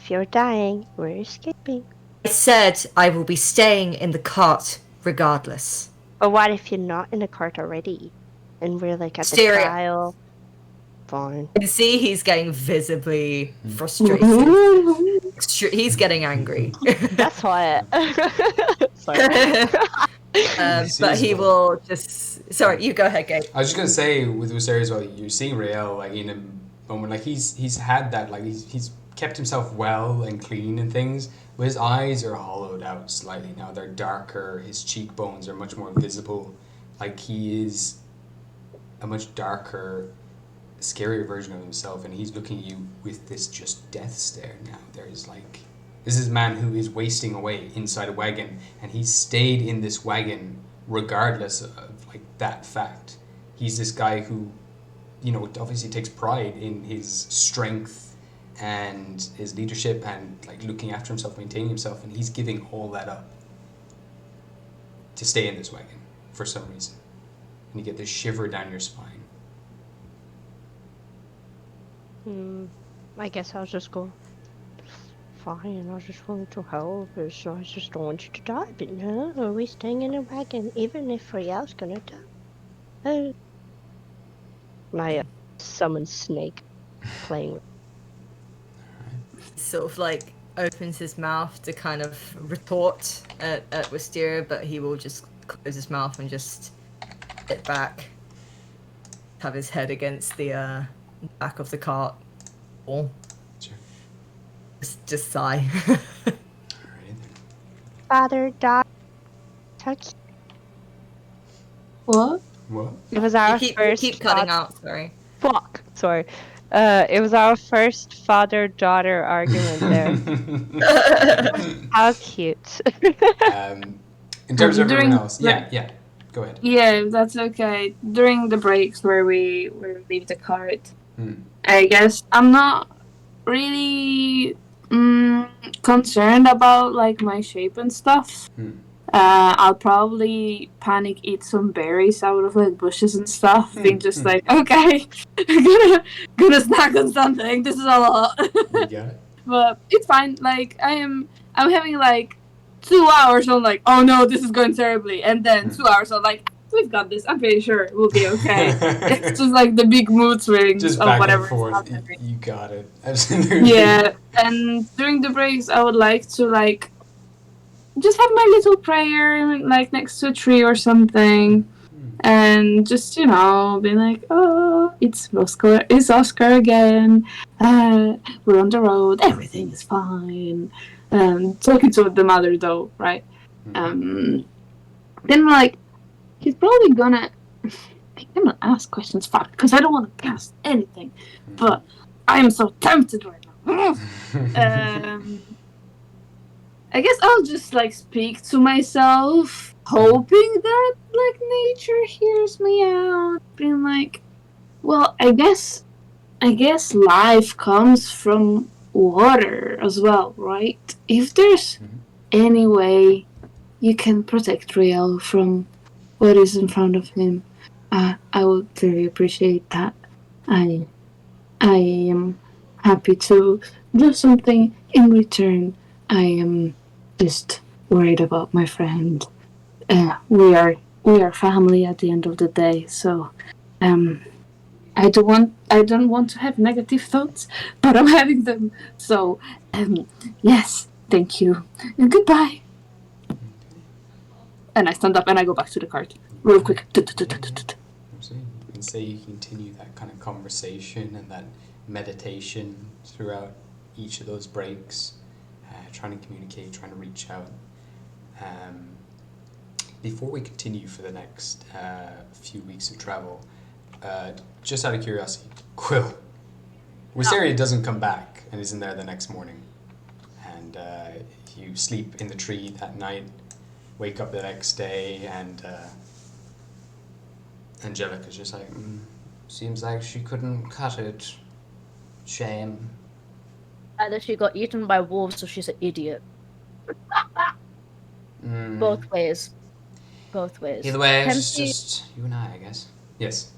you're dying, we're escaping. I said I will be staying in the cart regardless. But what if you're not in the cart already? And we're like at the Hysteria. trial? Fine. You can see he's getting visibly frustrated. He's getting angry. That's why. Sorry. But he will just... Sorry, you go ahead, Gabe. I was just gonna say with Wisteria as well. You're seeing Rael like in a moment like he's had that, like he's kept himself well and clean and things, but his eyes are hollowed out slightly now. They're darker. His cheekbones are much more visible. Like he is a much darker, scarier version of himself, and he's looking at you with this just death stare now. There's like, this is a man who is wasting away inside a wagon, and he's stayed in this wagon regardless of like that fact. He's this guy who, you know, obviously takes pride in his strength and his leadership and like looking after himself, maintaining himself, and he's giving all that up to stay in this wagon for some reason. And you get this shiver down your spine. I guess I'll just go. Fine, I just want to help. I just don't want you to die. But no, are we staying in a wagon? Even if Riel's gonna die. My summoned snake playing with. Sort of like opens his mouth to kind of retort at Wisteria, but he will just close his mouth and just sit back, have his head against the back of the cart wall. Sure. Just sigh. Alrighty then. Father, daughter, touch. What? What? It was our you first. keep cutting out, sorry. Fuck. Sorry. It was our first father-daughter argument there. How cute. In terms of everyone During else, yeah, go ahead. Yeah, that's okay. During the breaks where we leave the cart, I guess I'm not really concerned about like my shape and stuff. I'll probably panic eat some berries out of like bushes and stuff, being just like, okay, gonna snack on something. This is a lot. You got it. But it's fine. Like I'm having like 2 hours on like, oh no, this is going terribly, and then 2 hours on like, we've got this. I'm pretty sure we'll be okay. It's just like the big mood swings Just of back whatever. and forth. is happening. You got it. Absolutely. Yeah, and during the breaks, I would like to like just have my little prayer like next to a tree or something, and just be like, oh, it's Oscar again. We're on the road. Everything is fine. Talking to the mother though, right? Then like he's probably gonna. I'm gonna ask questions, fuck, because I don't want to cast anything, but I am so tempted right now. I guess I'll just like speak to myself, hoping that like nature hears me out, being like, well, I guess life comes from water as well, right? If there's any way you can protect Riel from what is in front of him, I would really appreciate that. I I am happy to do something in return. I am just worried about my friend. We are family at the end of the day, so um, I don't want to have negative thoughts, but I'm having them. So yes, thank you and goodbye. And I stand up and I go back to the cart real quick. So you can say you continue that kind of conversation and that meditation throughout each of those breaks, trying to communicate, trying to reach out. Before we continue for the next few weeks of travel, just out of curiosity, Quill, Wisteria doesn't come back and isn't there the next morning, and you sleep in the tree that night, wake up the next day, and Angelica's just like, seems like she couldn't cut it. Shame. Either she got eaten by wolves or she's an idiot. Both ways. Both ways. Either way, Can it's she, just you and I guess. Yes.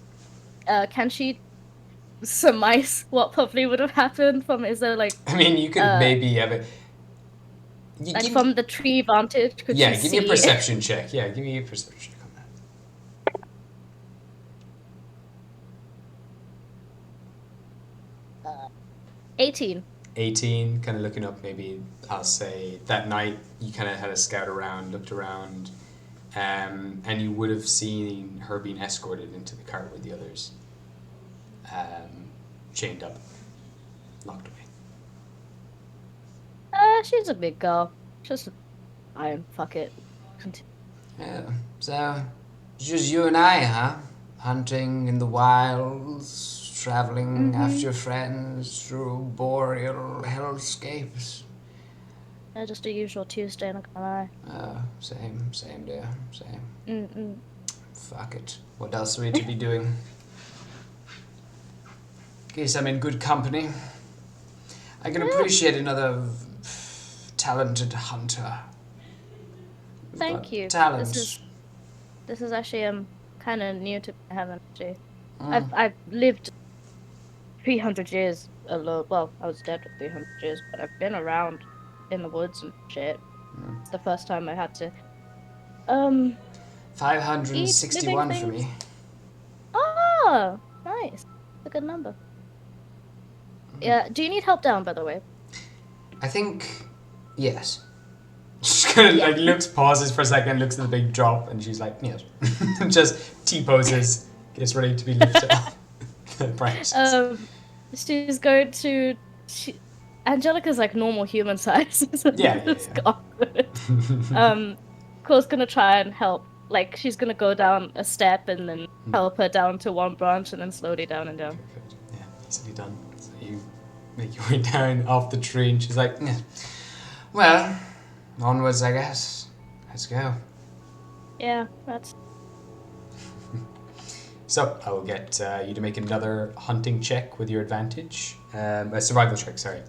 can she surmise what probably would have happened from, is there like I mean, you could maybe have it. like from the tree vantage, could Yeah, she give me a see? perception check. Yeah, give me a perception check on that. 18. 18, kind of looking up, maybe I'll say that night you kind of had a scout around, looked around, and you would have seen her being escorted into the cart with the others, chained up, locked away. She's a big girl. Just fine, fuck it. Yeah, so just you and I, huh? Hunting in the wilds, traveling after friends through boreal hellscapes. Just a usual Tuesday, not gonna lie. Same dear, same. Fuck it. What else are we to be doing? Guess I'm in good company. I can appreciate another talented hunter. We've Thank got you. Talent. This is actually kind of new to heaven. Actually, I've lived 300 years alone. Well, I was dead for 300 years, but I've been around in the woods and shit. It's the first time I had to 561 eat for living me. Oh, nice. That's a good number. Yeah. Do you need help down, by the way? I think, yes. She kind of like looks, pauses for a second, looks at the big drop, and she's like, yes. Just T-poses, gets ready to be lifted up. She's going to... Angelica's like normal human size. It's awkward. Cole's gonna try and help. Like, she's gonna go down a step and then help her down to one branch and then slowly down and down. Perfect. Yeah, easily done. So you make your way down off the tree, and she's like, yeah. Well, onwards, I guess. Let's go. Yeah, that's... So, I will get you to make another hunting check with your advantage. A survival check, sorry.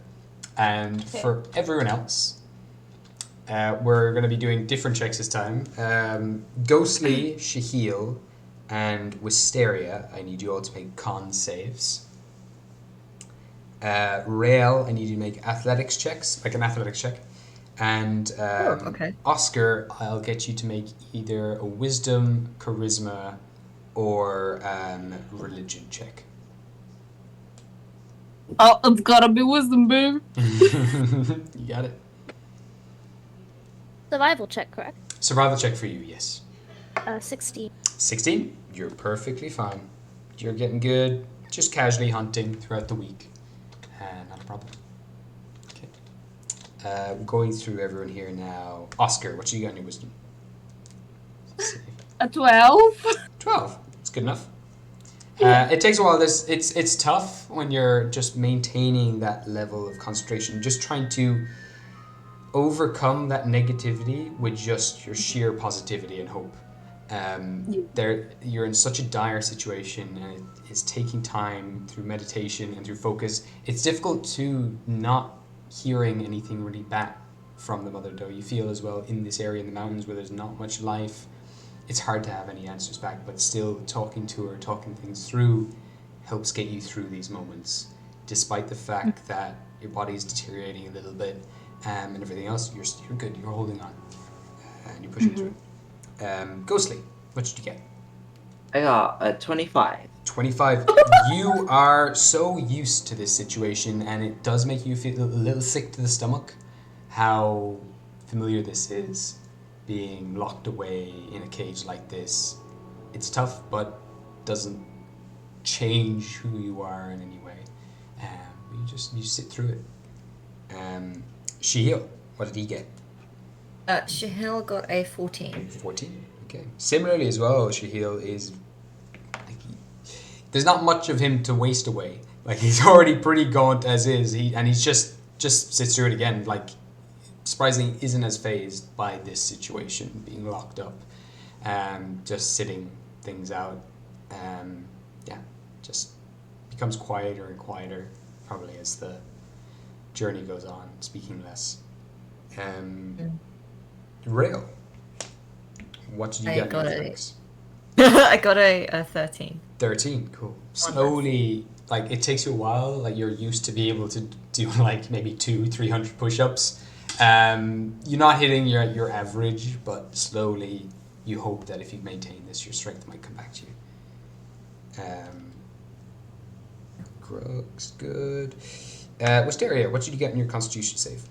And for everyone else, we're going to be doing different checks this time. Ghostly, Shaheel, and Wisteria, I need you all to make con saves. Rael, I need you to make athletics checks, like an athletics check. And Oscar, I'll get you to make either a wisdom, charisma, or religion check. Oh, it's gotta be wisdom, babe. You got it. Survival check, correct? Survival check for you, yes. 16. 16? You're perfectly fine. You're getting good, just casually hunting throughout the week. Not a problem. Okay. Going through everyone here now. Oscar, what you got in your wisdom? A 12. 12. It's good enough. It takes a while. It's tough when you're just maintaining that level of concentration, just trying to overcome that negativity with just your sheer positivity and hope. You're in such a dire situation, and it's taking time through meditation and through focus. It's difficult to not hearing anything really bad from the Mother Doe. You feel as well in this area in the mountains where there's not much life. it's hard to have any answers back, but still talking to her, talking things through, helps get you through these moments, despite the fact that your body is deteriorating a little bit, and everything else. You're good. You're holding on, and you're pushing through. Ghostly, what did you get? I got a 25. 25. You are so used to this situation, and it does make you feel a little sick to the stomach how familiar this is, being locked away in a cage like this. It's tough, but doesn't change who you are in any way. You sit through it. Shihil, what did he get? Shahil got a 14. 14. Okay. Similarly as well, Shahil is like, there's not much of him to waste away. Like, he's already pretty gaunt as is. He's just sits through it again. Like, surprisingly, isn't as phased by this situation, being locked up, just sitting things out. Just becomes quieter and quieter, probably as the journey goes on, speaking less. Rail, what did you get in your athletics? I got a 13. 13, cool. Slowly, like, it takes you a while, like, you're used to be able to do, like, maybe 200-300 push-ups. You're not hitting your average, but slowly you hope that if you maintain this, your strength might come back to you. Crooks, good. Wisteria, what did you get in your constitution save?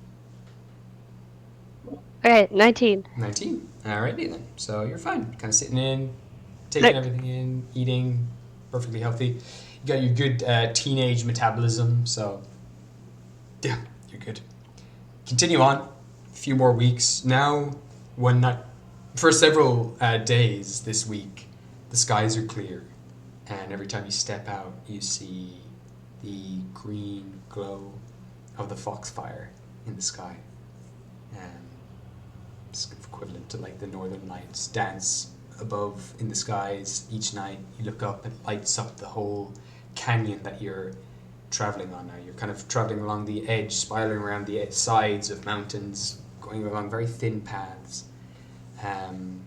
Okay, 19. 19. Alrighty then. So you're fine. Kind of sitting in, taking everything in, eating, perfectly healthy. You got your good teenage metabolism, so yeah, you're good. Continue on. A few more weeks. Now, one night, for several days this week, the skies are clear, and every time you step out, you see the green glow of the foxfire in the sky. It's equivalent to like the northern lights dance above in the skies each night. You look up, it lights up the whole canyon that you're traveling on now. You're kind of traveling along the edge, spiraling around the sides of mountains, going along very thin paths. And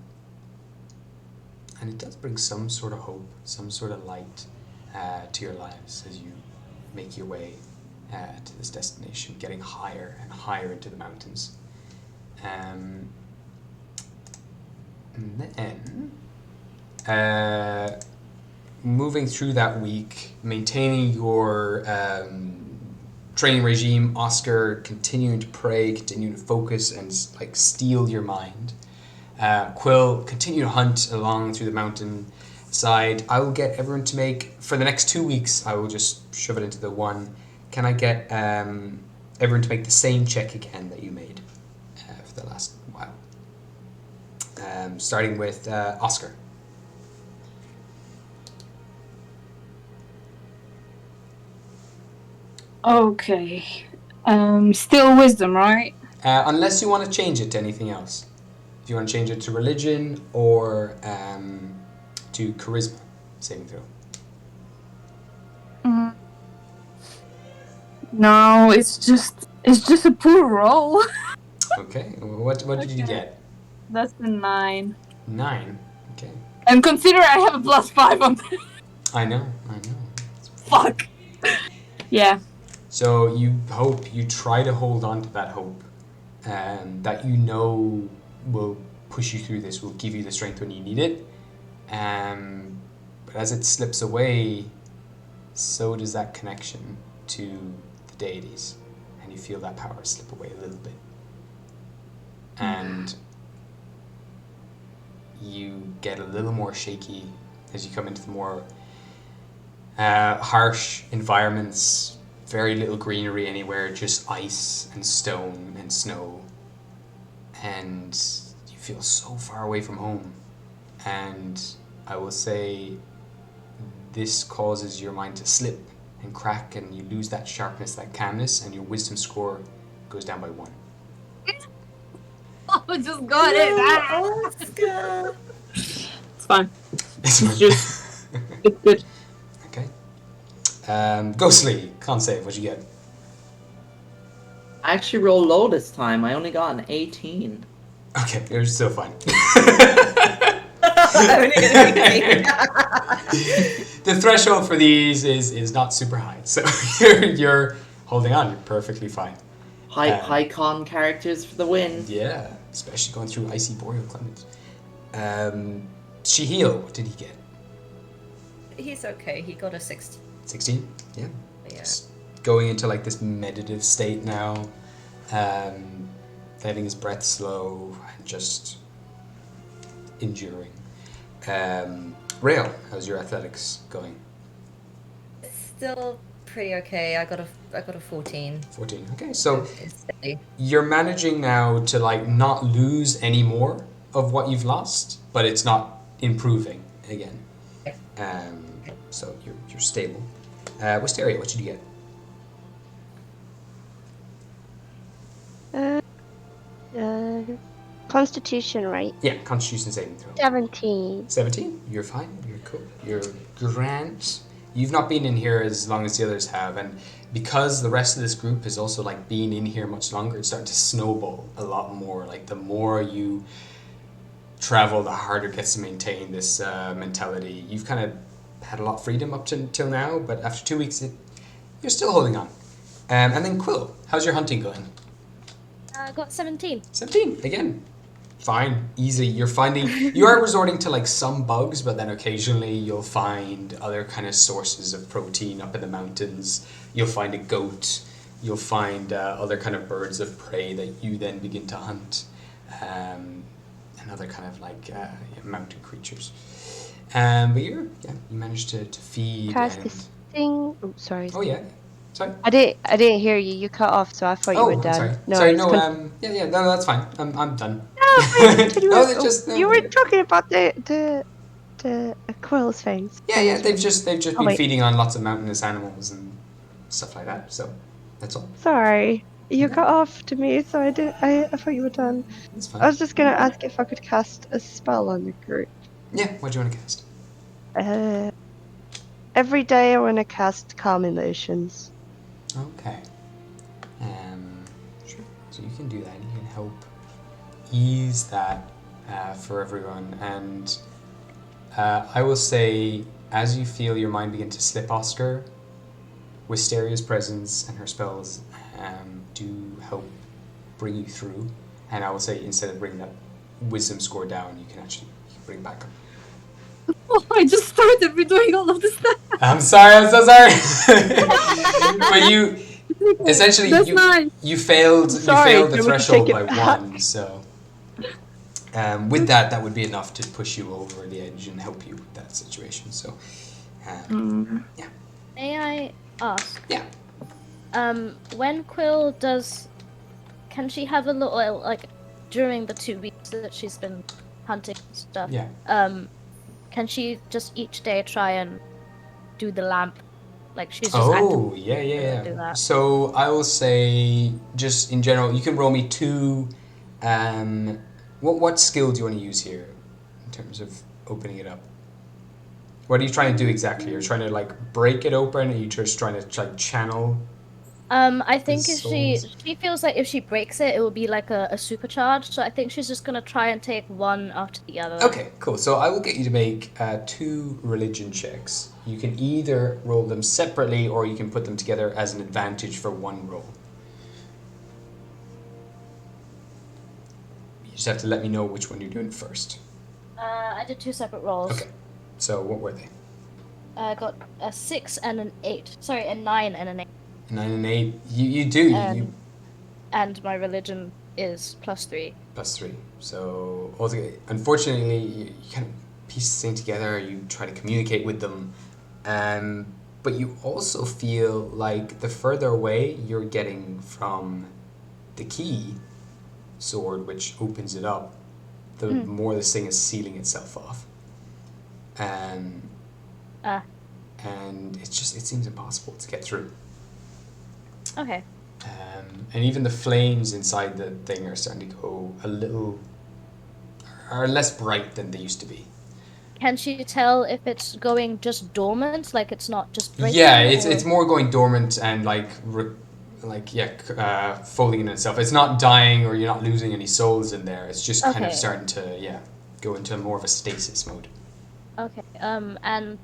it does bring some sort of hope, some sort of light to your lives as you make your way to this destination, getting higher and higher into the mountains. And then, moving through that week, maintaining your training regime, Oscar continuing to pray, continuing to focus and like steal your mind. Quill, continue to hunt along through the mountain side. I will get everyone to make, for the next 2 weeks, I will just shove it into the one. Can I get everyone to make the same check again that you made for the last while? Starting with Oscar. Okay. Still wisdom, right? Unless you want to change it to anything else. If you want to change it to religion or to charisma saving throw. No, it's just a poor roll. Okay. What did you get? That's the 9. 9. Okay. And consider I have a +5 on that. I know. Fuck. Yeah. So you try to hold on to that hope, that you know will push you through this, will give you the strength when you need it. But as it slips away, so does that connection to the deities, and you feel that power slip away a little bit. And you get a little more shaky as you come into the more harsh environments, very little greenery anywhere, just ice and stone and snow. And you feel so far away from home. And I will say this causes your mind to slip and crack, and you lose that sharpness, that calmness, and your wisdom score goes down by 1. Oh, just got it. Oscar. It's fine. It's just it's good. Okay. Ghostly, con save, what'd you get? I actually rolled low this time. I only got an 18. Okay, you're still fine. only gonna be me. The threshold for these is not super high, so you're holding on. You're perfectly fine. High con characters for the win. Yeah, especially going through icy boreal climate. Shihio, what did he get? He's okay. He got a 16. 16? Yeah. Yeah. Just going into like this meditative state now, letting his breath slow and just enduring. Rael, how's your athletics going? Still pretty okay. I got a 14. 14. Okay, so It's steady. you're managing now to like not lose any more of what you've lost, but it's not improving again. So you're stable. Wisteria, what did you get? Constitution, right? Yeah, Constitution saving throw. 17. 17. You're fine. You're cool. You're grand. You've not been in here as long as the others have, and because the rest of this group has also like been in here much longer, it's starting to snowball a lot more. Like the more you travel, the harder it gets to maintain this mentality. You've kind of had a lot of freedom up to till now, but after 2 weeks, you're still holding on. And then Quill, how's your hunting going? I got 17. 17 again. Fine, easy. You are resorting to like some bugs, but then occasionally you'll find other kind of sources of protein up in the mountains. You'll find a goat. You'll find other kind of birds of prey that you then begin to hunt, and other kind of like mountain creatures. But you managed to feed. Cast and... this thing. Oh, sorry. Oh yeah, sorry. I didn't hear you. You cut off, so I thought you were done. Sorry. No, Sorry, it's no, good. no, that's fine. I'm done. No, they just you were talking about the quill's things. Yeah, they've just been wait. feeding on lots of mountainous animals and stuff like that. So that's all. Sorry, you cut off to me, so I thought you were done. It's fine. I was just gonna ask if I could cast a spell on the group. Yeah, what do you want to cast? Every day I want to cast Calm Emotions. Okay. Sure. So you can do that. You can help ease that for everyone. And I will say, as you feel your mind begin to slip, Oscar, Wisteria's presence and her spells do help bring you through. And I will say, instead of bringing that wisdom score down, you can actually bring it back up. Oh, I just started doing all of this stuff. I'm sorry, I'm so sorry. But you essentially That's nice. you failed Sorry, you failed the can we threshold take by it back? 1, so with that would be enough to push you over the edge and help you with that situation. So yeah. May I ask? Yeah. When Quill can she have a little like during the 2 weeks that she's been hunting and stuff? Yeah. Can she just each day try and do the lamp? Like she's just Oh, actively yeah. do that. So I will say, just in general, you can roll me 2. What skill do you want to use here in terms of opening it up? What are you trying to do exactly? You're trying to like break it open, or are you just trying to like channel? I think if souls. she feels like if she breaks it, it will be like a supercharge. So I think she's just gonna try and take one after the other. Okay, cool. So I will get you to make 2 religion checks. You can either roll them separately, or you can put them together as an advantage for one roll. You just have to let me know which one you're doing first. I did 2 separate rolls. Okay. So what were they? I got a 6 and an 8. Sorry, a 9 and an 8. 9 and 8. You do. You And my religion is +3. +3. So altogether, unfortunately, you kind of piece this thing together. You try to communicate with them, but you also feel like the further away you're getting from the key sword, which opens it up, the more this thing is sealing itself off. And it seems impossible to get through. Okay. And even the flames inside the thing are starting to go are less bright than they used to be. Can she tell if it's going just dormant, like it's not just breaking? Yeah, it's more going dormant and folding in itself. It's not dying, or you're not losing any souls in there. It's just kind of Okay. starting to go into more of a stasis mode. Okay. And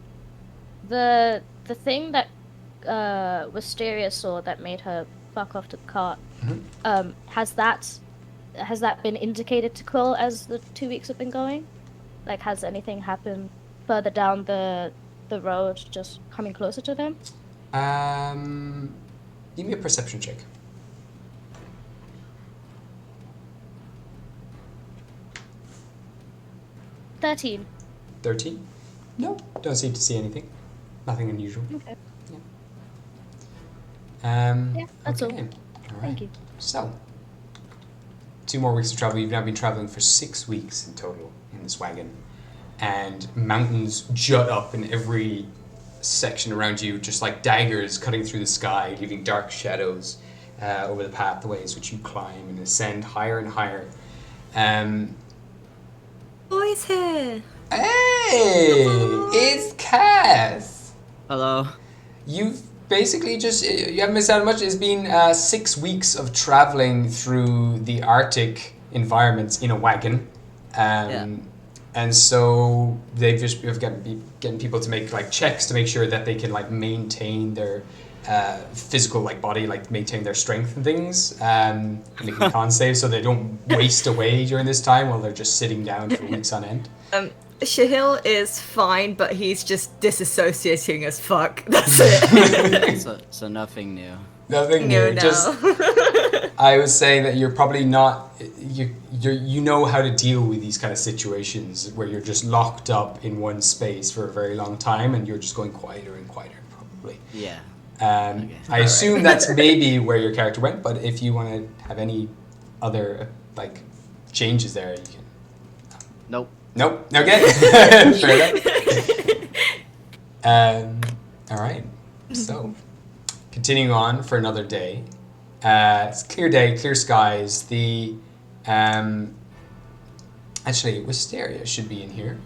the thing that Wisteria saw that made her fuck off to the cart. Has that been indicated to Quill as the 2 weeks have been going? Like, has anything happened further down the road, just coming closer to them? Give me a perception check. 13. 13? No, don't seem to see anything. Nothing unusual. Okay. Yeah, that's okay. all. All right. Thank you. So, 2 more weeks of travel. You've now been traveling for 6 weeks in total in this wagon. And mountains jut up in every section around you, just like daggers cutting through the sky, leaving dark shadows over the pathways which you climb and ascend higher and higher. Boys here. Hey! It's Cass! Hello. You've basically you haven't missed out on much. It's been 6 weeks of traveling through the Arctic environments in a wagon. And so they've just getting people to make like checks to make sure that they can like maintain their physical like body, like maintain their strength and things, and making con saves so they don't waste away during this time while they're just sitting down for weeks on end. Shahil is fine, but he's just disassociating as fuck. That's it. So nothing new. Nothing new. No. Just I was saying that you're probably not you know how to deal with these kind of situations where you're just locked up in one space for a very long time and you're just going quieter and quieter probably. Yeah. I assume that's maybe where your character went, but if you want to have any other like changes there, you can. Nope. Okay. Fair enough. All right. So, continuing on for another day. It's a clear day, clear skies. The actually, Wisteria should be in here.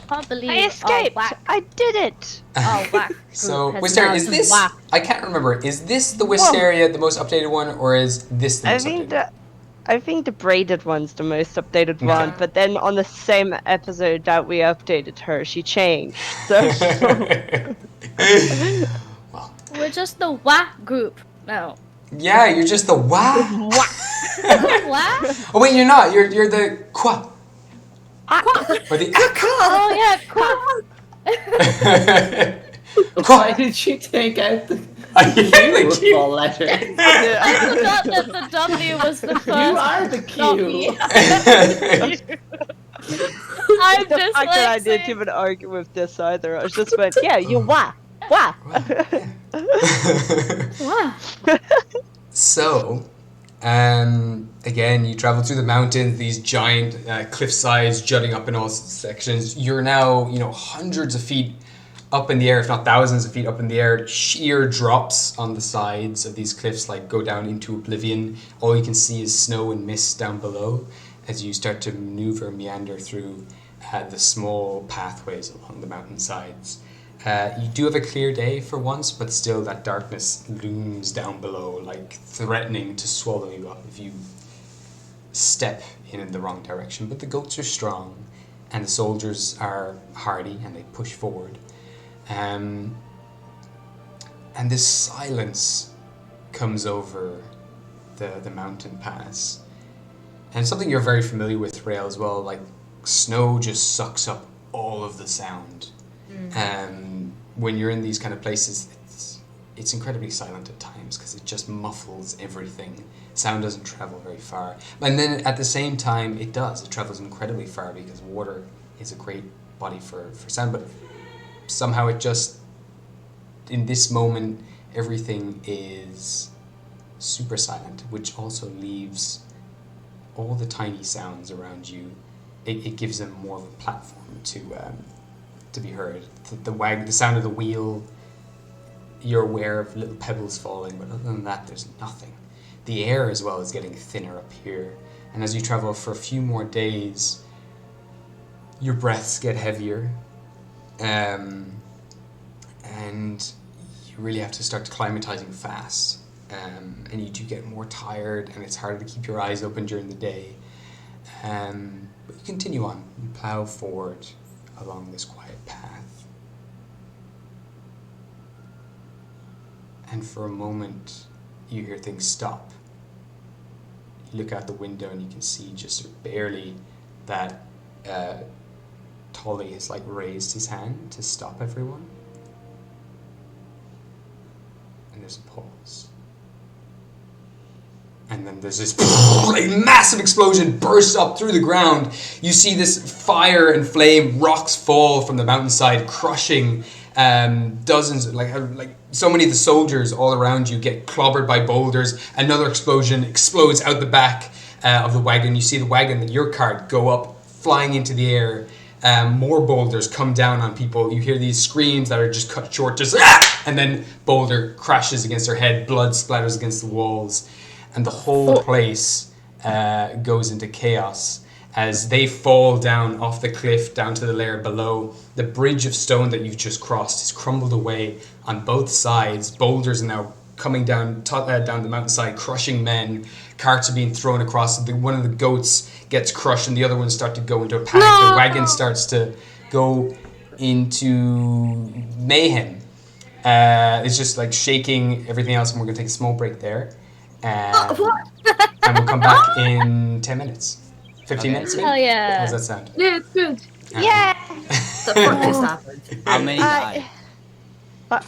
Can't believe I escaped. I did it. Whack. So, has Wisteria, now is this? whack. I can't remember. Is this the Wisteria, the most updated one, or is this the most updated? I think the braided one's the most updated one, but then on the same episode that we updated her, she changed. So We're just the wah group now. Yeah, you're just the wah. Wah. Oh wait, you're not. You're the qua. Or the Oh yeah, cool. Why did you take out the Q. letter? I forgot that the W was the first. You are the Q. I'm the just fact that I didn't even argue with this either. I was just went, yeah, you wah. So, again, you travel through the mountains, these giant cliff sides jutting up in all sections. You're now, hundreds of feet up in the air, if not thousands of feet up in the air. Sheer drops on the sides of these cliffs, like go down into oblivion. All you can see is snow and mist down below as you start to maneuver, meander through the small pathways along the mountainsides. You do have a clear day for once, but still that darkness looms down below, like threatening to swallow you up if you step in the wrong direction. But the goats are strong, and the soldiers are hardy, and they push forward. And this silence comes over the mountain pass. And something you're very familiar with, Rael, as well, like snow just sucks up all of the sound. When you're in these kind of places, it's incredibly silent at times because it just muffles everything. Sound doesn't travel very far. And then at the same time, it does. It travels incredibly far because water is a great body for sound, but somehow it just, in this moment, everything is super silent, which also leaves all the tiny sounds around you. It gives them more of a platform to be heard. The sound of the wheel, you're aware of little pebbles falling, but other than that, there's nothing. The air as well is getting thinner up here, and as you travel for a few more days, your breaths get heavier, and you really have to start acclimatizing fast. and you do get more tired, and it's harder to keep your eyes open during the day. But you continue on. You plow forward along this quiet path. And for a moment, you hear things stop. You look out the window and you can see just barely that Tolly has like raised his hand to stop everyone. And there's a pause. And then there's this a massive explosion bursts up through the ground. You see this fire and flame, rocks fall from the mountainside, crushing dozens, like so many of the soldiers all around you get clobbered by boulders. Another explosion explodes out the back of the wagon. You see the wagon that your cart go up, flying into the air. More boulders come down on people. You hear these screams that are just cut short, just and then boulder crashes against their head, blood splatters against the walls. And the whole place goes into chaos as they fall down off the cliff down to the layer below. The bridge of stone that you've just crossed is crumbled away on both sides. Boulders are now coming down the mountainside, crushing men. Carts are being thrown across. One of the goats gets crushed and the other ones start to go into a panic. No! The wagon starts to go into mayhem. It's just like shaking everything else, and we're going to take a small break there. And we'll come back in 10 minutes. 15 minutes, maybe? Hell yeah. How's that sound? Yeah, it's good. Yeah. The fuck just happened? How many died? How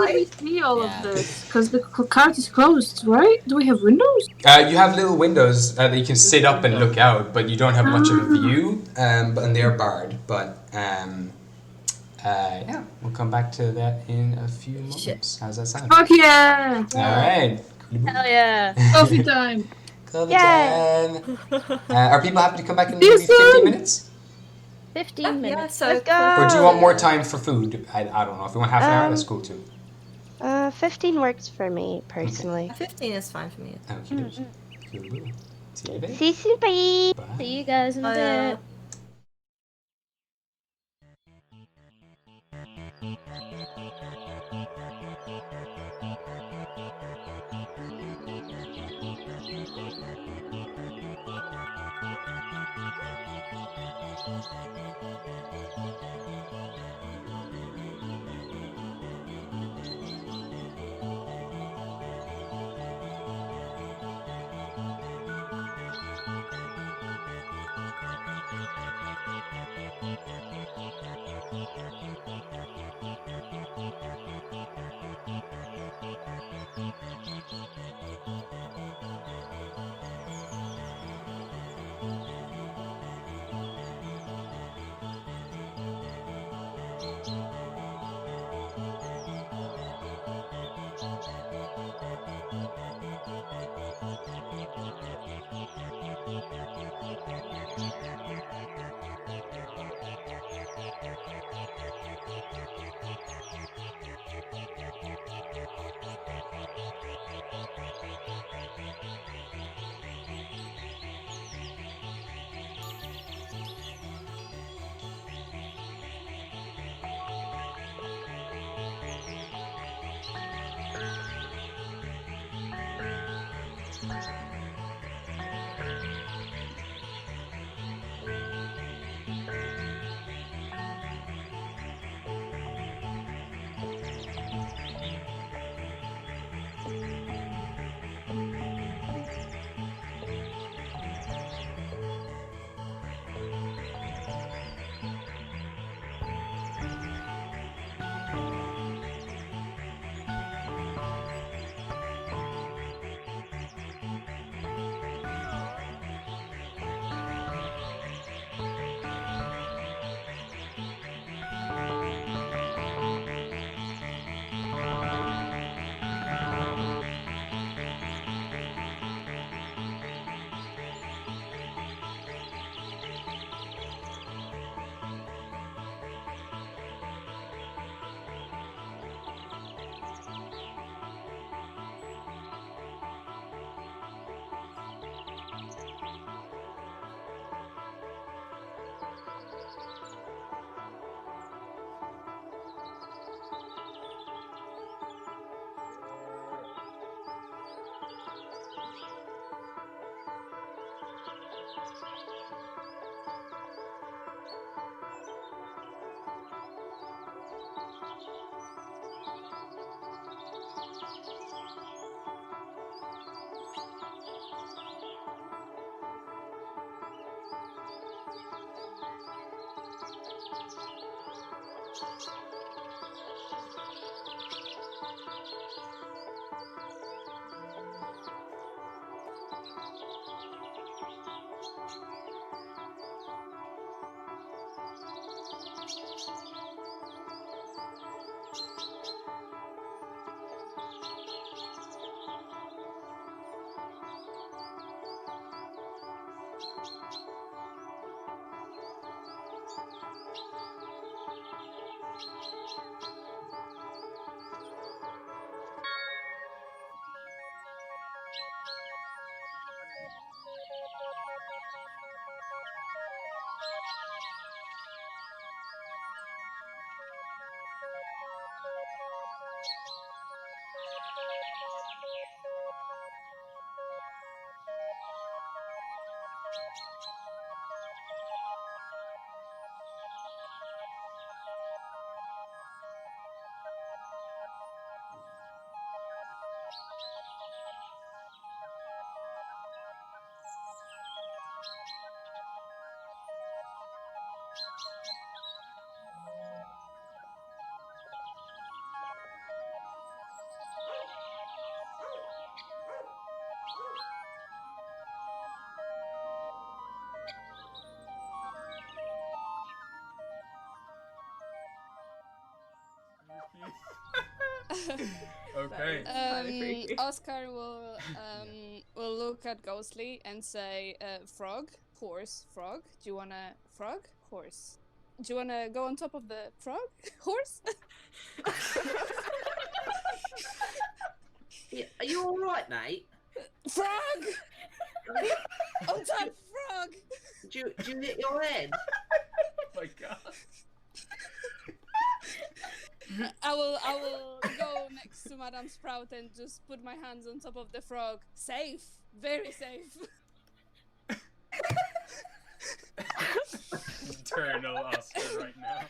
do we see all of this? Because the cart is closed, right? Do we have windows? You have little windows that you can sit up and look out, but you don't have much of a view, and they are barred. But yeah, we'll come back to that in a few moments. Shit. How's that sound? Fuck yeah! All right. Hell yeah. Coffee time. Coffee Yay. time. Are people happy to come back in See you maybe 15 soon. minutes? 15 minutes. Yeah, so Let's go. Or do you want more time for food? I don't know. If you want half an hour, that's cool too. 15 works for me personally. 15 is fine for me. Okay. Cool. See you in a bit. See you, bye. Bye. See you guys in a bit. Okay. Oscar will look at Ghostly and say, "Frog, horse, frog. Do you wanna frog, horse? Do you wanna go on top of the frog, horse?" Yeah, are you all right, mate? Frog! On top, frog! Do you hit your head? Oh my god. I will go next to Madame Sprout and just put my hands on top of the frog. Safe, very safe. Eternal Oscar right now.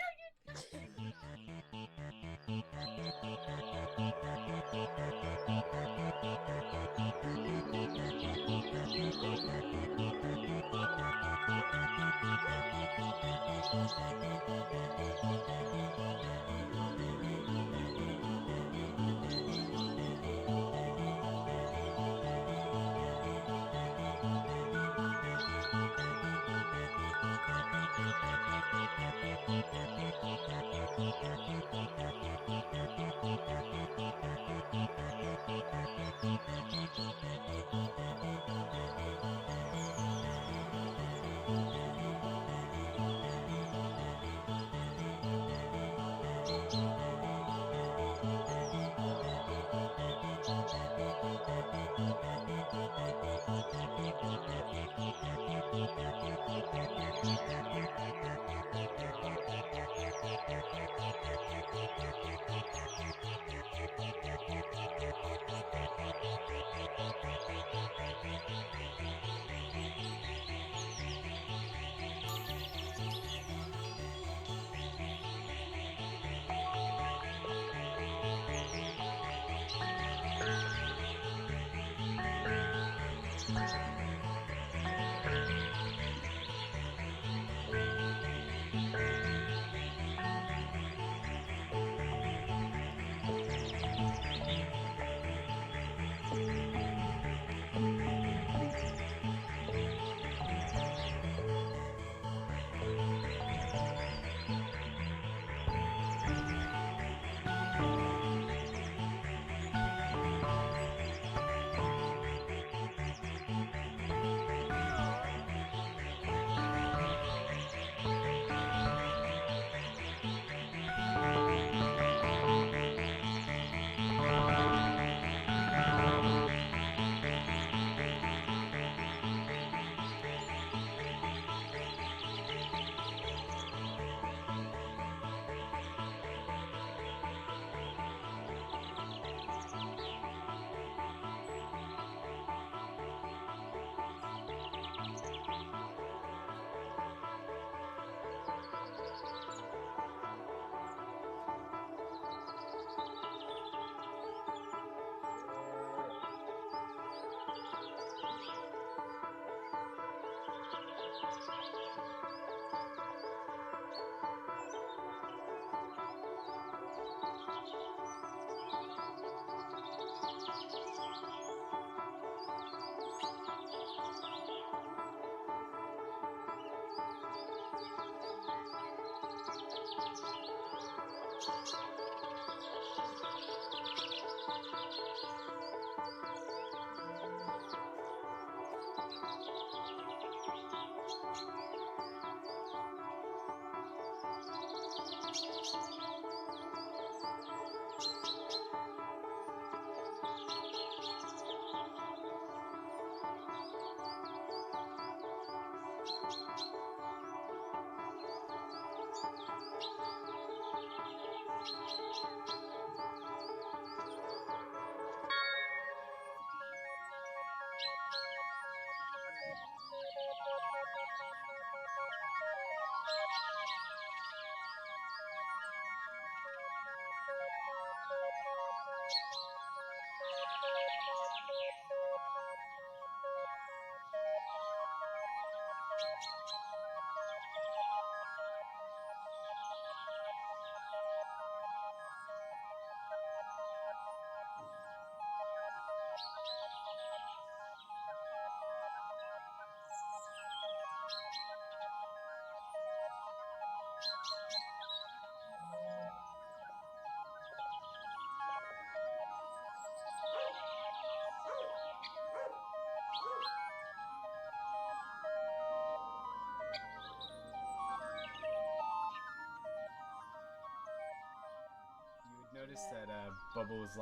You would notice that Bubbles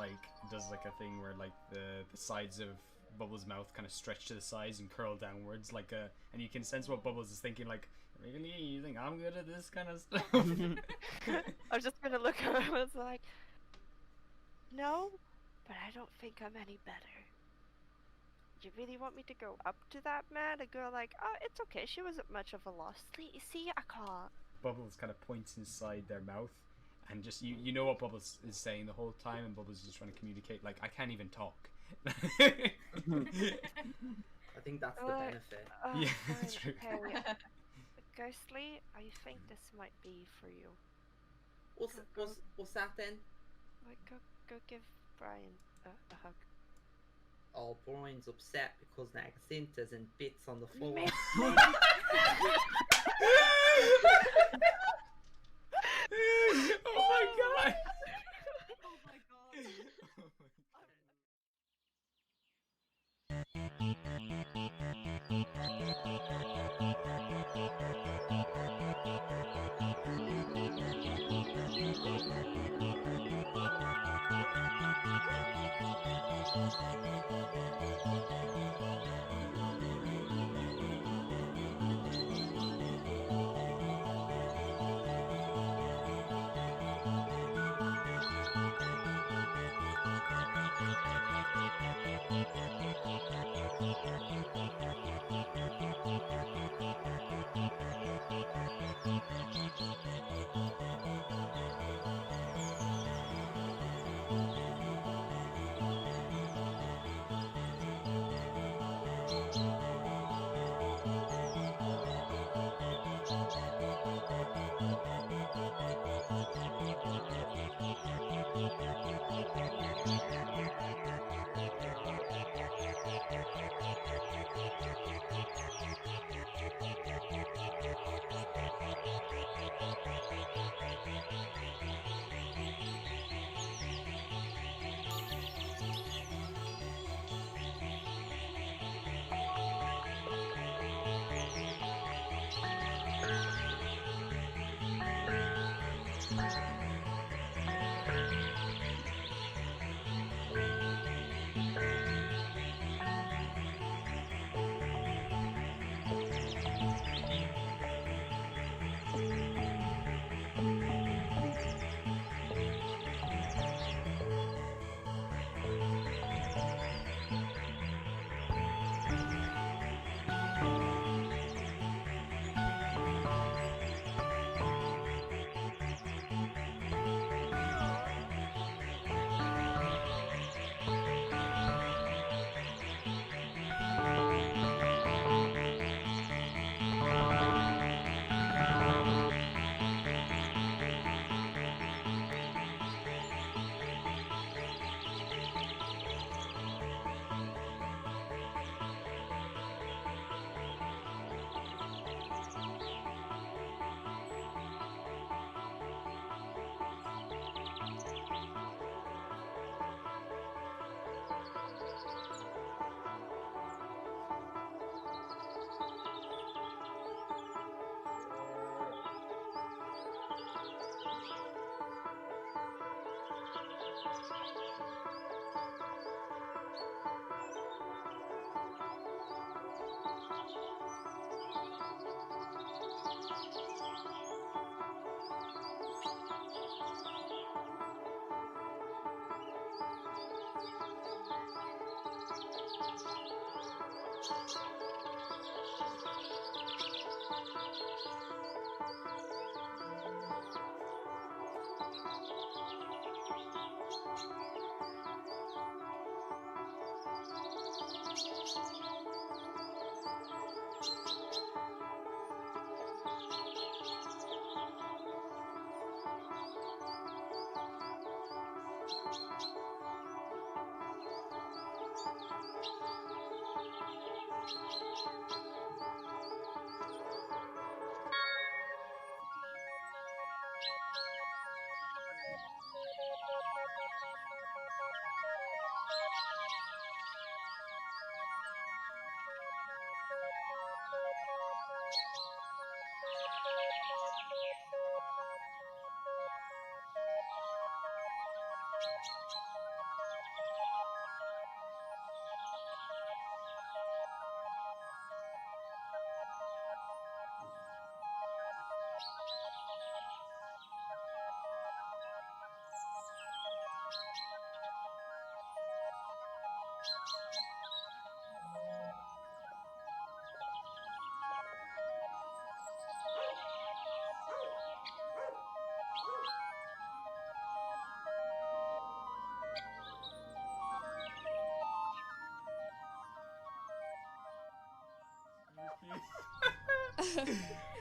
does a thing where the sides of Bubbles' mouth kind of stretch to the sides and curl downwards and you can sense what Bubbles is thinking, like, really? You think I'm good at this kind of stuff? I was just gonna look at him. I was like, no, but I don't think I'm any better. You really want me to go up to that man and go like, oh, it's okay, she wasn't much of a loss. See, I can't. Bubbles kind of points inside their mouth, and just you know what Bubbles is saying the whole time, and Bubbles is just trying to communicate, like, I can't even talk. I think that's the benefit. Yeah, that's true. Okay. Ghostly, I think this might be for you. What's that then? Like, go give Brian a hug. Oh, Brian's upset because now Cyntha's in bits on the floor. Oh my god! Oh my god.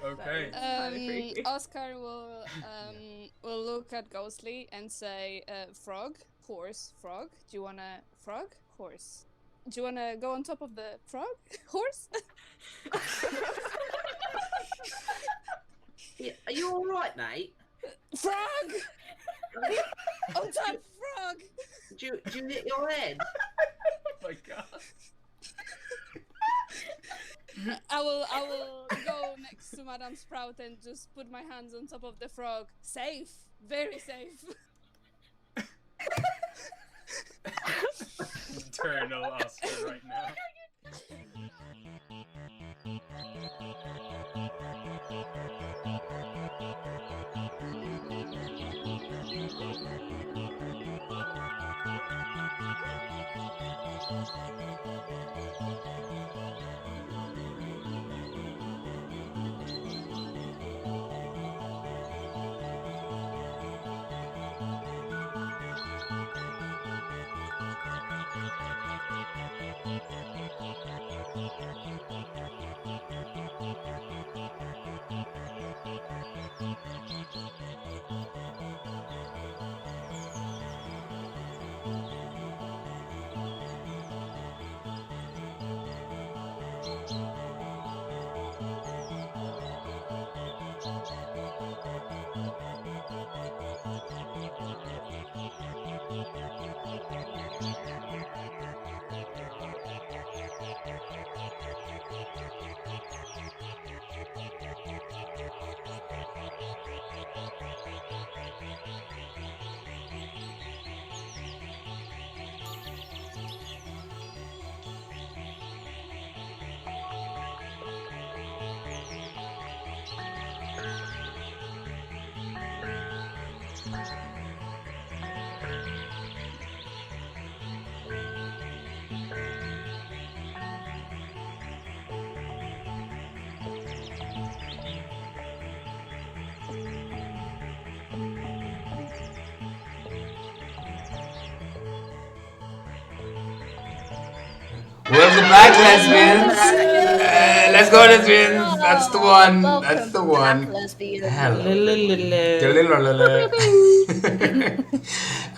Okay. Oscar will look at Ghostly and say, "Frog, horse, frog. Do you wanna frog, horse? Do you wanna go on top of the frog, horse?" Yeah, are you all right, mate? Frog! On top, frog! Do you hit your head? Oh my god. I will go next to Madame Sprout and just put my hands on top of the frog. Safe, very safe. Eternal Oscar right now. Welcome back, lesbians. Let's go, lesbians. That's the one. That's the one.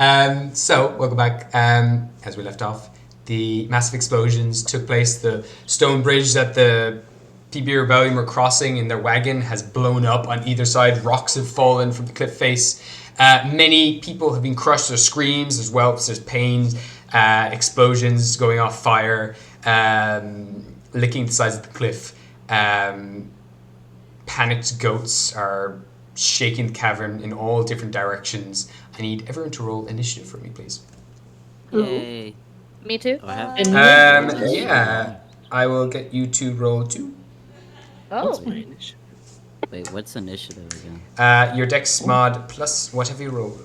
Hello. So, welcome back. As we left off, the massive explosions took place. The stone bridge that the PB Rebellium were crossing in their wagon has blown up on either side. Rocks have fallen from the cliff face. Many people have been crushed. There's screams, there's whelps, there's pain, explosions going off, fire, licking the sides of the cliff. Panicked goats are shaking the cavern in all different directions. I need everyone to roll initiative for me, please. Yay. Me too. Do I have Yeah, I will get you to roll 2. Oh. What's my initiative? Wait, what's initiative again? Your dex mod plus whatever you roll.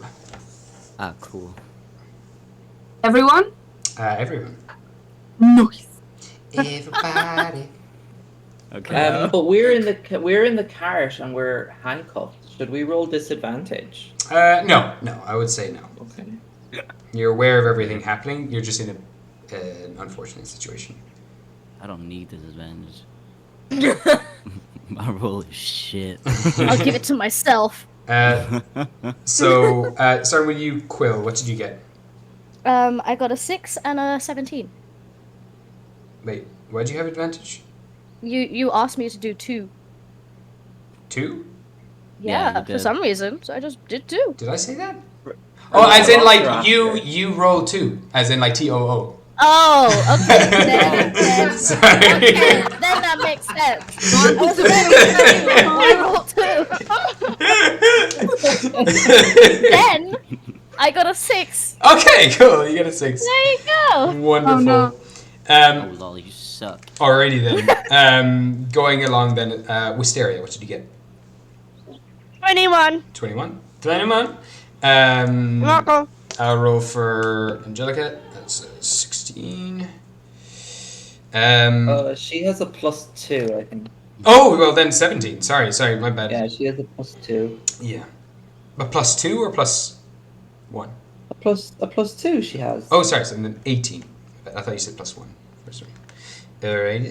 Ah, cool. Everyone? Everyone. Nice. Everybody. Okay. But we're in the cart and we're handcuffed. Should we roll disadvantage? No, I would say no. Okay. You're aware of everything happening. You're just in an unfortunate situation. I don't need disadvantage. My roll is shit. I'll give it to myself. So, starting with you, Quill, what did you get? I got a 6 and a 17. Wait, why do you have advantage? You asked me to do 2. 2? Yeah, Yeah, you for did. some reason, so I just did 2. Did I say that? Oh, as in like you roll 2, as in like TOO. Oh, okay. Then, Sorry. okay, then that makes sense. I was very Then I got a 6. Okay, cool. You get a 6. There you go. Wonderful. Oh, no. Oh lol, you suck. Alrighty then. Going along then. Wisteria, what did you get? 21. 21. 21. Welcome. I'll roll for Angelica. That's a 16. She has a +2, I think. Oh, well then 17. Sorry, my bad. Yeah, she has a +2. Yeah. But +2 or +1? A +2 she has. Oh, sorry, so then 18. I thought you said +1. Sorry. Alright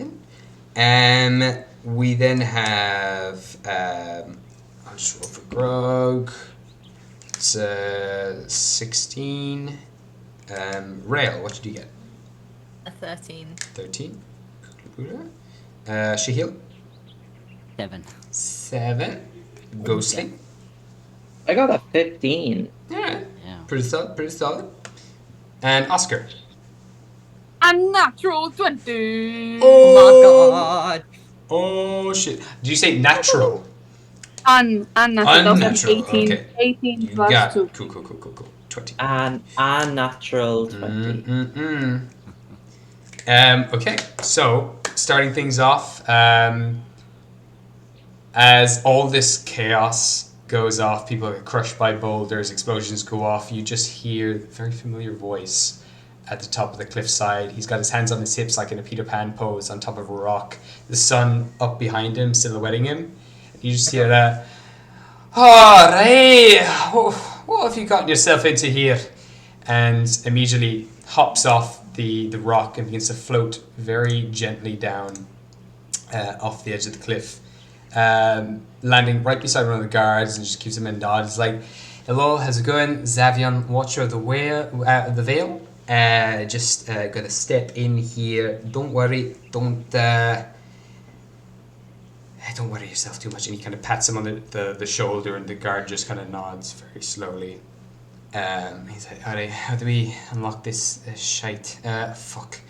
then. We then have I'll just roll for Grog. It's 16. Rail, what did you get? A 13. 13. Shahil? 7. 7. Ghostly? I got a 15. Yeah. Yeah. Pretty solid. And Oscar? Unnatural 20. Oh my god. Oh shit. Did you say natural? Unnatural. Unnatural, 18. okay. 18 You plus got 2. it. Cool. 20. And unnatural 20. Okay, so starting things off, as all this chaos goes off, people get crushed by boulders, explosions go off, you just hear a very familiar voice at the top of the cliffside. He's got his hands on his hips like in a Peter Pan pose on top of a rock, the sun up behind him, silhouetting him. You just hear that, "Oh, Ray, what have you gotten yourself into here?" And immediately hops off the rock and begins to float very gently down off the edge of the cliff, landing right beside one of the guards and just keeps him in dodge. It's like, "Hello, how's it going? Xavion, Watcher of the Veil. Just gonna step in here. Don't worry, don't worry yourself too much." And he kind of pats him on the shoulder, and the guard just kind of nods very slowly. He's like, "Alright, how do we unlock this shite? Fuck.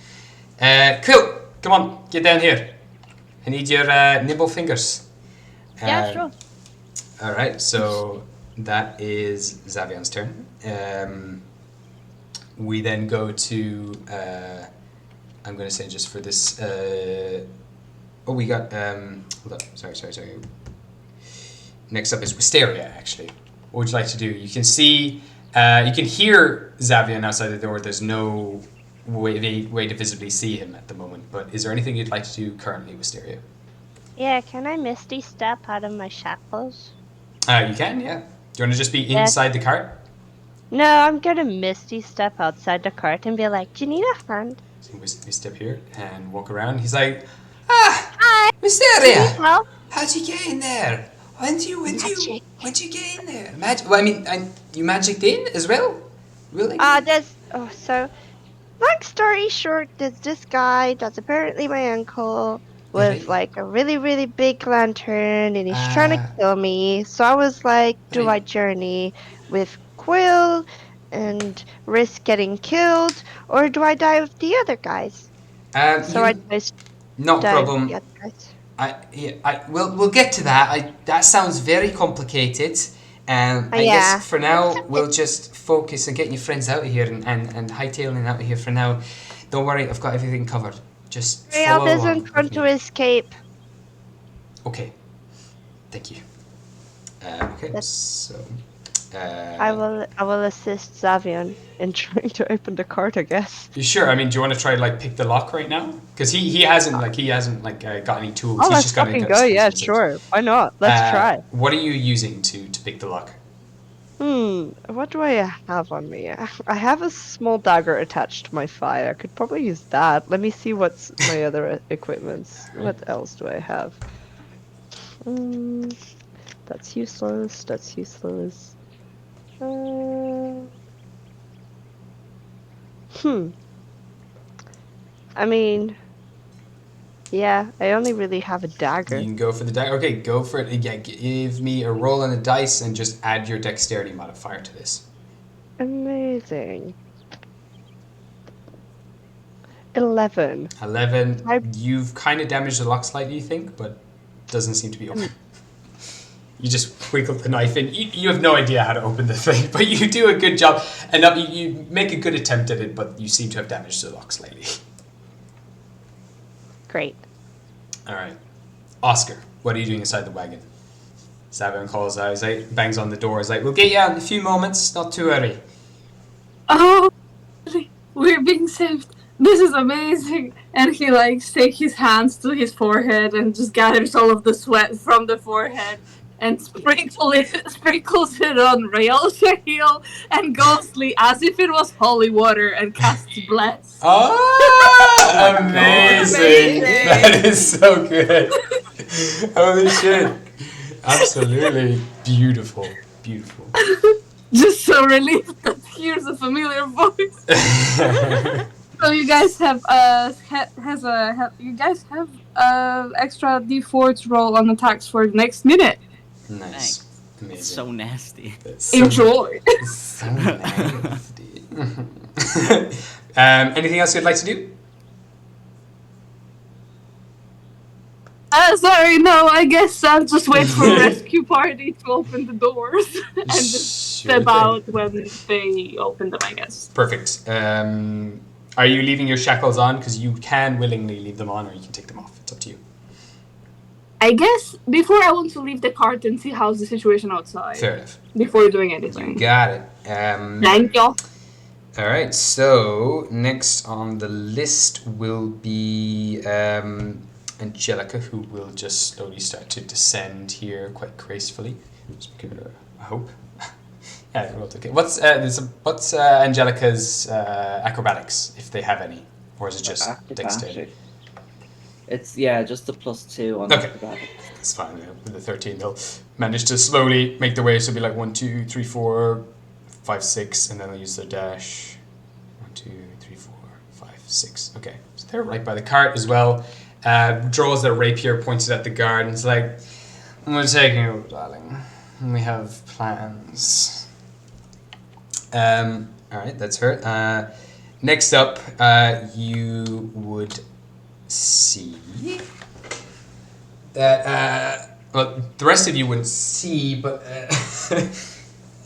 Cool, come on, get down here. I need your nimble fingers." Yeah, sure. Alright, so that is Xavion's turn. We then go to, I'm going to say just for this, we got, hold up, sorry. Next up is Wisteria, actually. What would you like to do? You can see, you can hear Xavion outside the door. There's no way to visibly see him at the moment, but is there anything you'd like to do currently, Wisteria? Yeah, can I Misty Step out of my shackles? You can, yeah. Do you want to just be inside the cart? No, I'm gonna Misty Step outside the cart and be like, "Do you need a hand?" So we step here and walk around. He's like, "Hi, Wisteria! Do you need help? How'd you get in there? When'd you Magic. get in there? Magic? Well, I mean, you magicked in as well? Really? So, long story short, there's this guy that's apparently my uncle with Okay. like a really, really big lantern, and he's trying to kill me. So I was like, do Right. I journey with Quill and risk getting killed, or do I die with the other guys? So I just Not a died with problem. the other guys. we'll get to that. That sounds very complicated. I guess for now we'll just focus on getting your friends out of here and hightailing out of here for now. Don't worry, I've got everything covered. Just Rael follow along isn't trying with to me. escape. Okay. Thank you. Okay, so I will assist Zavion in trying to open the cart, I guess. you sure? I mean, do you want to try to pick the lock right now? Because he hasn't got any tools. Oh, He's let's just gonna fucking get go. his Yeah, hands. sure. Why not? Let's try. What are you using to pick the lock? What do I have on me? I have a small dagger attached to my thigh. I could probably use that. Let me see what's my other equipments. What else do I have? That's useless. That's useless. I mean, yeah, I only really have a dagger. You can go for the dagger. Okay, go for it. Yeah, give me a roll on the dice and just add your dexterity modifier to this. Amazing. 11. 11. You've kind of damaged the lock slightly, you think, but doesn't seem to be open. You just wiggle the knife in. You have no idea how to open the thing, but you do a good job. And you make a good attempt at it, but you seem to have damaged the lock slightly. Great. All right. Oscar, what are you doing inside the wagon? Savion calls out. He's like, bangs on the door. He's like, we'll get you out in a few moments. Not too early. Oh, we're being saved. This is amazing. And he takes his hands to his forehead and just gathers all of the sweat from the forehead and sprinkles it on Rael's heel and Ghostly as if it was holy water and casts bless. Oh, amazing. That is so good. Holy shit. Absolutely beautiful. Beautiful. Just so relieved that here's a familiar voice. So you guys have extra d4 to roll on attacks for the next minute. Nice. Amazing. So nasty. Enjoy. So nasty. Anything else you'd like to do? Sorry, no, I guess I'll just wait for rescue party to open the doors and just step out when they open them, I guess. Perfect. Are you leaving your shackles on? Because you can willingly leave them on or you can take them off. It's up to you. I guess before I want to leave the cart and see how's the situation outside. Fair enough. Before doing anything. You got it. Thank you. Alright, so next on the list will be Angelica, who will just slowly start to descend here quite gracefully. Just give her a hope. Yeah, well, okay. What's Angelica's acrobatics, if they have any? Or is it just dexterity? It's, just a +2 on acrobatics. That's fine. Yeah. With the 13, they'll manage to slowly make their way. So it'll be 1, 2, 3, 4, 5, 6, and then they'll use their dash. 1, 2, 3, 4, 5, 6. Okay, so they're right by the cart as well. Draws their rapier, points it at the guard, and it's like, "We're taking you, darling. We have plans." All right, that's her. Next up, you would see that. Well, the rest of you wouldn't see, but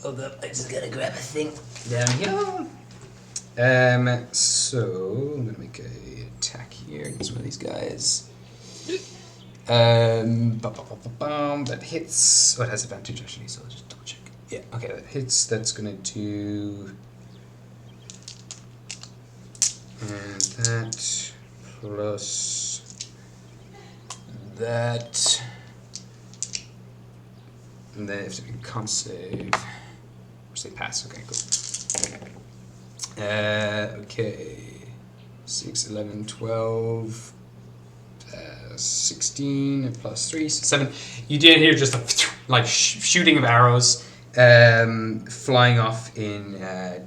hold up, I just gotta grab a thing down here. So I'm gonna make a attack here against one of these guys. That hits. Oh, it has advantage actually, so I'll just double check. Yeah, okay, that hits. That's gonna do. And that plus that. And then if they can con save, which they pass. Okay, cool. Okay. 6, 11, 12, 16, and plus 3, so 7. You did hear just a shooting of arrows flying off in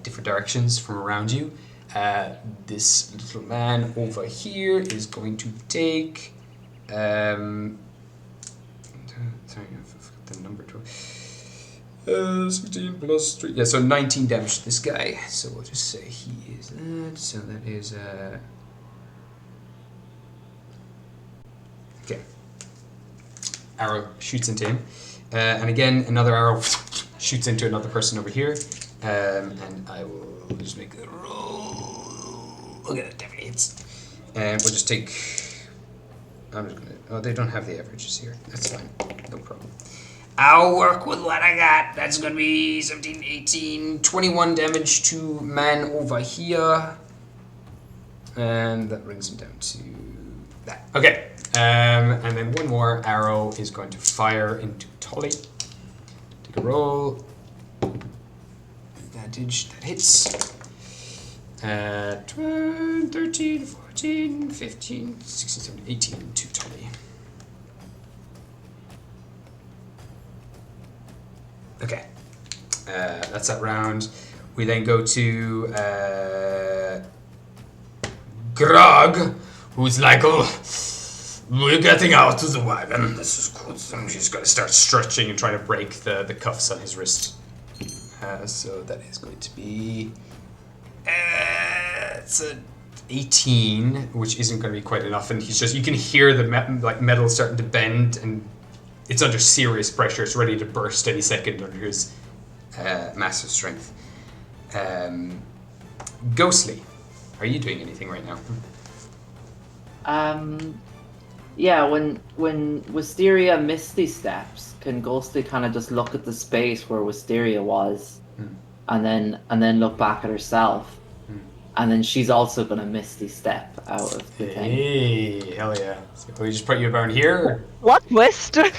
different directions from around you. This little man over here is going to take. Sorry, I forgot the number. 16 plus 3. Yeah, so 19 damage to this guy. So we'll just say he is that. So that is. Okay. arrow shoots into him. And again, another arrow shoots into another person over here. And I will just make a roll. Okay, that definitely hits. And we'll just take... I'm just gonna... Oh, they don't have the averages here. That's fine. No problem. I'll work with what I got. That's gonna be 17, 18, 21 damage to man over here. And that brings him down to that. Okay. And then one more arrow is going to fire into Tolly. Take a roll. Advantage. That hits. 12, 13, 14, 15, 16, 17, 18 to Tolly. Okay. That's that round. We then go to Grog, who's like, oh, we're getting out of the wagon. This is good. And she's going to start stretching and trying to break the cuffs on his wrist. So that is going to be... it's a 18, which isn't going to be quite enough. And he's just... You can hear the metal starting to bend, and it's under serious pressure. It's ready to burst any second under his massive strength. Ghostly, are you doing anything right now? Yeah, when Wisteria Misty steps, can Ghostly kind of just look at the space where Wisteria was, and then look back at herself, and then she's also gonna Misty step out of the thing. Hey, hell yeah! So we just put you around here. Or? What twist? Hell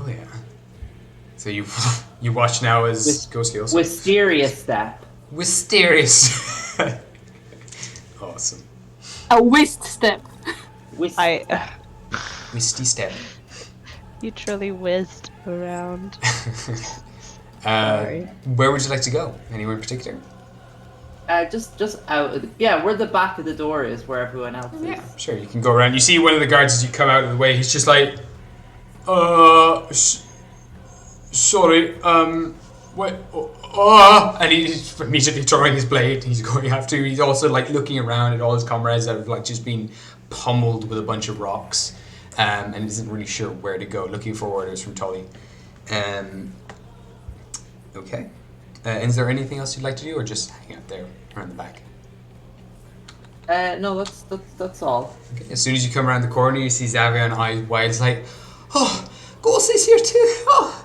yeah! So you watch now as Ghostly also. Wisteria step. Wisterious. Awesome. A whist step. Wisty step. You truly whizzed around. Where would you like to go? Anywhere in particular? Just out of where the back of the door is, where everyone else is. Yeah, sure. You can go around. You see one of the guards as you come out of the way. He's just like, sorry. What? And he's immediately drawing his blade. He's going after. He's also like looking around at all his comrades that have like just been pummeled with a bunch of rocks, and isn't really sure where to go. Looking for orders from Tully. Okay. Is there anything else you'd like to do, or just hang out there around the back? No, that's all. Okay. As soon as you come around the corner, you see Xavier, eyes wide. It's like, oh, Ghostly's here too. Oh,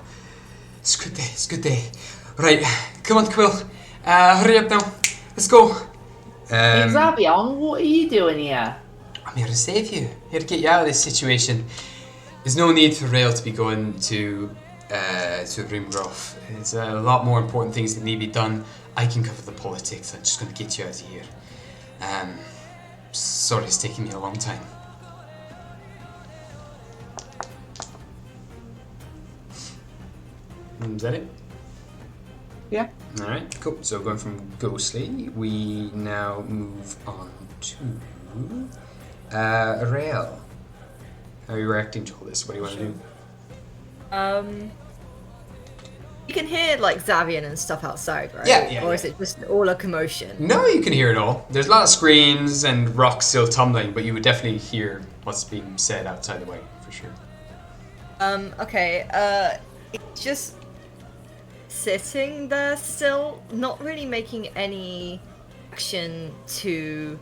it's a good day. It's a good day. Right, come on, Quill. Hurry up now. Let's go. Xavier, what are you doing here? I'm here to save you. Here to get you out of this situation. There's no need for Rail to be going to Rimgroff. There's a lot more important things that need to be done. I can cover the politics. I'm just going to get you out of here. Sorry it's taking me a long time. Is that it? Yeah. Alright, cool. So going from Ghostly, we now move on to Rael. How are you reacting to all this? What do you want to do? You can hear like Xavier and stuff outside, right? Yeah. Or is it just all a commotion? No, you can hear it all. There's a lot of screams and rocks still tumbling, but you would definitely hear what's being said outside the way, for sure. Okay, it's just sitting there still, not really making any action to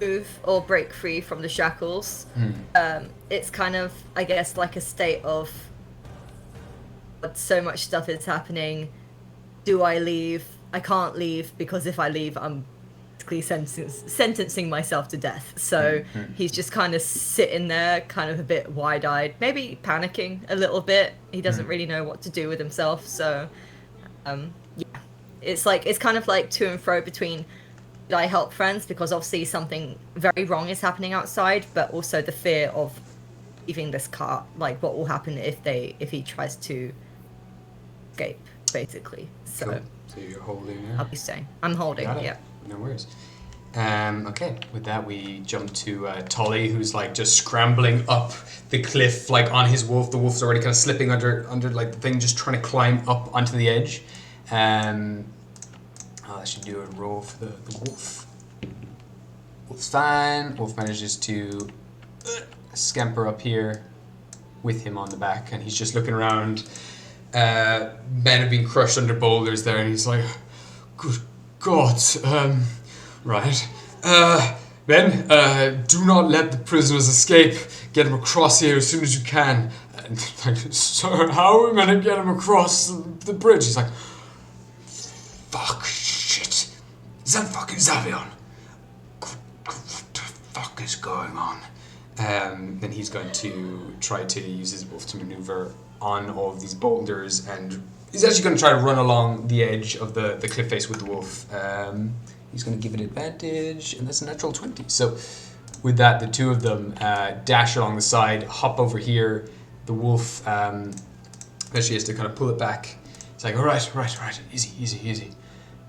move or break free from the shackles. It's kind of, I guess, like a state of so much stuff is happening. Do I leave? I can't leave because if I leave, I'm basically sentencing myself to death. So he's just kind of sitting there, kind of a bit wide-eyed, maybe panicking a little bit. He doesn't really know what to do with himself. So, it's kind of like to and fro between, should I help friends because obviously something very wrong is happening outside, but also the fear of leaving this car. Like, what will happen if he tries to escape, basically. So. Cool. So you're holding there? I'll be staying. I'm holding, yeah. No worries. Okay, with that we jump to Tully, who's like just scrambling up the cliff, like on his wolf. The wolf's already kind of slipping under like the thing, just trying to climb up onto the edge. I should do a roll for the wolf. Wolf's fine. Wolf manages to scamper up here with him on the back, and he's just looking around. Men have been crushed under boulders there, and he's like, "Good God, right. Men, do not let the prisoners escape. Get them across here as soon as you can." And like, "Sir, how are we gonna get them across the bridge?" He's like, "Fuck, shit. Is that fucking Zavion? What the fuck is going on?" Then he's going to try to use his wolf to maneuver on all of these boulders, and he's actually going to try to run along the edge of the cliff face with the wolf. He's going to give it advantage, and that's a natural 20. So with that, the two of them dash along the side, hop over here. The wolf actually has to kind of pull it back. It's like, all right, easy.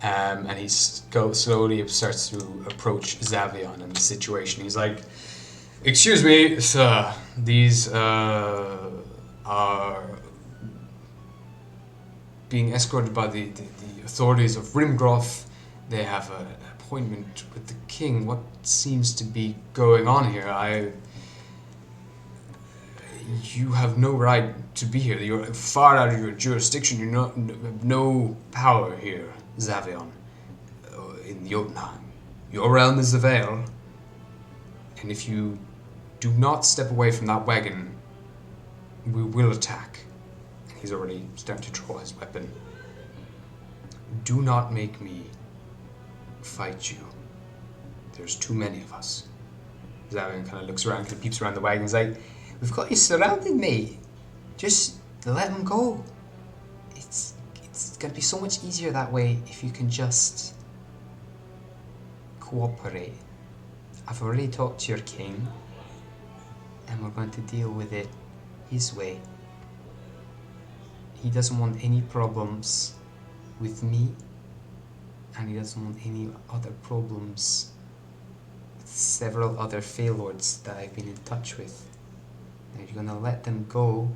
And he slowly starts to approach Zavion and the situation. He's like, "Excuse me, sir, these are being escorted by the authorities of Rimgroth. They have an appointment with the king. What seems to be going on here? You have no right to be here. You're far out of your jurisdiction. You have no power here, Zavion. In Jotunheim. Your realm is the Vale. And if you do not step away from that wagon, we will attack." And he's already starting to draw his weapon. "Do not make me fight you. There's too many of us." Zavion kind of looks around, kind of peeps around the wagon. He's like, "We've got you surrounded, mate. Just let them go. It's going to be so much easier that way if you can just cooperate. I've already talked to your king, and we're going to deal with it his way. He doesn't want any problems with me, and he doesn't want any other problems with several other Feylords that I've been in touch with. Now you're gonna let them go,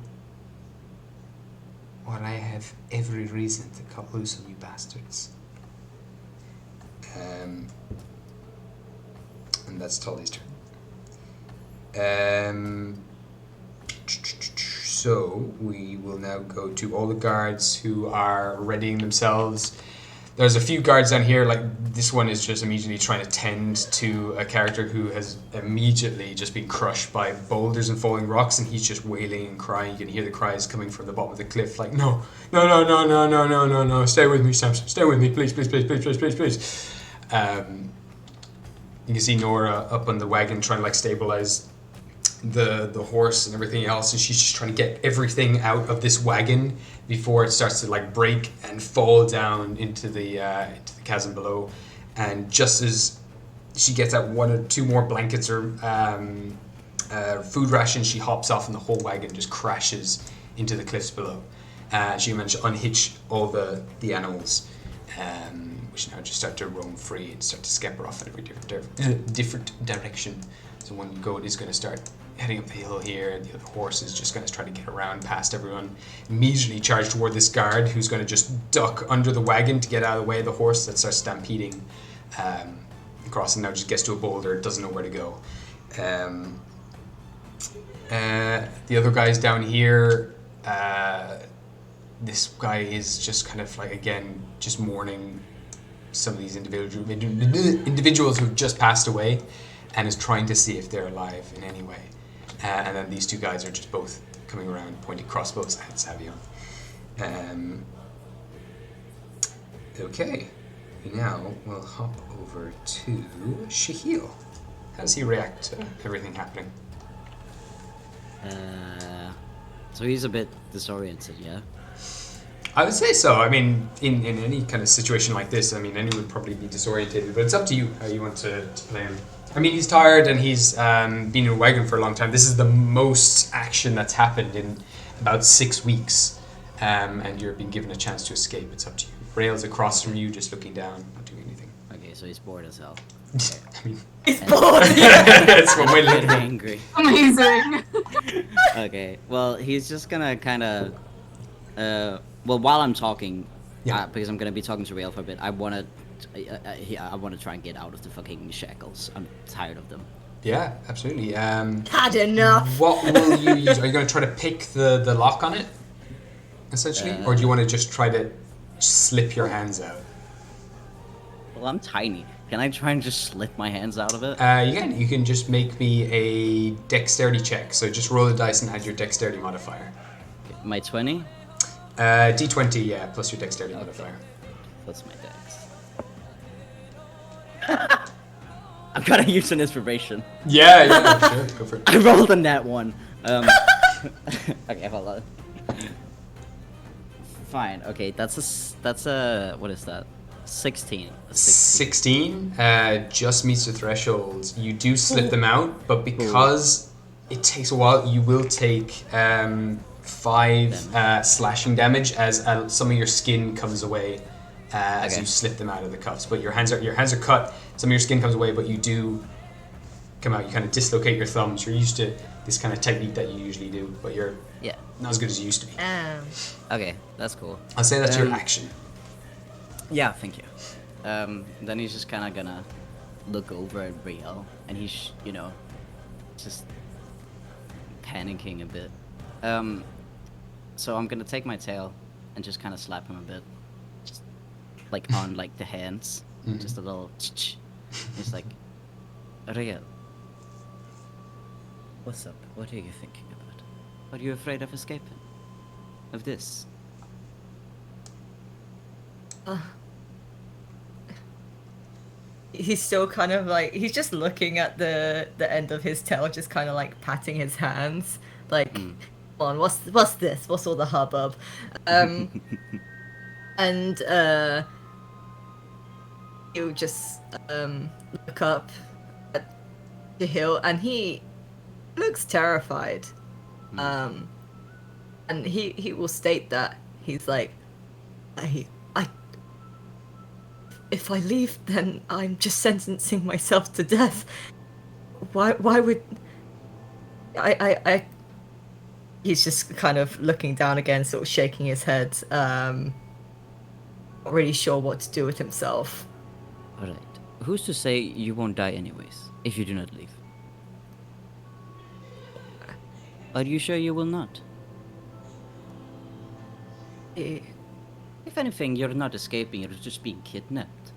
or I have every reason to cut loose on you bastards." And that's Tully's turn. So we will now go to all the guards who are readying themselves. There's a few guards down here, like this one is just immediately trying to tend to a character who has immediately just been crushed by boulders and falling rocks, and he's just wailing and crying. You can hear the cries coming from the bottom of the cliff, like, no, stay with me, Samson, stay with me, please. You can see Nora up on the wagon trying to like stabilize the horse and everything else, and she's just trying to get everything out of this wagon before it starts to like break and fall down into the chasm below. And just as she gets out one or two more blankets or food rations, she hops off and the whole wagon just crashes into the cliffs below. She managed to unhitch all the animals, which now just start to roam free and start to scamper off in every different direction. So one goat is going to start heading up the hill here, and the other horse is just going to try to get around past everyone. Immediately charge toward this guard, who's going to just duck under the wagon to get out of the way of the horse that starts stampeding across, and now just gets to a boulder, doesn't know where to go. The other guy's down here. This guy is just kind of like, again, just mourning some of these individuals who've just passed away, and is trying to see if they're alive in any way. And then these two guys are just both coming around, pointing crossbows at Zavion. Okay, now we'll hop over to Shahil. How does he react to everything happening? So he's a bit disoriented, yeah? I would say so. I mean, in any kind of situation like this, I mean, anyone would probably be disorientated, but it's up to you how you want to play him. I mean, he's tired and he's been in a wagon for a long time. This is the most action that's happened in about 6 weeks, and you're being given a chance to escape. It's up to you. Rail's across from you, just looking down, not doing anything. Okay, so he's bored as hell. I mean, He's bored. that's one way to look at it. Angry. Amazing. Okay, well, he's just gonna kind of, well, while I'm talking, because I'm gonna be talking to Rail for a bit, I wanna try and get out of the fucking shackles. I'm tired of them. Yeah, absolutely. Had enough. What will you use? Are you going to try to pick the lock on it, essentially? Or do you want to just try to slip your hands out? Well, I'm tiny. Can I try and just slip my hands out of it? You can just make me a dexterity check. So just roll the dice and add your dexterity modifier. My 20? D20, yeah, plus your dexterity modifier. Plus my dex. I'm gonna use an inspiration. Yeah, sure, go for it. I rolled a nat 1. Okay, hold on. Fine. Okay, that's a what is that? 16. 16 just meets the threshold. You do slip them out, but because it takes a while, you will take 5 slashing damage as some of your skin comes away as you slip them out of the cuffs. But your hands are cut. Some of your skin comes away, but you do come out. You kind of dislocate your thumbs. You're used to this kind of technique that you usually do, but you're not as good as you used to be. Okay, that's cool. I'll say that's your action. Yeah, thank you. Then he's just kind of gonna look over at Riel, and he's, just panicking a bit. So I'm gonna take my tail and just kind of slap him a bit, just like on like the hands, just a little. He's like, Riel, what's up? What are you thinking about? Are you afraid of escaping? Of this? He's still kind of like, he's just looking at the end of his tail, just kind of like patting his hands, like, come on, what's this? What's all the hubbub? And he'll just look up at the hill, and he looks terrified. And he will state that he's like, if I leave, then I'm just sentencing myself to death. Why would I he's just kind of looking down again, sort of shaking his head, not really sure what to do with himself. Alright. Who's to say you won't die anyways, if you do not leave? Are you sure you will not? If anything, you're not escaping, you're just being kidnapped.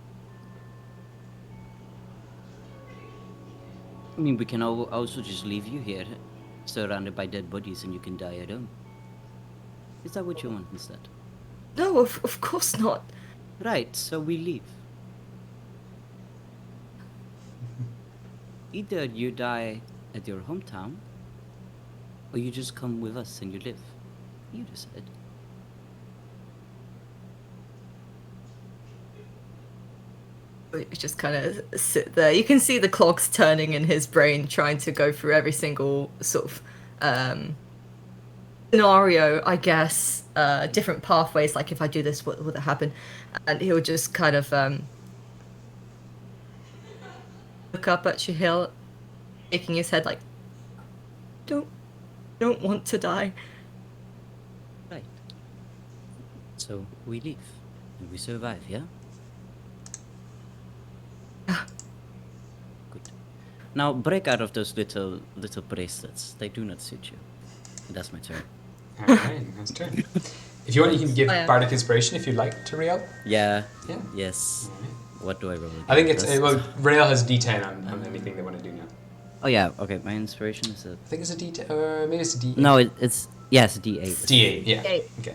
I mean, we can also just leave you here, surrounded by dead bodies, and you can die alone. Is that what you want instead? No, of course not. Right, so we leave. Either you die at your hometown, or you just come with us and you live. You decide. We just kind of sit there. You can see the clogs turning in his brain, trying to go through every single sort of scenario, I guess. Different pathways, like if I do this, what would happen? And he'll just kind of look up at Shahil, shaking his head like, don't want to die. Right. So we leave, and we survive, yeah? Good. Now break out of those little bracelets. They do not suit you. That's my turn. Alright, that's turn. If you want, you can give Bardic Inspiration if you'd like to Rael. Yeah. Yeah. Yes. Right. What do I roll? I think it's Rael has D10 on anything they want to do now. Oh yeah. Okay. My inspiration is a. I think it's a D10, or maybe it's a D8. No, it's a D8. D8, yeah. Okay.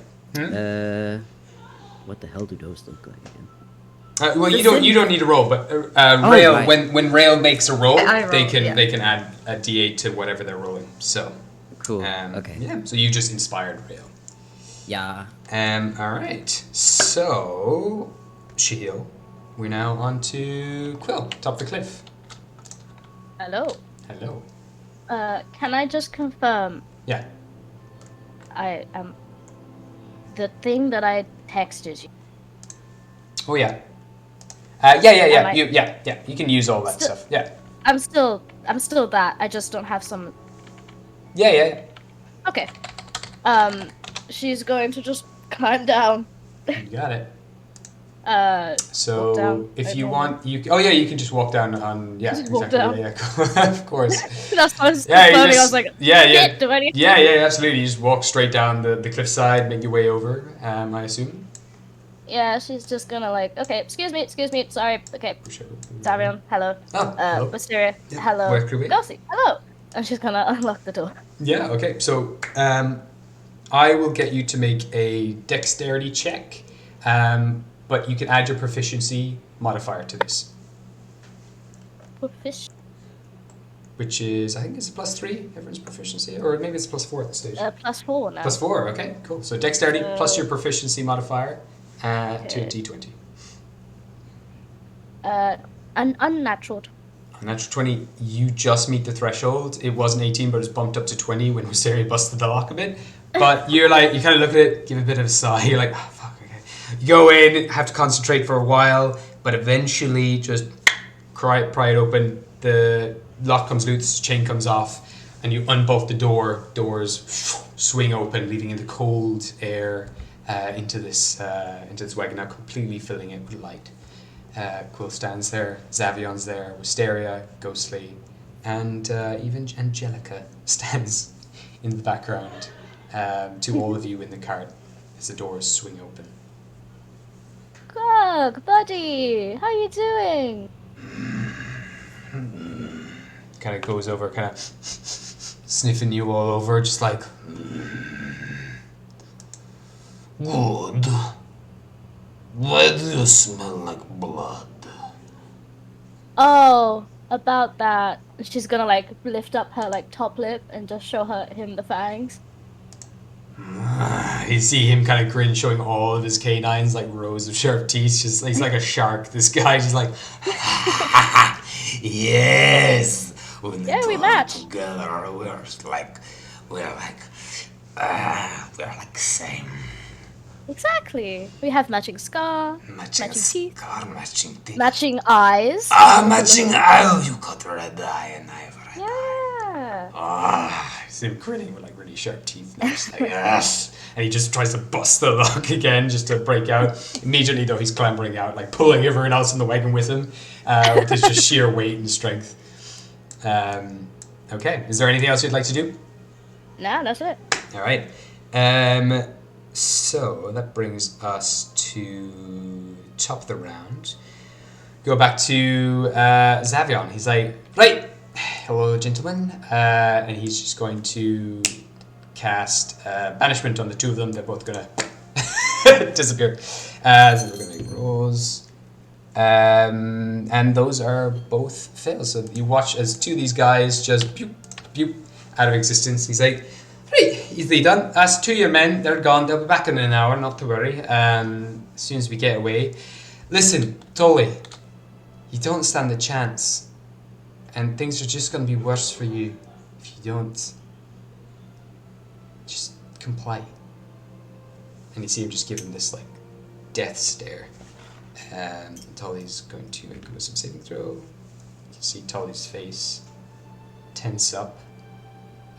What the hell do those look like again? Well, you don't need to roll, but Rael, right. when Rael makes a roll, they can add a D8 to whatever they're rolling. So cool. Okay. Yeah. So you just inspired Rael. Yeah. All right. So Shahil, we're now on to Quill, top of the cliff. Hello. Hello. Can I just confirm? Yeah. I am the thing that I texted you. Oh yeah. Yeah. You can use all that stuff. Yeah. I'm still that. I just don't have some. Yeah. Okay. She's going to just climb down. You got it. So down if you normal. want, you can just walk down on Just walk exactly down. yeah of course. That's what I was Yeah, you confirming. I just, was like, yeah, shit, do I need yeah, absolutely. You just walk straight down the cliffside, make your way over. I assume. Yeah, she's just gonna like, okay, excuse me, sorry, okay, For sure. Darion, hello, Oh, hello. Wisteria, Yeah, hello, work your way. Gossi, hello, and she's gonna unlock the door. Yeah. Okay. So I will get you to make a dexterity check, but you can add your proficiency modifier to this, which is I think it's a +3. Everyone's proficiency, or maybe it's +4 at this stage. +4 now. +4. Okay. Cool. So dexterity plus So- your proficiency modifier to a d20. An unnatural. Natural 20, you just meet the threshold. It wasn't 18, but it's bumped up to 20 when Wisteria busted the lock a bit. But you're like, you kind of look at it, give a bit of a sigh. You're like, oh, fuck, okay. You go in, have to concentrate for a while, but eventually just pry it open. The lock comes loose, chain comes off, and you unbolt the door. Doors swing open, leaving in the cold air into this wagon, now completely filling it with light. Quill stands there, Zavion's there, Wisteria, Ghostly, and even Angelica stands in the background to all of you in the cart as the doors swing open. Grog, buddy, how you doing? Kind of goes over, kind of sniffing you all over, just like, good. Why do you smell like blood? Oh, about that. She's gonna like lift up her like top lip and just show him the fangs. You see him kind of grin, showing all of his canines, like rows of sharp teeth. Just he's like a shark. This guy just like, yes. When Yeah, we match. together. We're like same. Exactly. We have matching scar, Matching teeth, scar, matching teeth. matching eyes. Matching eye. You got red eye and I have red eye. Yeah. You see him grinning with like really sharp teeth. And just like, yes. And he just tries to bust the lock again just to break out. Immediately though, he's clambering out, like pulling everyone else in the wagon with him, with his just sheer weight and strength. Okay. Is there anything else you'd like to do? Nah, that's it. All right. So that brings us to top of the round. Go back to Zavion. He's like, right, hello, gentlemen. And he's just going to cast banishment on the two of them. They're both going to disappear. So we're going to make rolls. And those are both fails. So you watch as two of these guys just out of existence. He's like, right, easily done. That's two of your men. They're gone. They'll be back in an hour, not to worry. As soon as we get away. Listen, Tolly, you don't stand a chance. And things are just going to be worse for you if you don't. Just comply. And you see him just give him this, like, death stare. Tolly's going to make a wisdom saving throw. You can see Tolly's face tense up.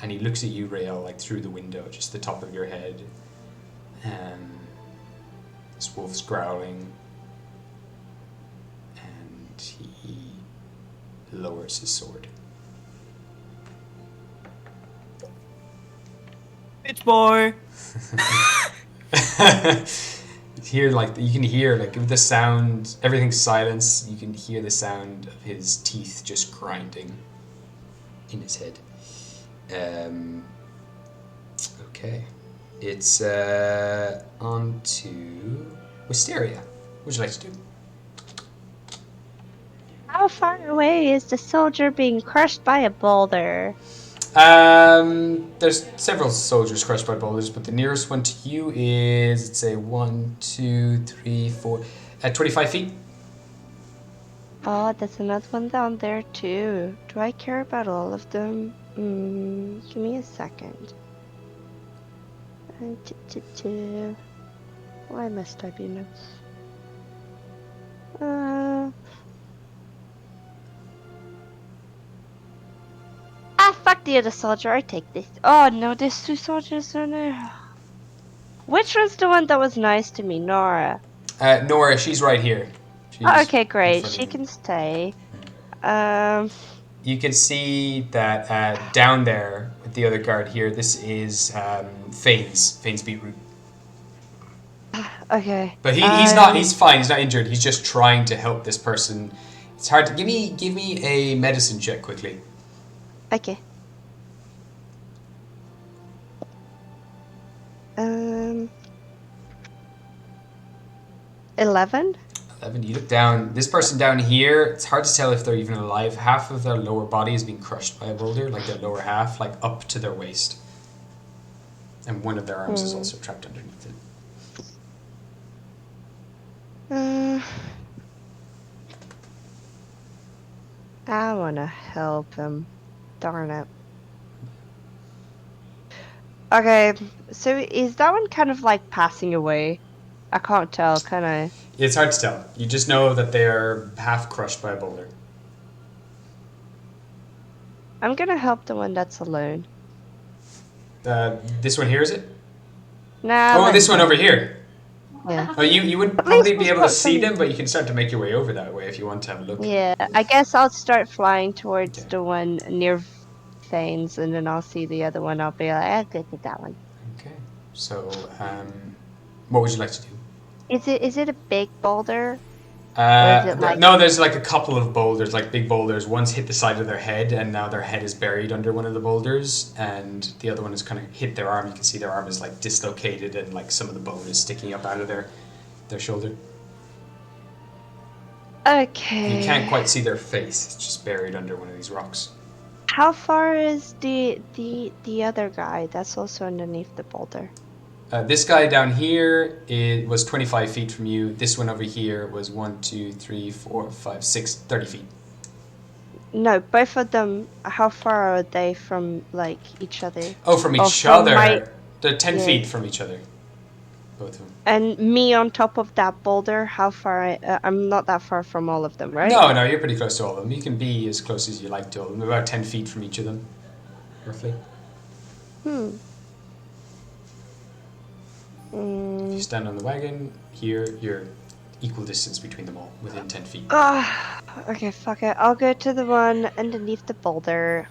And he looks at you, Rael, like through the window, just the top of your head. This wolf's growling. And he lowers his sword. Bitch boy! You can hear with the sound, everything's silence, you can hear the sound of his teeth just grinding in his head. Okay. It's on to Wisteria. What would you like to do? How far away is the soldier being crushed by a boulder? There's several soldiers crushed by boulders, but the nearest one to you is, let's say, 1, 2, 3, 4, at 25 feet. Oh, there's another one down there too. Do I care about all of them? Give me a second. Why must I be notes? Fuck the other soldier, I take this. Oh no, there's two soldiers in there. Which one's the one that was nice to me? Nora. Nora, she's right here. She's Oh, okay, in great. front of She you. can stay. You can see that down there with the other guard here, this is Fane's beetroot. Okay. But he's fine, he's not injured, he's just trying to help this person. It's hard to give me a medicine check quickly. Okay. 11? 11, you look down. This person down here, it's hard to tell if they're even alive. Half of their lower body is being crushed by a boulder, like their lower half, like up to their waist. And one of their arms is also trapped underneath it. I wanna help him. Darn it. Okay, so is that one kind of like passing away? I can't tell, can I? It's hard to tell. You just know that they're half crushed by a boulder. I'm gonna help the one that's alone. This one here, is it? Nah. Oh, this one over here. Yeah. Oh, you would probably be able to see them, but you can start to make your way over that way if you want to have a look. Yeah, I guess I'll start flying towards the one near Thanes, and then I'll see the other one. I'll be like, I'll get to that one. Okay. So, what would you like to do? Is it a big boulder? Or is it like... No, there's like a couple of boulders, like big boulders. One's hit the side of their head, and now their head is buried under one of the boulders, and the other one has kind of hit their arm. You can see their arm is like dislocated, and like some of the bone is sticking up out of their shoulder. Okay. You can't quite see their face. It's just buried under one of these rocks. How far is the other guy that's also underneath the boulder? This guy down here was 25 feet from you. This one over here was 1, 2, 3, 4, 5, 6, 30 feet. No, both of them, how far are they from, like, each other? Oh, from each other? They're 10 feet from each other. Both of them. And me on top of that boulder, how far? I'm not that far from all of them, right? No, you're pretty close to all of them. You can be as close as you like to all of them. About 10 feet from each of them, roughly. If you stand on the wagon, here, you're equal distance between them all, within 10 feet. Okay, fuck it. I'll go to the one underneath the boulder.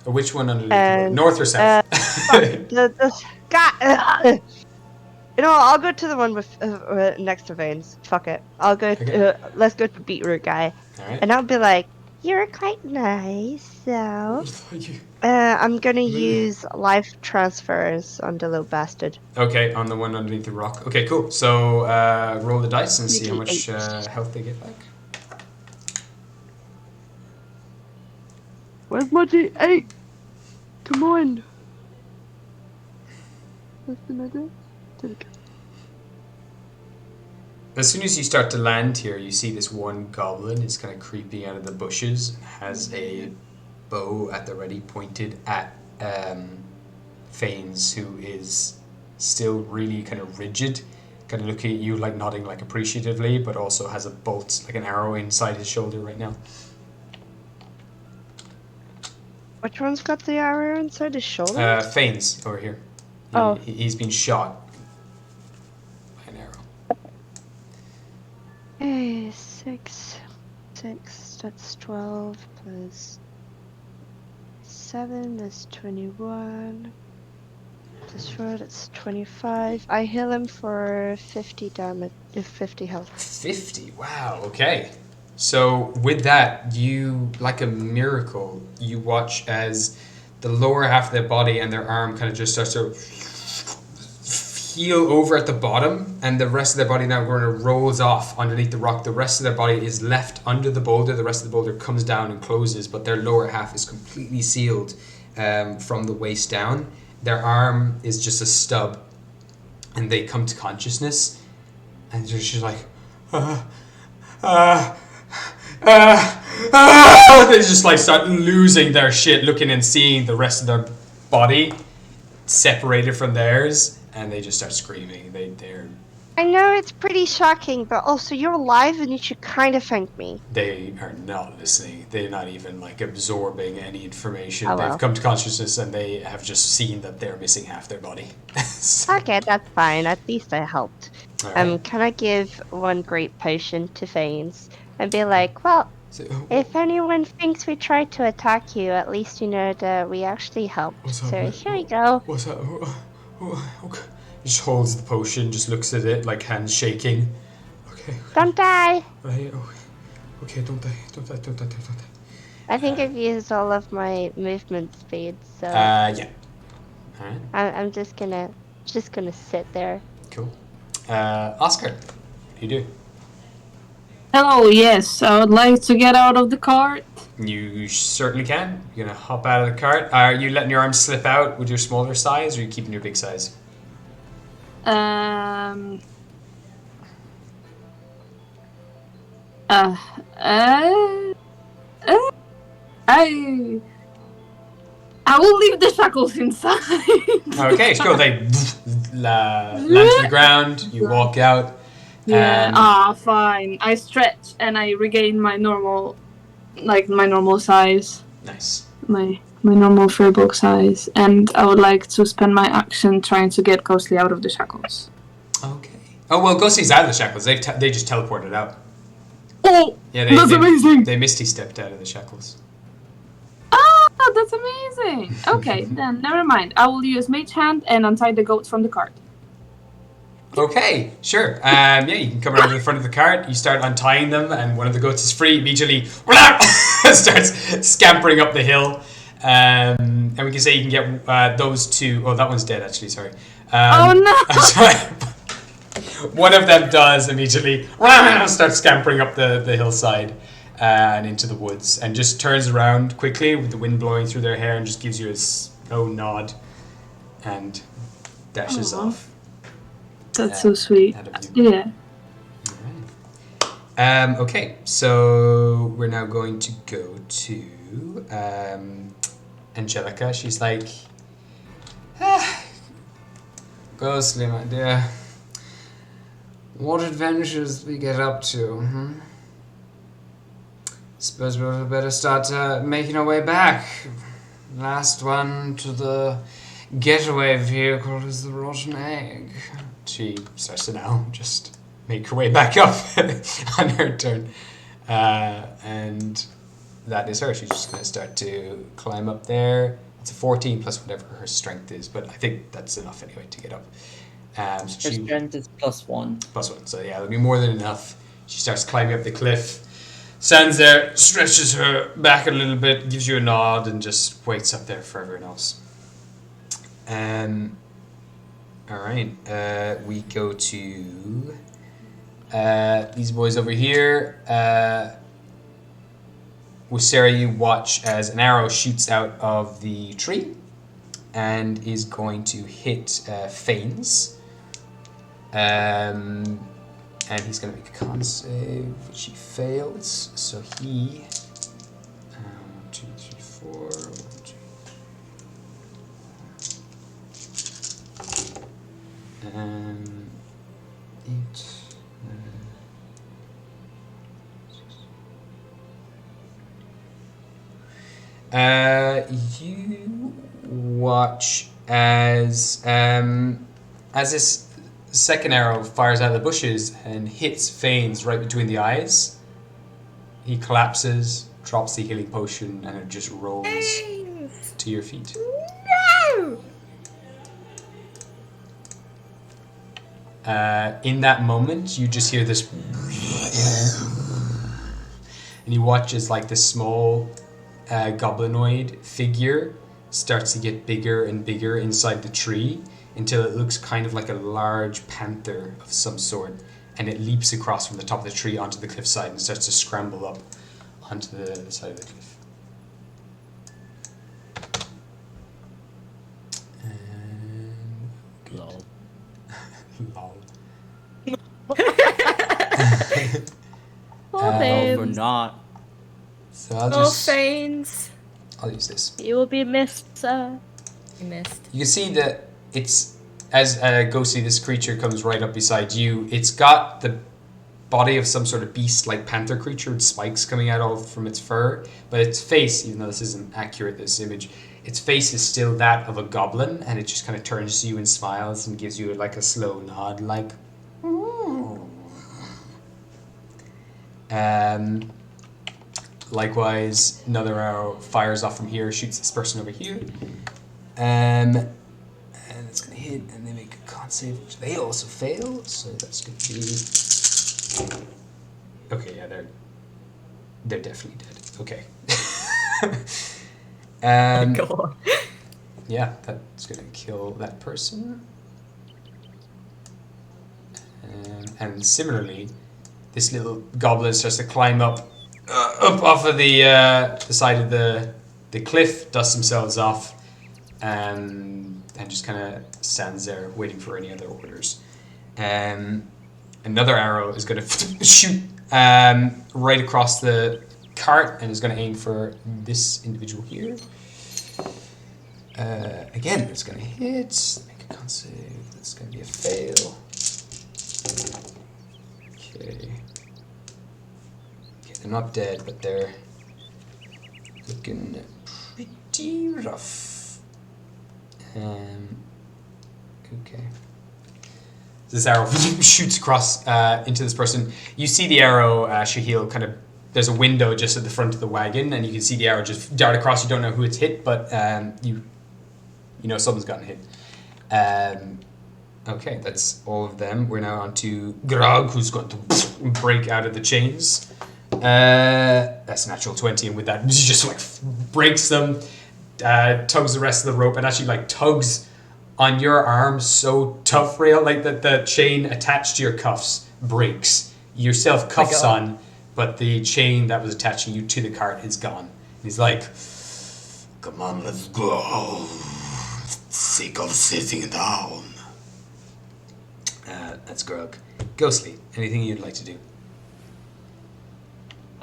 Which one underneath the boulder? North or south? You know what, I'll go to the one with next to Veins. Fuck it. I'll go. Let's go to Beetroot guy. Alright. And I'll be like, you're quite nice, so... I'm gonna use life transfers on the little bastard. Okay, on the one underneath the rock. Okay, cool. So, roll the dice and see how much health they get back. Where's my D8? Come on. What's the matter? As soon as you start to land here, you see this one goblin is kind of creeping out of the bushes and has a bow at the ready pointed at Fanes, who is still really kind of rigid, kind of looking at you, like nodding like appreciatively, but also has a bolt, like an arrow inside his shoulder right now. Which one's got the arrow inside his shoulder? Fanes over here. He's been shot by an arrow. Hey, 6, that's 12 plus 7, that's 21. Plus 4, that's 25. I heal him for 50 damage, 50 health. 50? Wow, okay. So with that, you, like a miracle, you watch as the lower half of their body and their arm kind of just starts to heal over at the bottom, and the rest of their body now kind of rolls off underneath the rock. The rest of their body is left under the boulder. The rest of the boulder comes down and closes, but their lower half is completely sealed from the waist down. Their arm is just a stub, and they come to consciousness, and they're just like, they just like start losing their shit, looking and seeing the rest of their body separated from theirs, and they just start screaming. They're I know it's pretty shocking, but also you're alive and you should kind of thank me. They are not listening. They're not even like absorbing any information. Oh, well. They've come to consciousness and they have just seen that they're missing half their body. Okay, that's fine. At least I helped. All right. Can I give one great potion to Fanes and be like, well, So, if anyone thinks we tried to attack you, at least you know that we actually helped. what's up? So here you go. What's that? Okay. He just holds the potion, just looks at it, like hands shaking. Okay. Don't die. Right. Okay. Don't die. Don't die. Don't die. Don't die. I think I've used all of my movement speed, so Yeah. All right. I'm just gonna sit there. Cool. Oscar, what do you do? Hello, yes, I would like to get out of the cart. You certainly can. You're gonna hop out of the cart. Are you letting your arms slip out with your smaller size, or are you keeping your big size? I will leave the shackles inside. Okay, cool. They land to the ground. You walk out. Yeah. Fine. I stretch and I regain my normal, my normal size. Nice. My normal Furbolg size, and I would like to spend my action trying to get Ghostly out of the shackles. Okay. Oh well, Ghosty's out of the shackles. They just teleported out. Oh, Yeah, that's amazing. They Misty stepped out of the shackles. Ah, that's amazing. Okay, then never mind. I will use Mage Hand and untie the goat from the cart. Okay, sure. Yeah, you can come around to the front of the cart. You start untying them, and one of the goats is free. Immediately, starts scampering up the hill. And we can say you can get those two. Oh, that one's dead, actually. Sorry. Oh no! I'm sorry. One of them does immediately start scampering up the hillside and into the woods, and just turns around quickly with the wind blowing through their hair, and just gives you a slow nod, and dashes off. That's so sweet. Yeah. Alright. Okay, so we're now going to go to Angelica. She's like, Ghostly, my dear. What adventures we get up to, Suppose we'll better start making our way back. Last one to the getaway vehicle is the rotten egg. She starts to now just make her way back up on her turn. And that is her. She's just going to start to climb up there. It's a 14 plus whatever her strength is, but I think that's enough anyway to get up. So Her strength is +1. +1, so yeah, it'll be more than enough. She starts climbing up the cliff, stands there, stretches her back a little bit, gives you a nod, and just waits up there for everyone else. Alright, we go to these boys over here. With Sarah, you watch as an arrow shoots out of the tree and is going to hit Fanes. And he's going to make a con save, which he fails. So he... 1, 2, 3, 4... 1, 2... 8... 6... you watch as this second arrow fires out of the bushes and hits Fanes right between the eyes. He collapses, drops the healing potion, and it just rolls to your feet. No! In that moment, you just hear this, and you watch as like this small goblinoid figure starts to get bigger and bigger inside the tree until it looks kind of like a large panther of some sort, and it leaps across from the top of the tree onto the cliffside and starts to scramble up onto the side of the cliff. Lol. Lol. Or not. So I'll Oh, just Fanes. I'll use this. You will be missed, sir. You missed. You can see that it's, as Ghostly, this creature comes right up beside you. It's got the body of some sort of beast, like panther creature with spikes coming out all from its fur, but its face, even though this isn't accurate, this image, its face is still that of a goblin, and it just kind of turns to you and smiles and gives you like a slow nod, like, "Ooh." Likewise, another arrow fires off from here, shoots this person over here. And it's going to hit, and they make a con save, which they also fail. So that's going to be... Okay, yeah, they're definitely dead. Okay. God. Yeah, that's going to kill that person. And similarly, this little goblin starts to climb up off of the side of the cliff, dusts themselves off, and just kind of stands there waiting for any other orders. Another arrow is going to shoot right across the cart and is going to aim for this individual here. Again, it's going to hit. Make a con save. That's going to be a fail. Okay. They're not dead, but they're looking pretty rough. Okay. This arrow shoots across into this person. You see the arrow, Shahil, kind of. There's a window just at the front of the wagon, and you can see the arrow just dart across. You don't know who it's hit, but you know someone's gotten hit. Okay, that's all of them. We're now on to Grog, who's going to break out of the chains. That's a natural 20, and with that, he just like breaks them, tugs the rest of the rope, and actually like tugs on your arm so tough, Rail, like that the chain attached to your cuffs breaks. You still have cuffs on, but the chain that was attaching you to the cart is gone. And he's like, "Come on, let's go. Sick of sitting down." That's Grog. Ghostly, anything you'd like to do?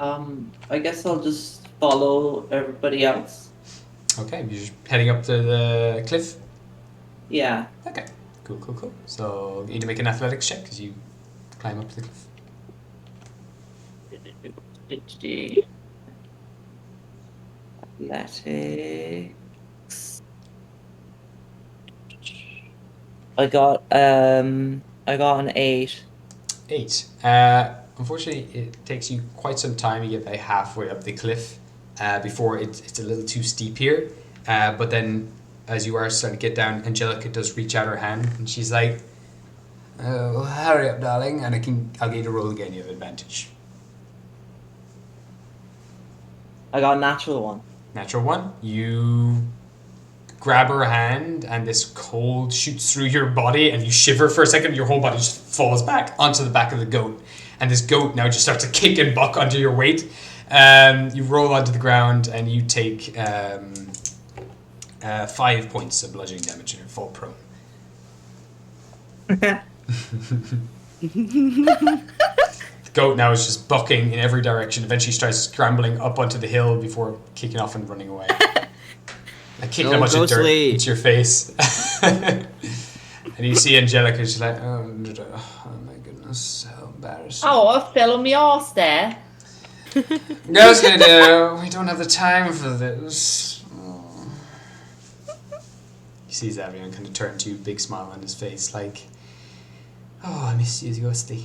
I guess I'll just follow everybody else. Okay, you're just heading up to the cliff? Yeah. Okay, cool. So you need to make an athletics check as you climb up to the cliff. Athletics. I got an 8. 8. Unfortunately, it takes you quite some time. You get about halfway up the cliff before it's a little too steep here. But then, as you are starting to get down, Angelica does reach out her hand, and she's like, "Well, hurry up, darling, and I'll get you to roll again. You have advantage." I got a natural 1. Natural 1. You grab her hand, and this cold shoots through your body, and you shiver for a second. Your whole body just falls back onto the back of the goat, and this goat now just starts to kick and buck under your weight. You roll onto the ground, and you take 5 points of bludgeoning damage, and you fall prone. The goat now is just bucking in every direction. Eventually starts scrambling up onto the hill before kicking off and running away. Like kicking a bunch of dirt into your face. And you see Angelica, she's like, oh my goodness, how embarrassing. Oh, I fell on my arse there. Girls gonna do. We don't have the time for this. Oh. He sees everyone kind of turn to you, big smile on his face, like, oh, I miss you, Ghosty.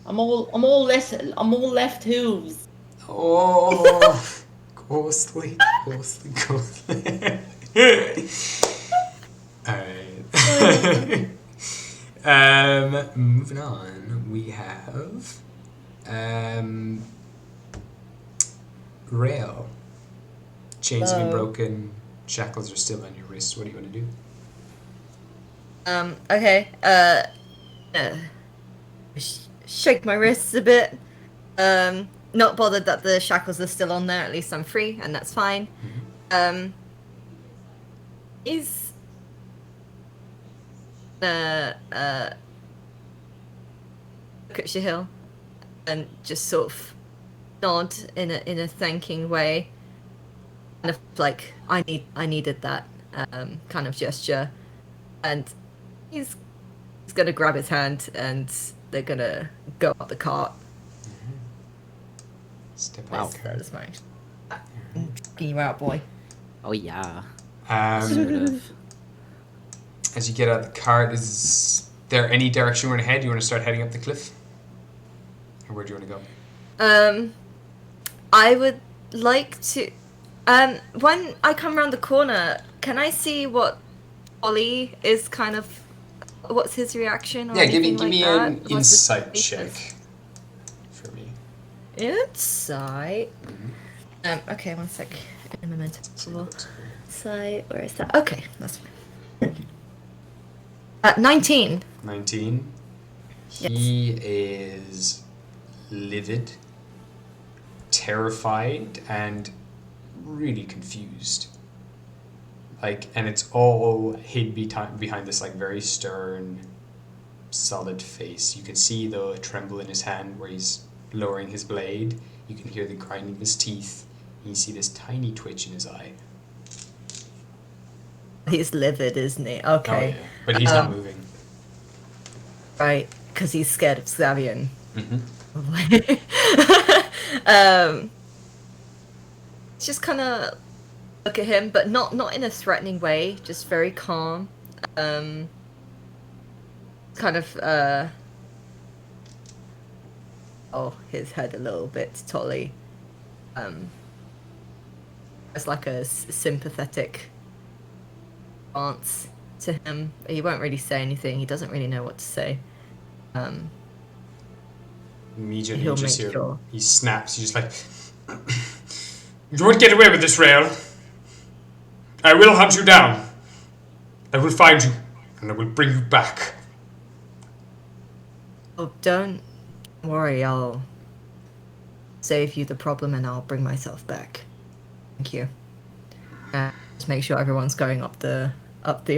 I'm all left hooves. Oh, ghostly. Alright. Moving on, we have Rail. Chains have been broken, shackles are still on your wrists. What do you want to do? Okay. Shake my wrists a bit. Not bothered that the shackles are still on there. At least I'm free, and that's fine. Is look at Shahil and just sort of nod in a thanking way, kind of like I needed that kind of gesture, and he's gonna grab his hand and they're gonna go up the cart. Step out. That's fine. Get you out, boy. Oh yeah. Sort of. As you get out of the cart, is there any direction you want to head? You want to start heading up the cliff? Where do you want to go? I would like to. When I come around the corner, can I see what Ollie is kind of? What's his reaction? Or Yeah, give me that? an What's insight his check status? for me. Insight. Mm-hmm. Okay, one sec. In a moment. Insight. Where is that? Okay, that's fine. 19. 19. Yes. He is livid, terrified, and really confused. And it's all hid behind this very stern, solid face. You can see the tremble in his hand where he's lowering his blade. You can hear the grinding of his teeth. You see this tiny twitch in his eye. He's livid, isn't he? Okay. Oh, yeah. But he's not moving. Right, because he's scared of Xavian. Mm-hmm. Just kind of look at him, but not in a threatening way. Just very calm. Kind of his head a little bit tolly. It's like a sympathetic glance to him. He won't really say anything. He doesn't really know what to say. Immediately, He'll you just make hear sure. he snaps. He's just like, "You won't get away with this, Rael. I will hunt you down. I will find you, and I will bring you back." Oh, don't worry. I'll save you the problem, and I'll bring myself back. Thank you. Just make sure everyone's going up the Okay.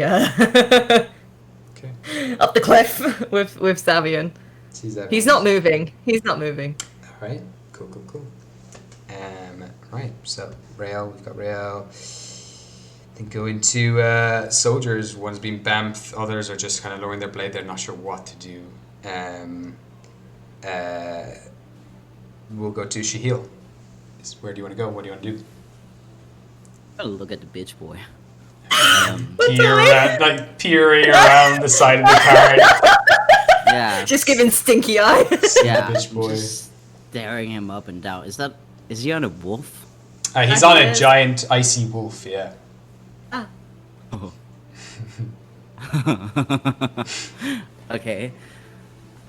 up the cliff with Xavian. He's not moving. He's not moving. All right. Cool. Right. So Rael, we've got Rael. Then go into soldiers. One's being bamfed. Others are just kind of lowering their blade. They're not sure what to do. We'll go to Shahil. Where do you want to go? What do you want to do? I'll look at the bitch boy. Peering around the side of the car. Yeah. Just giving stinky eyes. Yeah. Bitch boy. Just staring him up and down. Is he on a wolf? He's on a giant icy wolf. Yeah. Oh. Okay.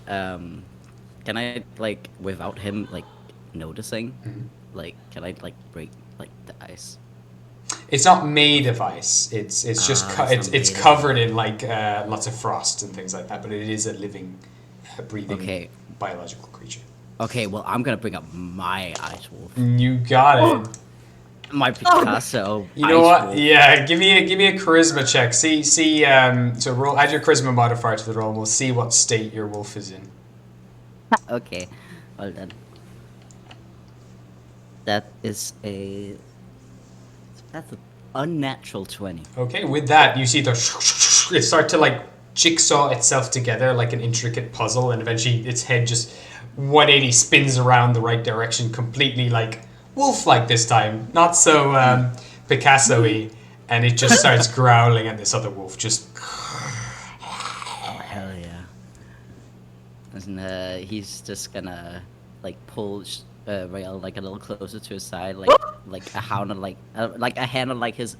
Can I without him noticing? Mm-hmm. Can I break the ice? It's not made of ice. It's just it's covered in lots of frost and things like that. But it is a living, breathing, biological creature. Okay, well I'm gonna bring up my ice wolf. You got it. My Picasso. You know what? Wolf. Yeah, give me a charisma check. See. So roll. Add your charisma modifier to the roll. And we'll see what state your wolf is in. Okay, well then. That's an unnatural 20. Okay, with that you see it start to jigsaw itself together like an intricate puzzle, and eventually its head just 180 spins around the right direction, completely wolf-like this time, not so Picasso-y, and it just starts growling at this other wolf. Just. Oh hell yeah! And he's just gonna pull Rael a little closer to his side, like a hand on his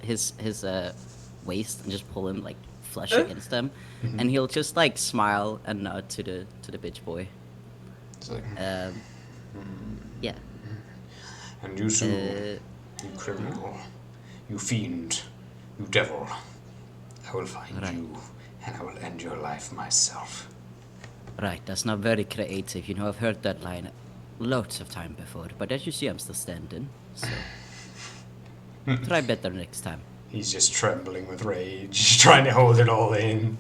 waist, and just pull him flush against him, and he'll just smile and nod to the bitch boy. Yeah. And you too, you criminal, you fiend, you devil. I will find you, and I will end your life myself. Right, that's not very creative. I've heard that line lots of time before, but as you see, I'm still standing, so try better next time. He's just trembling with rage, trying to hold it all in.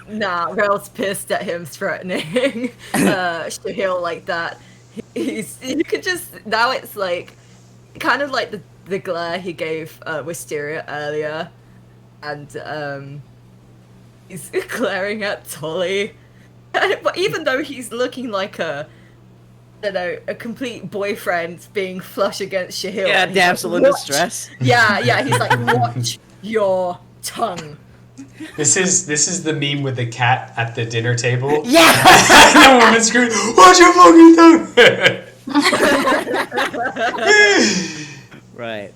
Nah, Rael's pissed at him threatening Shahil like that. You could just, now it's kind of like the glare he gave Wisteria earlier, and he's glaring at Tolly. But even though he's looking like a complete boyfriend being flush against Shahil. Yeah, damsel in distress. Yeah, he's like, watch your tongue. This is the meme with the cat at the dinner table. Yeah. And the woman screaming, "What you fucking doing?" Right.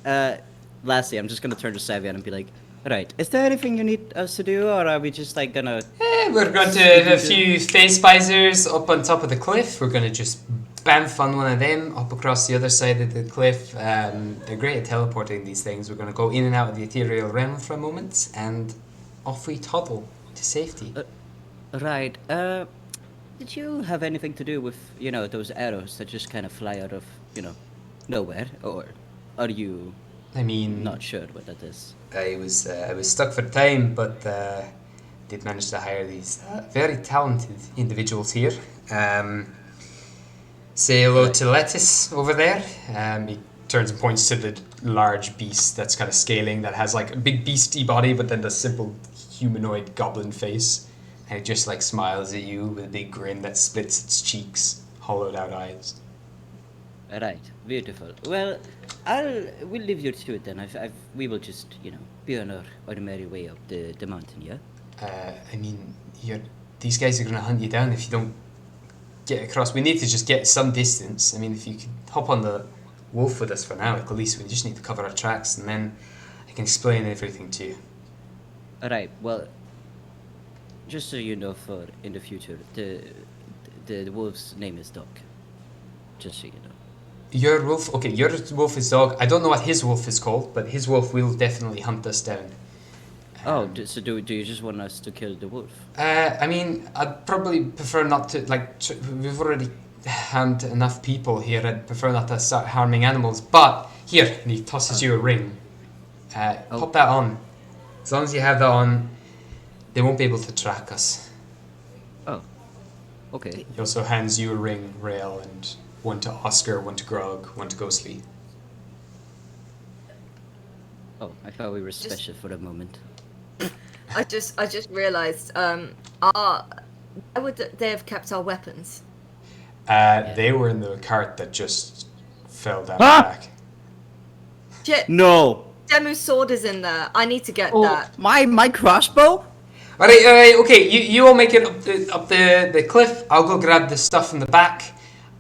Lastly, I'm just gonna turn to Savian and be like, right, is there anything you need us to do, or are we just like gonna... We're going to have a few phase spicers up on top of the cliff. We're going to just bamf on one of them up across the other side of the cliff. They're great at teleporting these things. We're going to go in and out of the ethereal realm for a moment, and off we toddle to safety. Right. Did you have anything to do with, those arrows that just kind of fly out of, nowhere? Or are you I mean, not sure what that is? I was stuck for time, but did manage to hire these very talented individuals here. Say hello to Lettuce over there. He turns and points to the large beast that's kind of scaling, that has like a big beastie body, but then the simple humanoid goblin face. And it just like smiles at you with a big grin that splits its cheeks, hollowed out eyes. Right, beautiful. Well, we'll leave you to it then. We will just, be on our merry way up the mountain, yeah? I mean, these guys are going to hunt you down if you don't get across. We need to just get some distance. I mean, if you could hop on the wolf with us for now, at least we just need to cover our tracks, and then I can explain everything to you. Alright, well, just so you know, for in the future, the wolf's name is Doc. Just so you know. Your wolf? Okay, your wolf is Dog. I don't know what his wolf is called, but his wolf will definitely hunt us down. So do you just want us to kill the wolf? I mean, I'd probably prefer not to, we've already harmed enough people here. I'd prefer not to start harming animals. But, here, and he tosses you a ring. Pop that on. As long as you have that on, they won't be able to track us. Oh, okay. He also hands you a ring, Rael, and one to Oscar, one to Grog, one to Ghostly. Oh, I thought we were special for a moment. I just realised, why would they have kept our weapons? They were in the cart that just fell down the back. Shit, No! Demu's sword is in there. I need to get that. My crossbow? Alright, okay, you all make it up the cliff. I'll go grab the stuff from the back,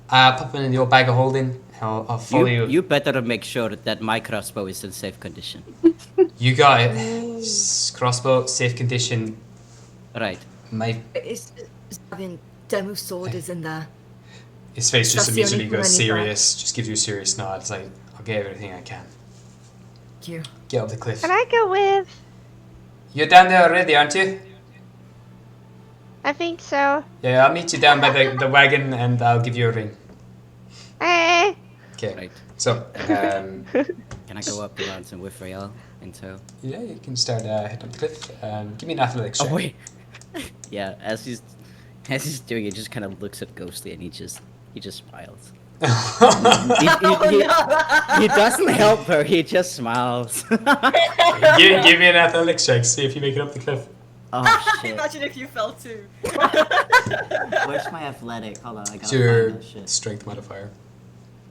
pop it in the old bag of holding. I'll follow you. You better make sure that my crossbow is in safe condition. You got it. Crossbow, safe condition. Right. Demu's sword is in there. His face just That's the only immediately goes thing I need serious, just gives you a serious nod. It's like, I'll get everything I can. Thank you. Get up the cliff. Can I go with? You're down there already, aren't you? I think so. Yeah, I'll meet you down by the wagon and I'll give you a ring. Hey. Okay. Right. So, Can I go up the mountain with Rael in tow? yeah, you can start heading up the cliff. Give me an athletics check. Oh wait. Yeah, as he's doing it, he just kind of looks at Ghostly and he just smiles. He doesn't help her. He just smiles. give me an athletics check. See if you make it up the cliff. Oh shit! Imagine if you fell too. Where's my athletic? Hold on, I It's gotta your find that shit. strength modifier.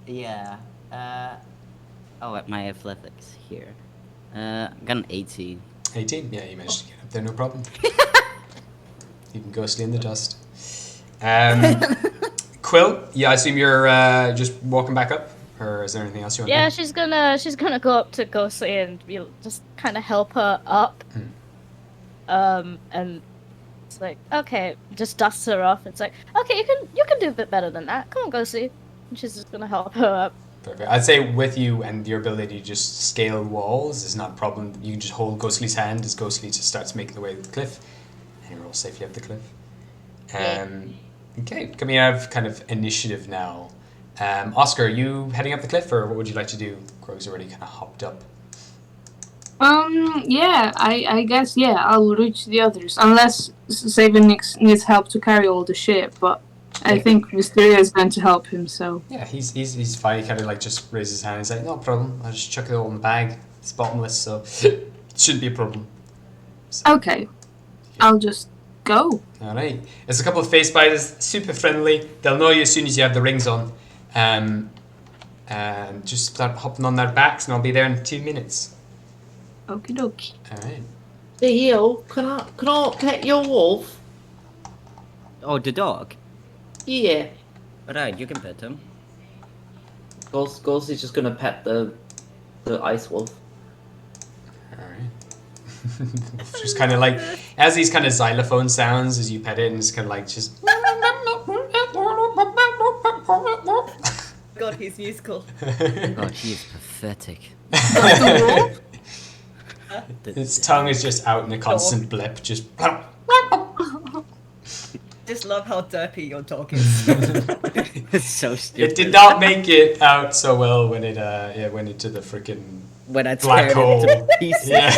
Yeah. My athletics here. I got an 18. 18? Yeah, you managed to get up there, no problem. Even Ghostly in the dust. Quill, yeah, I assume you're just walking back up? Or is there anything else you want Yeah, to do? she's gonna go up to Ghostly and just kind of help her up. And it's like, okay, just dusts her off. It's like, okay, you can do a bit better than that. Come on, Ghostly. And she's just gonna help her up. Perfect. I'd say with you and your ability to just scale walls is not a problem. You can just hold Ghostly's hand as Ghostly just starts making the way to the cliff. And you're all safely up the cliff. Okay, coming out of kind of initiative now. Oscar, are you heading up the cliff or what would you like to do? Grog's already kind of hopped up. Yeah, I guess, yeah, I'll reach the others. Unless Saban needs help to carry all the shit, but I think Mysteria is going to help him, so... Yeah, he's fine. He kind of like just raises his hand. He's like, no problem. I'll just chuck it all in the bag. It's bottomless, so it shouldn't be a problem. So, Okay, I'll just go. all right. There's a couple of face spiders, super friendly. They'll know you as soon as you have the rings on. And just start hopping on their backs, and I'll be there in 2 minutes. Okie dokie. All right. Theo, can I pet your wolf? Oh, the dog. Yeah. Right, you can pet him. Ghost is just gonna pet the ice wolf. Alright. Just kind of like, as these kind of xylophone sounds as you pet it, and it's kind of like just. God, he's musical. God, he is pathetic. Its tongue is just out in a constant blip, just. Just love how derpy your dog is. It's so stupid. It did not make it out so well when it went into the freaking When I black tear it hole. to pieces. Yeah,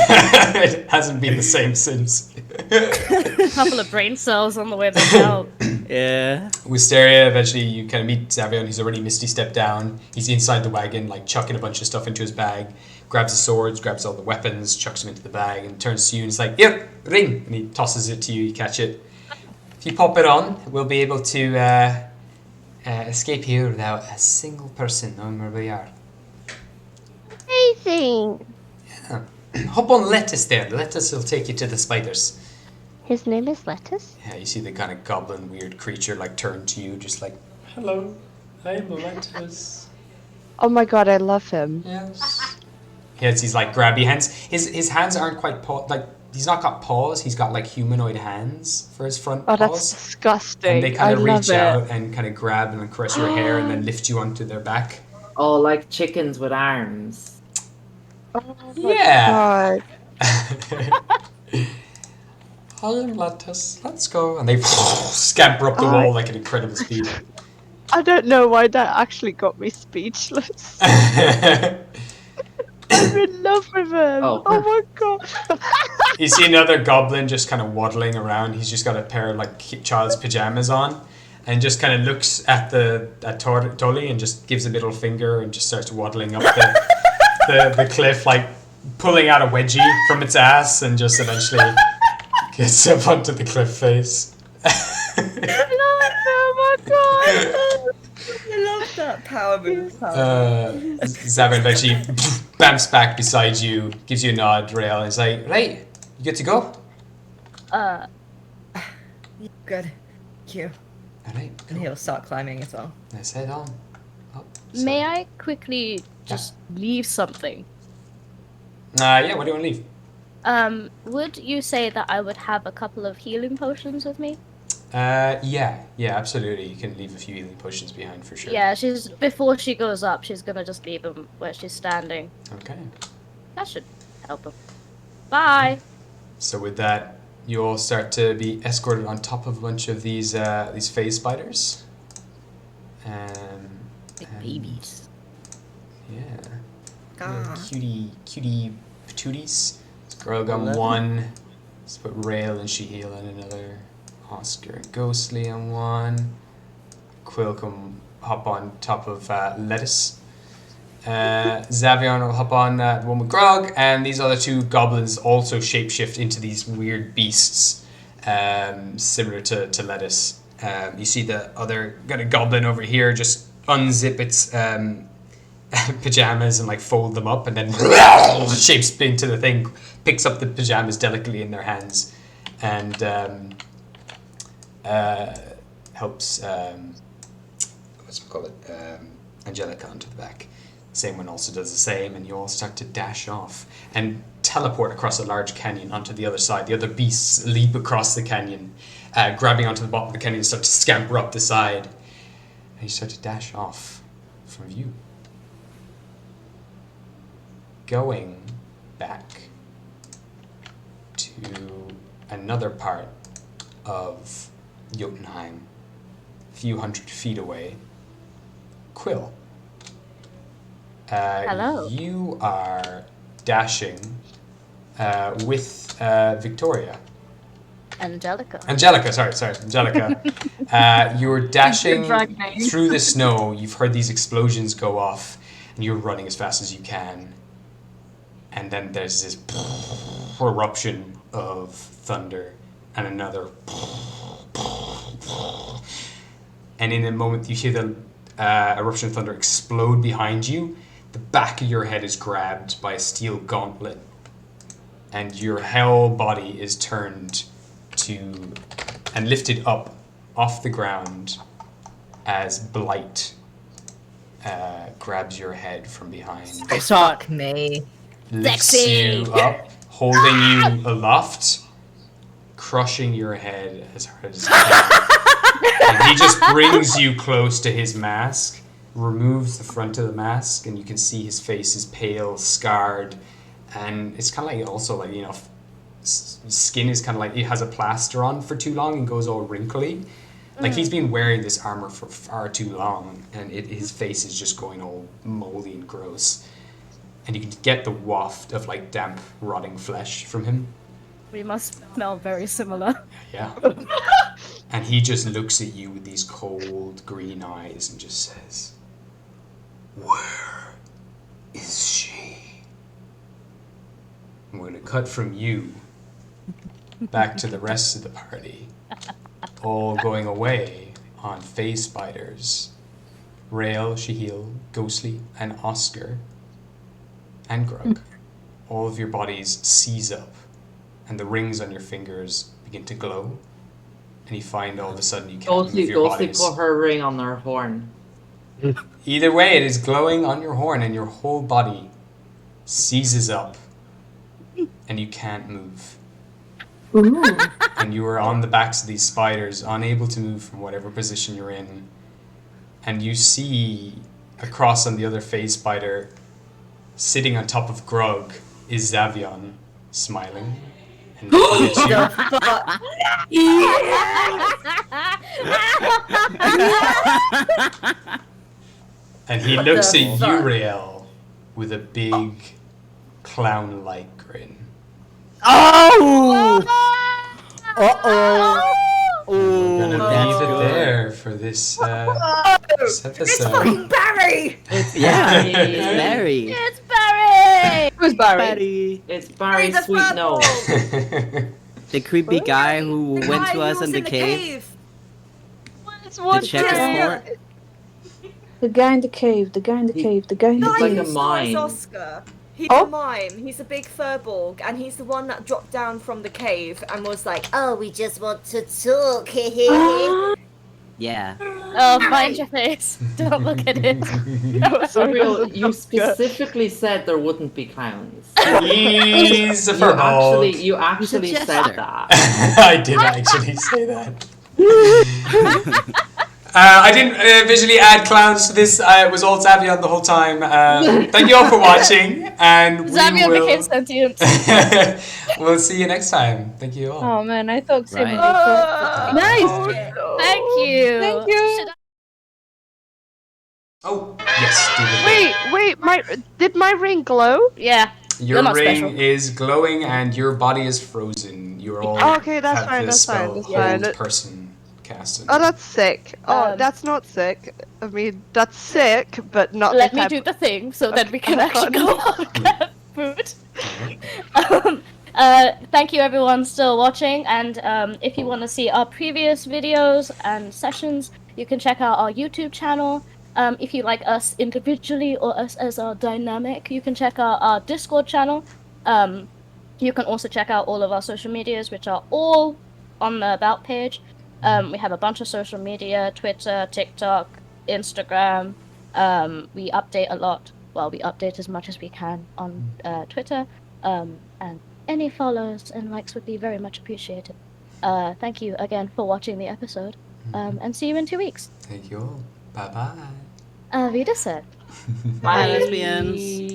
it hasn't been the same since. A couple of brain cells on the way back out. Yeah. Wisteria, eventually you kind of meet Zavion. He's already misty stepped down. He's inside the wagon, like chucking a bunch of stuff into his bag. Grabs the swords, grabs all the weapons, chucks them into the bag, and turns to you and is like, "Here, ring!" And he tosses it to you. You catch it. If you pop it on, we'll be able to escape here without a single person knowing where we are. Amazing. Yeah. Hop on Lettuce there. Lettuce will take you to the spiders. His name is Lettuce? Yeah, you see the kind of goblin weird creature like turn to you, just like, "Hello, I'm Lettuce." Oh my god, I love him. Yes. He has these like grabby hands. His hands aren't quite he's not got paws. He's got like humanoid hands for his front Oh, that's paws. disgusting. And they kind of I reach love out it. and kind of grab and caress your hair and then lift you onto their back. Oh, like chickens with arms. Oh my Yeah. god. I'm Lettuce. Let's go. And they scamper up the wall like at incredible speed. I don't know why that actually got me speechless. I'm in love with him. Oh. Oh my god. You see another goblin just kind of waddling around. He's just got a pair of like child's pajamas on, and just kind of looks at Tolly and just gives a middle finger and just starts waddling up the cliff, like pulling out a wedgie from its ass, and just eventually gets up onto the cliff face. Oh my god. I love that power move. Zavin eventually bamps back beside you, gives you a nod, Rael, and is like, "Right, you good to go?" Good. Thank you. Alright, And he'll start climbing as well. let's head on. Oh, May I quickly just leave something? Yeah, where do you want to leave? Would you say that I would have a couple of healing potions with me? Yeah, absolutely. You can leave a few healing potions behind for sure. Yeah, before she goes up, she's gonna just leave them where she's standing. Okay. That should help her. Bye. So with that, you all start to be escorted on top of a bunch of these phase spiders. Big babies. Yeah. Ah. Cutie patooties. Girl got one. Let's put Rail and Sheheel on another. Oscar and Ghostly on one. Quill can hop on top of Lettuce. Zavion will hop on the one with Grog, and these other two goblins also shapeshift into these weird beasts, similar to Lettuce. You see the other kind of goblin over here just unzip its pajamas and like fold them up, and then shapes into the thing, picks up the pajamas delicately in their hands, and helps Angelica onto the back. Same one also does the same, and you all start to dash off and teleport across a large canyon onto the other side. The other beasts leap across the canyon, grabbing onto the bottom of the canyon, and start to scamper up the side, and you start to dash off from view. Going back to another part of Jotunheim, a few hundred feet away. Quill. Hello. You are dashing with Victoria. Angelica. Angelica. You're dashing drag name. through the snow. You've heard these explosions go off, and you're running as fast as you can. And then there's this eruption of thunder, and another. And in a moment, you hear the eruption of thunder explode behind you. The back of your head is grabbed by a steel gauntlet. and your whole body is turned to and lifted up off the ground as Blight grabs your head from behind, I saw it. Fuck me. lifts Sexy. you up, holding you aloft, crushing your head as hard as he can. And he just brings you close to his mask, removes the front of the mask, and you can see his face is pale, scarred, and it's kind of like also like, you know, skin is kind of like he has a plaster on for too long and goes all wrinkly. Like he's been wearing this armor for far too long, and his face is just going all moldy and gross. And you can get the waft of like damp, rotting flesh from him. We must smell very similar. Yeah. And he just looks at you with these cold green eyes and just says, "Where is she?" And we're going to cut from you back to the rest of the party, all going away on phase spiders. Rael, Shahil, Ghostly, and Oscar, and Grug. All of your bodies seize up, and the rings on your fingers begin to glow, and you find all of a sudden you can't move your Ghostly bodies. put her ring on her horn. Either way, it is glowing on your horn, and your whole body seizes up, and you can't move. Ooh. And you are on the backs of these spiders, unable to move from whatever position you're in. And you see across on the other phase spider, sitting on top of Grug, is Zavion, smiling and looking at you. Fuck. And he What looks the at fuck? Uriel with a big clown-like grin. Oh! Uh-oh. We're gonna That's leave it good. there for this, this It's episode. fucking Barry! Yeah, it's Barry. It's Barry! Who's Barry? Barry. It's Barry the Sweet Nose. furball! The creepy guy who The went guy to who us was in the cave. What The checkerboard. The guy in the cave, the guy in the cave, the guy in the Guy like cave. a who mime. stars Oscar. He's Oh. a mime. He's a big furbolg, and he's the one that dropped down from the cave and was like, "Oh, we just want to talk." Yeah. Oh, mind your face. Don't look at it. No, sorry. Uriel, you specifically said there wouldn't be clowns. He's a furball. You actually He's a said jester. that. I did actually say that. I didn't visually add clowns to this. It was all Zavion the whole time. Thank you all for watching, and we Xavier will... became sentient. We'll see you next time. Thank you all. Oh man, I thought Simon Right. was nice. Thank you. Thank you. Should I- Oh, yes. Do the thing. Wait, did my ring glow? Yeah. Your You're not ring special. is glowing, and your body is frozen. You're all Oh, okay, that's have fine, the that's spell fine, that's hold fine. person cast. Oh, that's sick. Oh, Um, that's not sick. I mean, that's sick, but not Let the me type do the thing so that we can Oh, actually God. go out and get food. Thank you everyone still watching, and if you want to see our previous videos and sessions, you can check out our YouTube channel. If you like us individually or us as our dynamic, you can check out our Discord channel. You can also check out all of our social medias, which are all on the About page. We have a bunch of social media, Twitter, TikTok, Instagram. We update a lot. Well, we update as much as we can on Twitter. And any follows and likes would be very much appreciated. Thank you again for watching the episode. And see you in 2 weeks. Thank you all. Bye bye. Wiedersehen. Bye, lesbians.